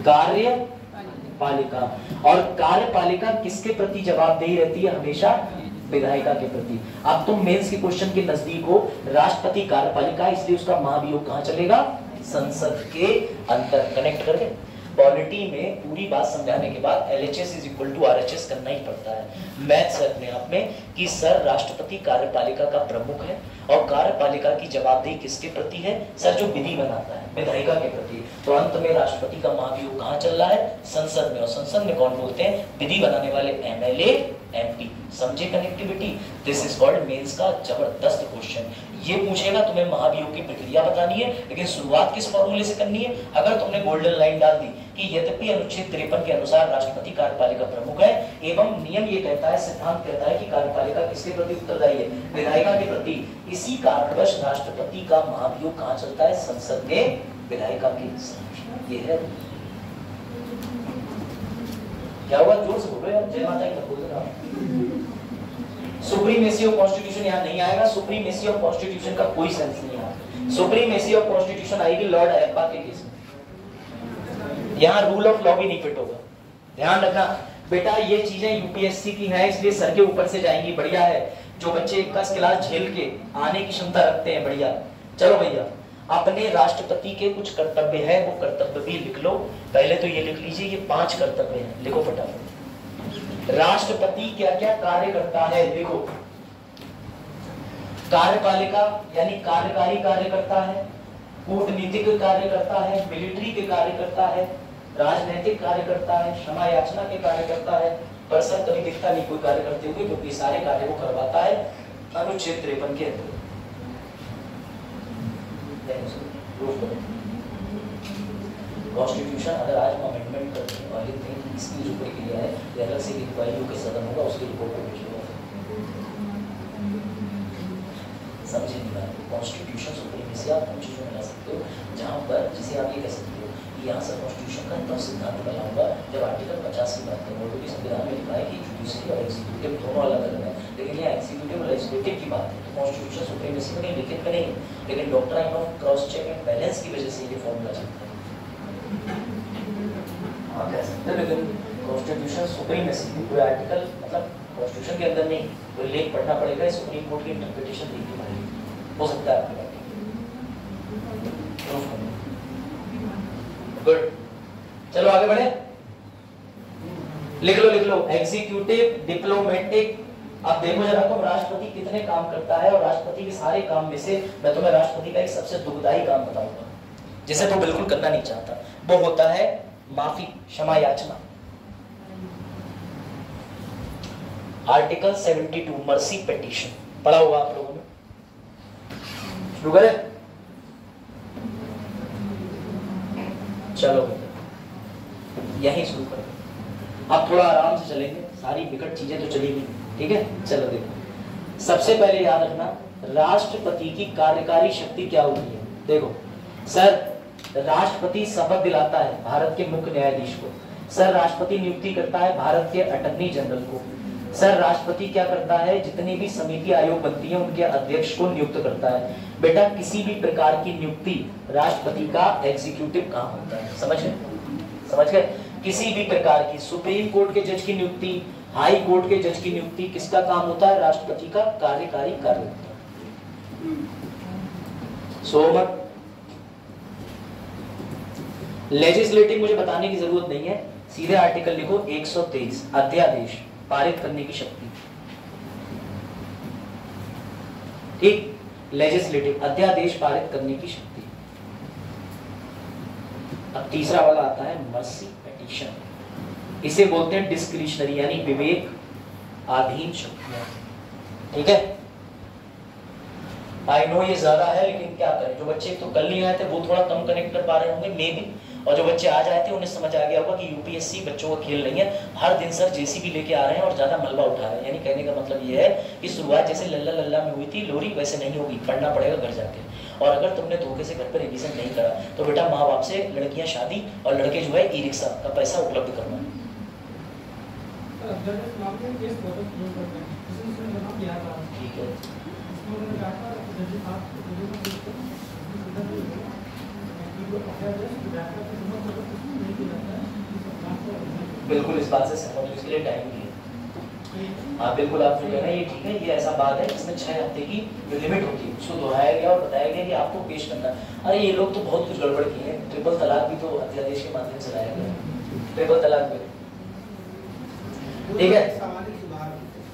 कार्यपालिका। और कार्यपालिका किसके प्रति जवाबदेही रहती है? हमेशा विधायिका के प्रति। अब तुम मेंस के क्वेश्चन के नजदीक हो, राष्ट्रपति कार्यपालिका, इसलिए उसका महाभियोग कहां चलेगा? संसद के अंदर। कनेक्ट करके पॉलिटी में पूरी बात समझाने के बाद LHS is equal to RHS करना ही पड़ता है। मैथ्स है अपने आप में कि सर राष्ट्रपति कार्यपालिका का प्रमुख है और कार्यपालिका की जवाबदेही किसके प्रति है? सर जो विधि बनाता है, विधायिका के प्रति। तो अंत में राष्ट्रपति का महाभियोग कहाँ चल रहा है? संसद में। और संसद में कौन बोलते हैं? विधि बनाने वाले MLA MP। समझे connectivity? This is called mains का जबरदस्त क्वेश्चन। ये पूछेगा तुम्हें महाभियोग की प्रक्रिया बतानी है, लेकिन शुरुआत किस फॉर्मूले से करनी है? अगर तुमने गोल्डन लाइन डाल दी कि यद्यपि अनुच्छेद 53 के अनुसार राष्ट्रपति कार्यपालिका प्रमुख है एवं नियम ये कहता है, सिद्धांत कहता है कि कार्यपालिका किसके प्रति उत्तरदायी है? विधायिका के प्रति। इसी कारणवश राष्ट्रपति का महाभियोग कहाँ चलता है? संसद में विधायिका के साथ। ये है क्या हुआ? जोर से बोलो यार, जय माता की बोल रहा हूं। सुप्रीमेसी ऑफ कॉन्स्टिट्यूशन यहाँ नहीं आएगा। सुप्रीमेसी ऑफ कॉन्स्टिट्यूशन का कोई सेंस नहीं है। सुप्रीमेसी ऑफ कॉन्स्टिट्यूशन आएगी लॉर्ड अयप्पा के केस में। यहाँ रूल ऑफ लॉ भी नहीं फिट होगा, ध्यान रखना बेटा। ये चीजें यूपीएससी की हैं, इसलिए सर के ऊपर से जाएंगी। बढ़िया है जो बच्चे 10 क्लास झेल के आने की क्षमता रखते हैं, बढ़िया। चलो भैया, अपने राष्ट्रपति के कुछ कर्तव्य है, वो कर्तव्य भी लिख लो। पहले तो ये लिख लीजिए, ये 5 कर्तव्य हैं, लिखो फटाफट। राष्ट्रपति क्या क्या कार्य करता है? देखो, कार्यपालिका यानी कार्यकारी कार्य करता है, कूटनीतिक कार्य करता है, मिलिट्री के कार्य करता है, राजनीतिक कार्य करता है, क्षमा याचना के कार्य करता है। पर सर कभी दिखता नहीं कोई कार्य करते हुए, क्योंकि सारे कार्य वो करवाता है अनुच्छेद 53 के अंदर। कॉन्स्टिट्यूशन अगर आज हम अमेंडमेंट करते हैं और लिखते हैं कि इसकी जो प्रक्रिया है ये अलग से इंक्वायरी के सदन होगा, उसकी रिपोर्ट को भेजेगा। समझे नहीं बात? कॉन्स्टिट्यूशन सुप्रीमेसी आप उन चीज़ों में ला सकते हो जहाँ पर, जिसे आप ये कह सकते हो कि यहाँ से कॉन्स्टिट्यूशन का तब सिद्धांत बनाऊंगा जब आर्टिकल 50 की बात करूँगा, क्योंकि संविधान में लिखा है कि जुडिशरी और एग्जीक्यूटिव दोनों अलग अलग है, लेकिन यहाँ एग्जीक्यूटिव और लेजिस्लेटिव की बात है। तो कॉन्स्टिट्यूशन सुप्रीमेसी में कहीं लिखित में नहीं, लेकिन doctrine of cross check and balance की वजह से ये फॉर्मूला चलता है। हाँ कह सकते हैं, लेकिन कॉन्स्टिट्यूशन सुप्रीमेसी कोई आर्टिकल मतलब कॉन्स्टिट्यूशन के अंदर नहीं, कोई लेख पढ़ना पड़ेगा, सुप्रीम कोर्ट की इंटरप्रिटेशन देखनी पड़ेगी, हो सकता है आपकी बात। गुड, चलो आगे बढ़े। लिख लो एग्जीक्यूटिव, डिप्लोमेटिक। अब देखो जरा तुम राष्ट्रपति कितने काम करता है, और राष्ट्रपति के सारे काम में से मैं तुम्हें राष्ट्रपति का एक सबसे दुखदाई काम बताऊंगा जिसे तो बिल्कुल करना नहीं चाहता, वो होता है माफी, क्षमा याचना। आर्टिकल 72 मर्सी पिटीशन पढ़ा होगा आप लोगों ने, शुरू करें? चलो यहीं शुरू करें। अब थोड़ा आराम से चलेंगे, सारी विकट चीजें तो चलेंगी, ठीक है? चलो देखो, सबसे पहले याद रखना राष्ट्रपति की कार्यकारी शक्ति क्या होती है। देखो सर, राष्ट्रपति शपथ दिलाता है भारत के मुख्य न्यायाधीश को। सर राष्ट्रपति नियुक्ति करता है भारत के अटॉर्नी जनरल को। सर राष्ट्रपति क्या करता है, जितनी भी समिति आयोग बनती है उनके अध्यक्ष को नियुक्त करता है। बेटा किसी भी प्रकार की नियुक्ति राष्ट्रपति का एग्जीक्यूटिव काम होता है, समझ गए? किसी भी प्रकार की सुप्रीम कोर्ट के जज की नियुक्ति, हाई कोर्ट के जज की नियुक्ति किसका काम होता है? राष्ट्रपति का कार्यकारी कार्य होता है। सोमत लेजिस्लेटिव मुझे बताने की जरूरत नहीं है, सीधे आर्टिकल लिखो 123 अध्यादेश पारित करने की शक्ति। ठीक, लेजिस्लेटिव अध्यादेश पारित करने की शक्ति। अब तीसरा वाला आता है मर्सी पिटीशन, इसे बोलते हैं डिस्क्रिशनरी यानी विवेक अधीन शक्तियां। ठीक है, आई नो ये ज्यादा है, लेकिन क्या करें, जो बच्चे तो कल नहीं आए थे वो थोड़ा कम कनेक्ट कर पा रहे होंगे मे भी, और जो बच्चे आज आए थे उन्हें समझ आ गया होगा कि यूपीएससी बच्चों का खेल नहीं है। हर दिन सर जेसीबी लेके आ रहे हैं और ज्यादा मलबा उठा रहे हैं, यानी कहने का मतलब ये है कि शुरुआत जैसे लल्ला लल्ला में हुई थी लोरी, वैसे नहीं होगी, पढ़ना पड़ेगा घर जाके। और अगर तुमने धोखे से घर पर रिवीजन नहीं करा तो बेटा माँ बाप से लड़कियां शादी और लड़के जो है ई रिक्शा का पैसा उपलब्ध करना। ठीक है, बिल्कुल इस बात से सहमत हूं, इसके लिए टाइम नहीं है। हाँ बिल्कुल आप जो कहना ये ठीक है, ये ऐसा बात है इसमें 6 हफ्ते की जो लिमिट होती है उसको दोहराया गया और बताया गया कि आपको पेश करना। अरे ये लोग तो बहुत कुछ गड़बड़ किए हैं, ट्रिपल तलाक भी तो अध्यादेश के माध्यम से लाया गया, ट्रिपल तलाक भी। ठीक है,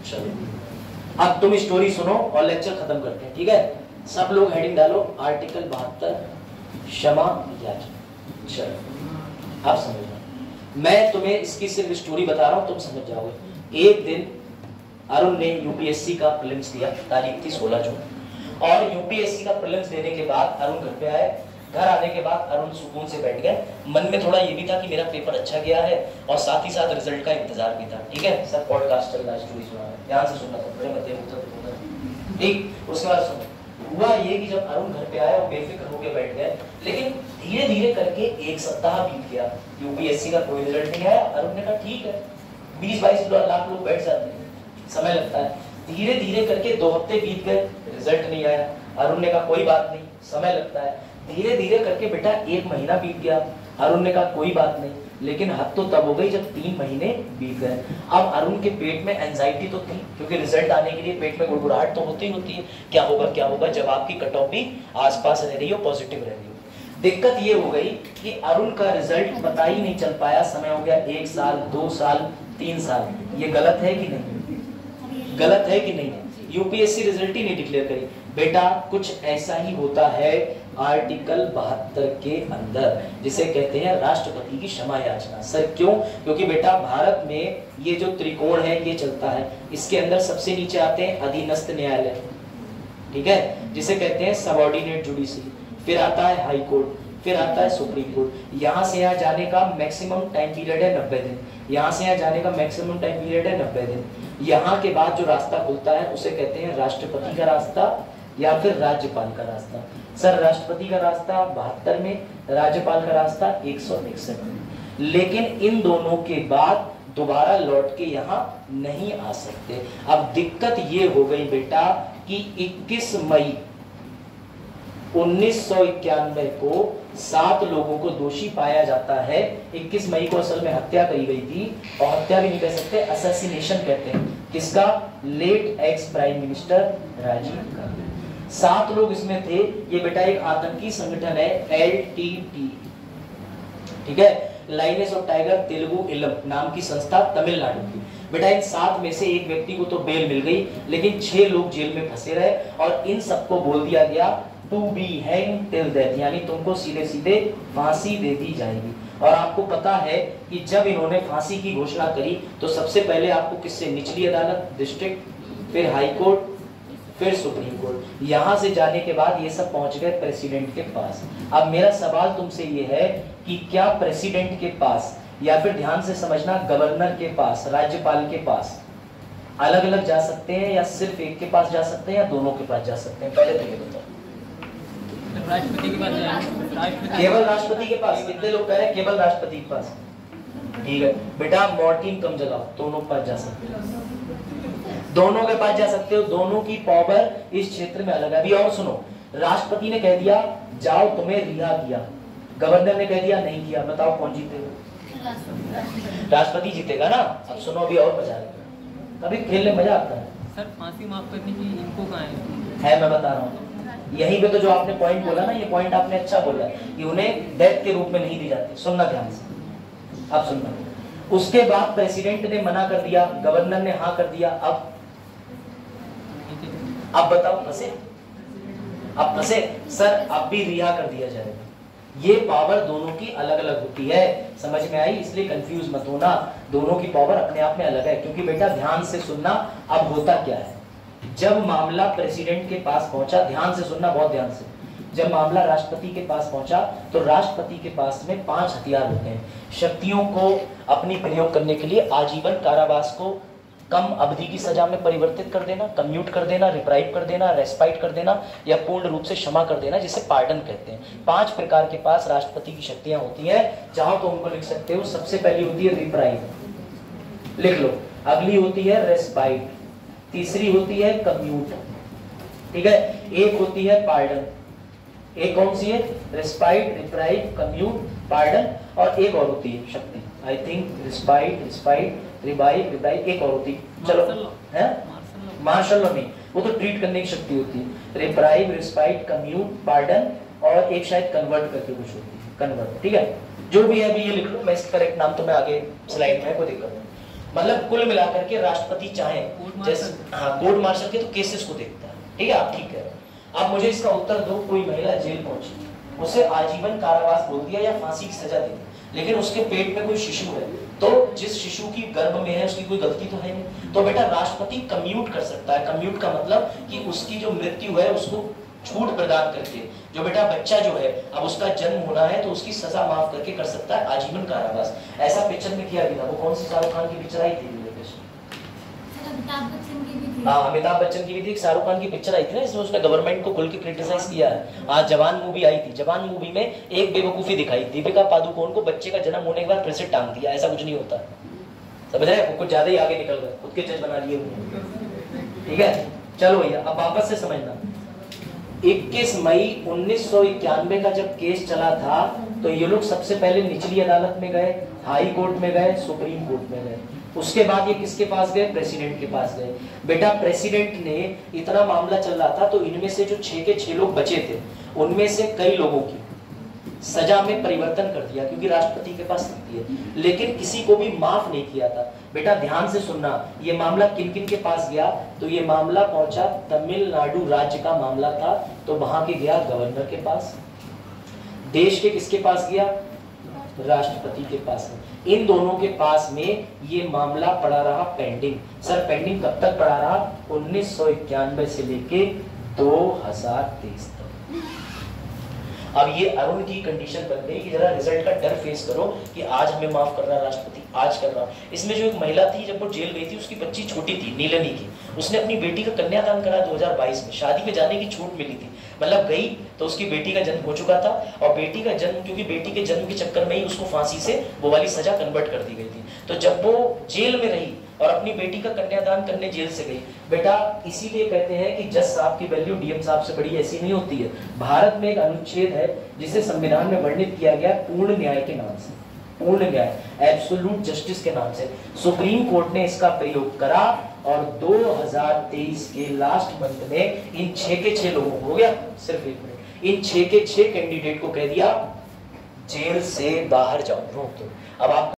चलो अब तुम स्टोरी सुनो और लेक्चर खत्म करते हैं। ठीक है, सब लोग हेडिंग डालो आर्टिकल 72 क्षमा याचना। चलो अब समझना, मैं तुम्हें इसकी सिर्फ स्टोरी बता रहा हूं, तुम समझ जाओगे। एक दिन अरुण ने यूपीएससी का प्रीलिम्स दिया, तारीख थी 16 जून, और यूपीएससी का प्रीलिम्स देने के बाद अरुण घर पे आए। घर आने के बाद अरुण सुकून से बैठ गए, मन में थोड़ा ये भी था कि मेरा पेपर अच्छा गया है और साथ ही साथ रिजल्ट का इंतजार भी था। ठीक है सर, पॉडकास्ट चल रहा है, स्टोरी सुना रहा है, ध्यान से सुनना था, बड़े मध्य उत्तर। ठीक, उसके बाद सुनो, हुआ ये कि जब अरुण घर पे आए और बेफिक्र होकर बैठ गए, लेकिन धीरे धीरे करके एक सप्ताह बीत गया, यूपीएससी का कोई रिजल्ट नहीं आया। अरुण ने कहा ठीक है, 20-22 लाख लोग बैठ जाते हैं, समय लगता है। धीरे धीरे करके 2 हफ्ते बीत गए, रिजल्ट नहीं आया। अरुण ने कहा कोई बात नहीं, समय लगता है। धीरे धीरे करके बेटा 1 महीना बीत गया, अरुण ने कहा कोई बात नहीं, लेकिन हद तो तब हो गई जब 3 महीने बीत गए। अब अरुण के पेट में एंजाइटी तो थी, क्योंकि रिजल्ट आने के लिए पेट में गुड़गुड़ाहट तो होती ही होती है, क्या होगा जब आपकी कट ऑफ भी आसपास रह रही हो, पॉजिटिव रह रही हो। दिक्कत ये हो गई कि अरुण का रिजल्ट पता ही नहीं चल पाया, समय हो गया 1 साल, 2 साल, 3 साल। ये गलत है कि नहीं? गलत है कि नहीं? यूपीएससी रिजल्ट ही नहीं डिक्लेयर करी बेटा। कुछ ऐसा ही होता है आर्टिकल 72 के अंदर, जिसे कहते हैं राष्ट्रपति की क्षमा याचना। सर क्यों? क्योंकि बेटा भारत में ये जो त्रिकोण है ये चलता है, इसके अंदर सबसे नीचे आते हैं अधीनस्थ न्यायालय, ठीक है, जिसे कहते हैं सबऑर्डिनेट जुडिशरी, फिर आता है हाई कोर्ट, फिर आता है सुप्रीम कोर्ट। यहाँ से यहाँ जाने का मैक्सिमम टाइम पीरियड है 90 दिन, यहाँ से यहाँ जाने का मैक्सिमम टाइम पीरियड है 90 दिन। यहाँ के बाद जो रास्ता खुलता है उसे कहते हैं राष्ट्रपति का रास्ता या फिर राज्यपाल का रास्ता। सर राष्ट्रपति का रास्ता 72 में, राज्यपाल का रास्ता 161 में। लेकिन इन दोनों के बाद दोबारा लौट के यहाँ नहीं आ सकते। अब दिक्कत ये हो गई बेटा कि 21 मई 1991 को 7 लोगों को दोषी पाया जाता है। 21 मई को असल में हत्या करी गई थी, और हत्या भी नहीं कह सकते, असैसिनेशन कहते हैं। किसका? Late ex prime minister Rajiv Gandhi. 7 लोग इसमें थे। ये बेटा एक आतंकी संगठन है LTT, ठीक है, लाइनेस ऑफ टाइगर तेलुगु इलम नाम की संस्था, तमिलनाडु की। बेटा इन 7 में से एक व्यक्ति को तो बेल मिल गई, लेकिन 6 लोग जेल में फंसे रहे, और इन सबको बोल दिया गया to be hang till death, यानी तुमको सीधे सीधे फांसी दे दी जाएगी। और आपको पता है कि जब इन्होंने फांसी की घोषणा करी तो सबसे पहले आपको किससे? निचली अदालत, डिस्ट्रिक्ट, फिर हाई कोर्ट, फिर सुप्रीम कोर्ट। यहां से जाने के बाद ये सब पहुंच गए प्रेसिडेंट के पास। अब मेरा सवाल तुमसे ये है कि क्या प्रेसिडेंट के पास, या फिर ध्यान से समझना, गवर्नर के पास, राज्यपाल के पास अलग अलग जा सकते हैं, या सिर्फ एक के पास जा सकते हैं, या दोनों के पास जा सकते हैं? पहले तो ये बताओ। राष्ट्रपति के पास राष्ट्रपति, केवल राष्ट्रपति के पास? कितने लोग कह रहे हैं केवल राष्ट्रपति के पास? ठीक है बेटा, मॉर्टिन कम जगह, दोनों के पास जा सकते हो, दोनों के पास जा सकते हो। दोनों की पावर इस क्षेत्र में अलग है। अभी और सुनो, राष्ट्रपति ने कह दिया जाओ तुम्हें रिहा किया, गवर्नर ने कह दिया नहीं किया, बताओ कौन जीतेगा? राष्ट्रपति जीतेगा ना। अब सुनो, अभी और मजा आएगा, कभी खेलने मजा आता है। सर फांसी माफ करने की इनको कहाँ है मैं बता रहा हूँ, यहीं पे तो जो आपने पॉइंट बोला ना, ये पॉइंट आपने अच्छा बोला कि उन्हें डेथ के रूप में नहीं दी जाती। सुनना ध्यान से, अब सुनना। उसके बाद प्रेसिडेंट ने मना कर दिया, गवर्नर ने हाँ कर दिया। अब बताओ फंसे? अब फंसे? सर अब भी रिहा कर दिया जाएगा। ये पावर दोनों की अलग अलग होती है, समझ में आई? इसलिए कंफ्यूज मत होना, दोनों की पावर अपने आप में अलग है। क्योंकि बेटा ध्यान से सुनना, अब होता क्या है, जब मामला प्रेसिडेंट के पास पहुंचा, ध्यान से सुनना, बहुत ध्यान से, जब मामला राष्ट्रपति के पास पहुंचा तो राष्ट्रपति के पास में 5 हथियार होते हैं शक्तियों को अपनी प्रयोग करने के लिए। आजीवन कारावास को कम अवधि की सजा में परिवर्तित कर देना, कम्यूट कर देना, रिप्राइव कर देना, रेस्पाइट कर देना, या पूर्ण रूप से क्षमा कर देना, जिसे पार्डन कहते हैं। 5 प्रकार के पास राष्ट्रपति की शक्तियां होती हैं। चाहो तो उनको लिख सकते हो। सबसे पहली होती है रिप्राइव, लिख लो। अगली होती है रेस्पाइट, तीसरी होती है कम्यूट, ठीक है। एक होती है पार्डन। एक कौन सी है? रेस्पाइट, रिप्राइव, कम्यूट, पार्डन, और एक और होती है शक्ति। I think respite, revive, reprieve, एक और होती है। चलो है मार्शल लॉ नहीं, वो तो ट्रीट करने की शक्ति होती है। रिप्राइव, रिस्पाइट, कम्यूट, पार्डन, और एक शायद कन्वर्ट करके कुछ होती है, कन्वर्ट, ठीक है। जो भी है अभी ये लिख लो, मैं इसका करेक्ट नाम तो मैं आगे स्लाइड में, कोई दिक्कत नहीं। मतलब कुल मिलाकर के राष्ट्रपति चाहे जैसे, हाँ, कोर्ट मार्शल के तो केसेस को देखता है, ठीक है। आप ठीक है। अब मुझे इसका उत्तर दो। कोई महिला जेल पहुंची, उसे आजीवन कारावास बोल दिया या फांसी की सजा दी, लेकिन उसके पेट में कोई शिशु है, तो जिस शिशु की गर्भ में है उसकी कोई गलती तो है नहीं, तो बेटा राष्ट्रपति कम्यूट कर सकता है। कम्यूट का मतलब कि उसकी जो मृत्यु है उसको छूट प्रदान करके, जो बेटा बच्चा जो है अब उसका जन्म होना है तो उसकी सजा माफ करके कर सकता है आजीवन कारावास। ऐसा पिक्चर में किया गया। वो कौन सी शाहरुख खान की पिक्चर आई थी? हाँ, अमिताभ बच्चन की भी थी। शाहरुख खान की पिक्चर आई थी ना, इसमें उसने गवर्नमेंट को खुल के क्रिटिसाइज किया है। आज जवान मूवी आई थी। जवान मूवी में एक बेवकूफी दिखाई, दीपिका पादुकोण को बच्चे का जन्म होने के बाद फिर से टांग दिया। ऐसा कुछ नहीं होता, समझ रहे? वो कुछ ज्यादा ही आगे निकल गए, खुद के जज बना लिए, ठीक है। चलो भैया अब वापस से समझना। 21 मई 1991 का जब केस चला था तो ये लोग सबसे पहले निचली अदालत में गए, हाई कोर्ट में गए, सुप्रीम कोर्ट में गए। उसके बाद ये किसके पास गए? प्रेसिडेंट के पास गए। बेटा प्रेसिडेंट ने, इतना मामला चल रहा था तो इनमें से जो 6 के 6 लोग बचे थे, उनमें से कई लोगों की सजा में परिवर्तन कर दिया क्योंकि राष्ट्रपति के पास शक्ति है, लेकिन किसी को भी माफ नहीं किया था। बेटा ध्यान से सुनना, ये मामला किन किन के पास गया, तो ये मामला पहुंचा तमिलनाडु राज्य का मामला था, तो वहां के गया गवर्नर के पास। देश के किसके पास गया, राष्ट्रपति के पास। इन दोनों के पास में ये मामला पड़ा रहा पेंडिंग। सर पेंडिंग कब तक पड़ा रहा, 1991 से लेके 2023 तक। अब ये अरुण की कंडीशन बन गई कि जरा रिजल्ट का डर फेस करो कि आज हमें माफ कर रहा राष्ट्रपति, आज कर रहा। इसमें जो एक महिला थी, जब वो जेल गई थी, उसकी बच्ची छोटी थी, नीलनी की, उसने अपनी बेटी का कन्यादान करा 2022 में, शादी में जाने की छूट मिली थी, मतलब गई तो उसकी बेटी का जन्म हो चुका था, और बेटी का जन्म, क्योंकि बेटी के जन्म के चक्कर में ही उसको फांसी से वो वाली सजा कन्वर्ट कर दी गई थी। तो जब वो जेल में रही और अपनी बेटी का कन्यादान करने जेल से गई, बेटा इसीलिए कहते हैं कि जज साहब की वैल्यू डीएम साहब से बड़ी ऐसी नहीं होती है। भारत में एक अनुच्छेद है जिसे संविधान में वर्णित किया गया पूर्ण न्याय के नाम से, पूर्ण न्याय, एब्सोल्यूट जस्टिस के नाम से। सुप्रीम कोर्ट ने इसका प्रयोग करा और 2023 के लास्ट मंथ में इन 6 के 6 लोगों को, हो गया सिर्फ 1 मिनट, इन 6 के 6 कैंडिडेट को कह दिया जेल से बाहर जाओ, रोक दो। अब आप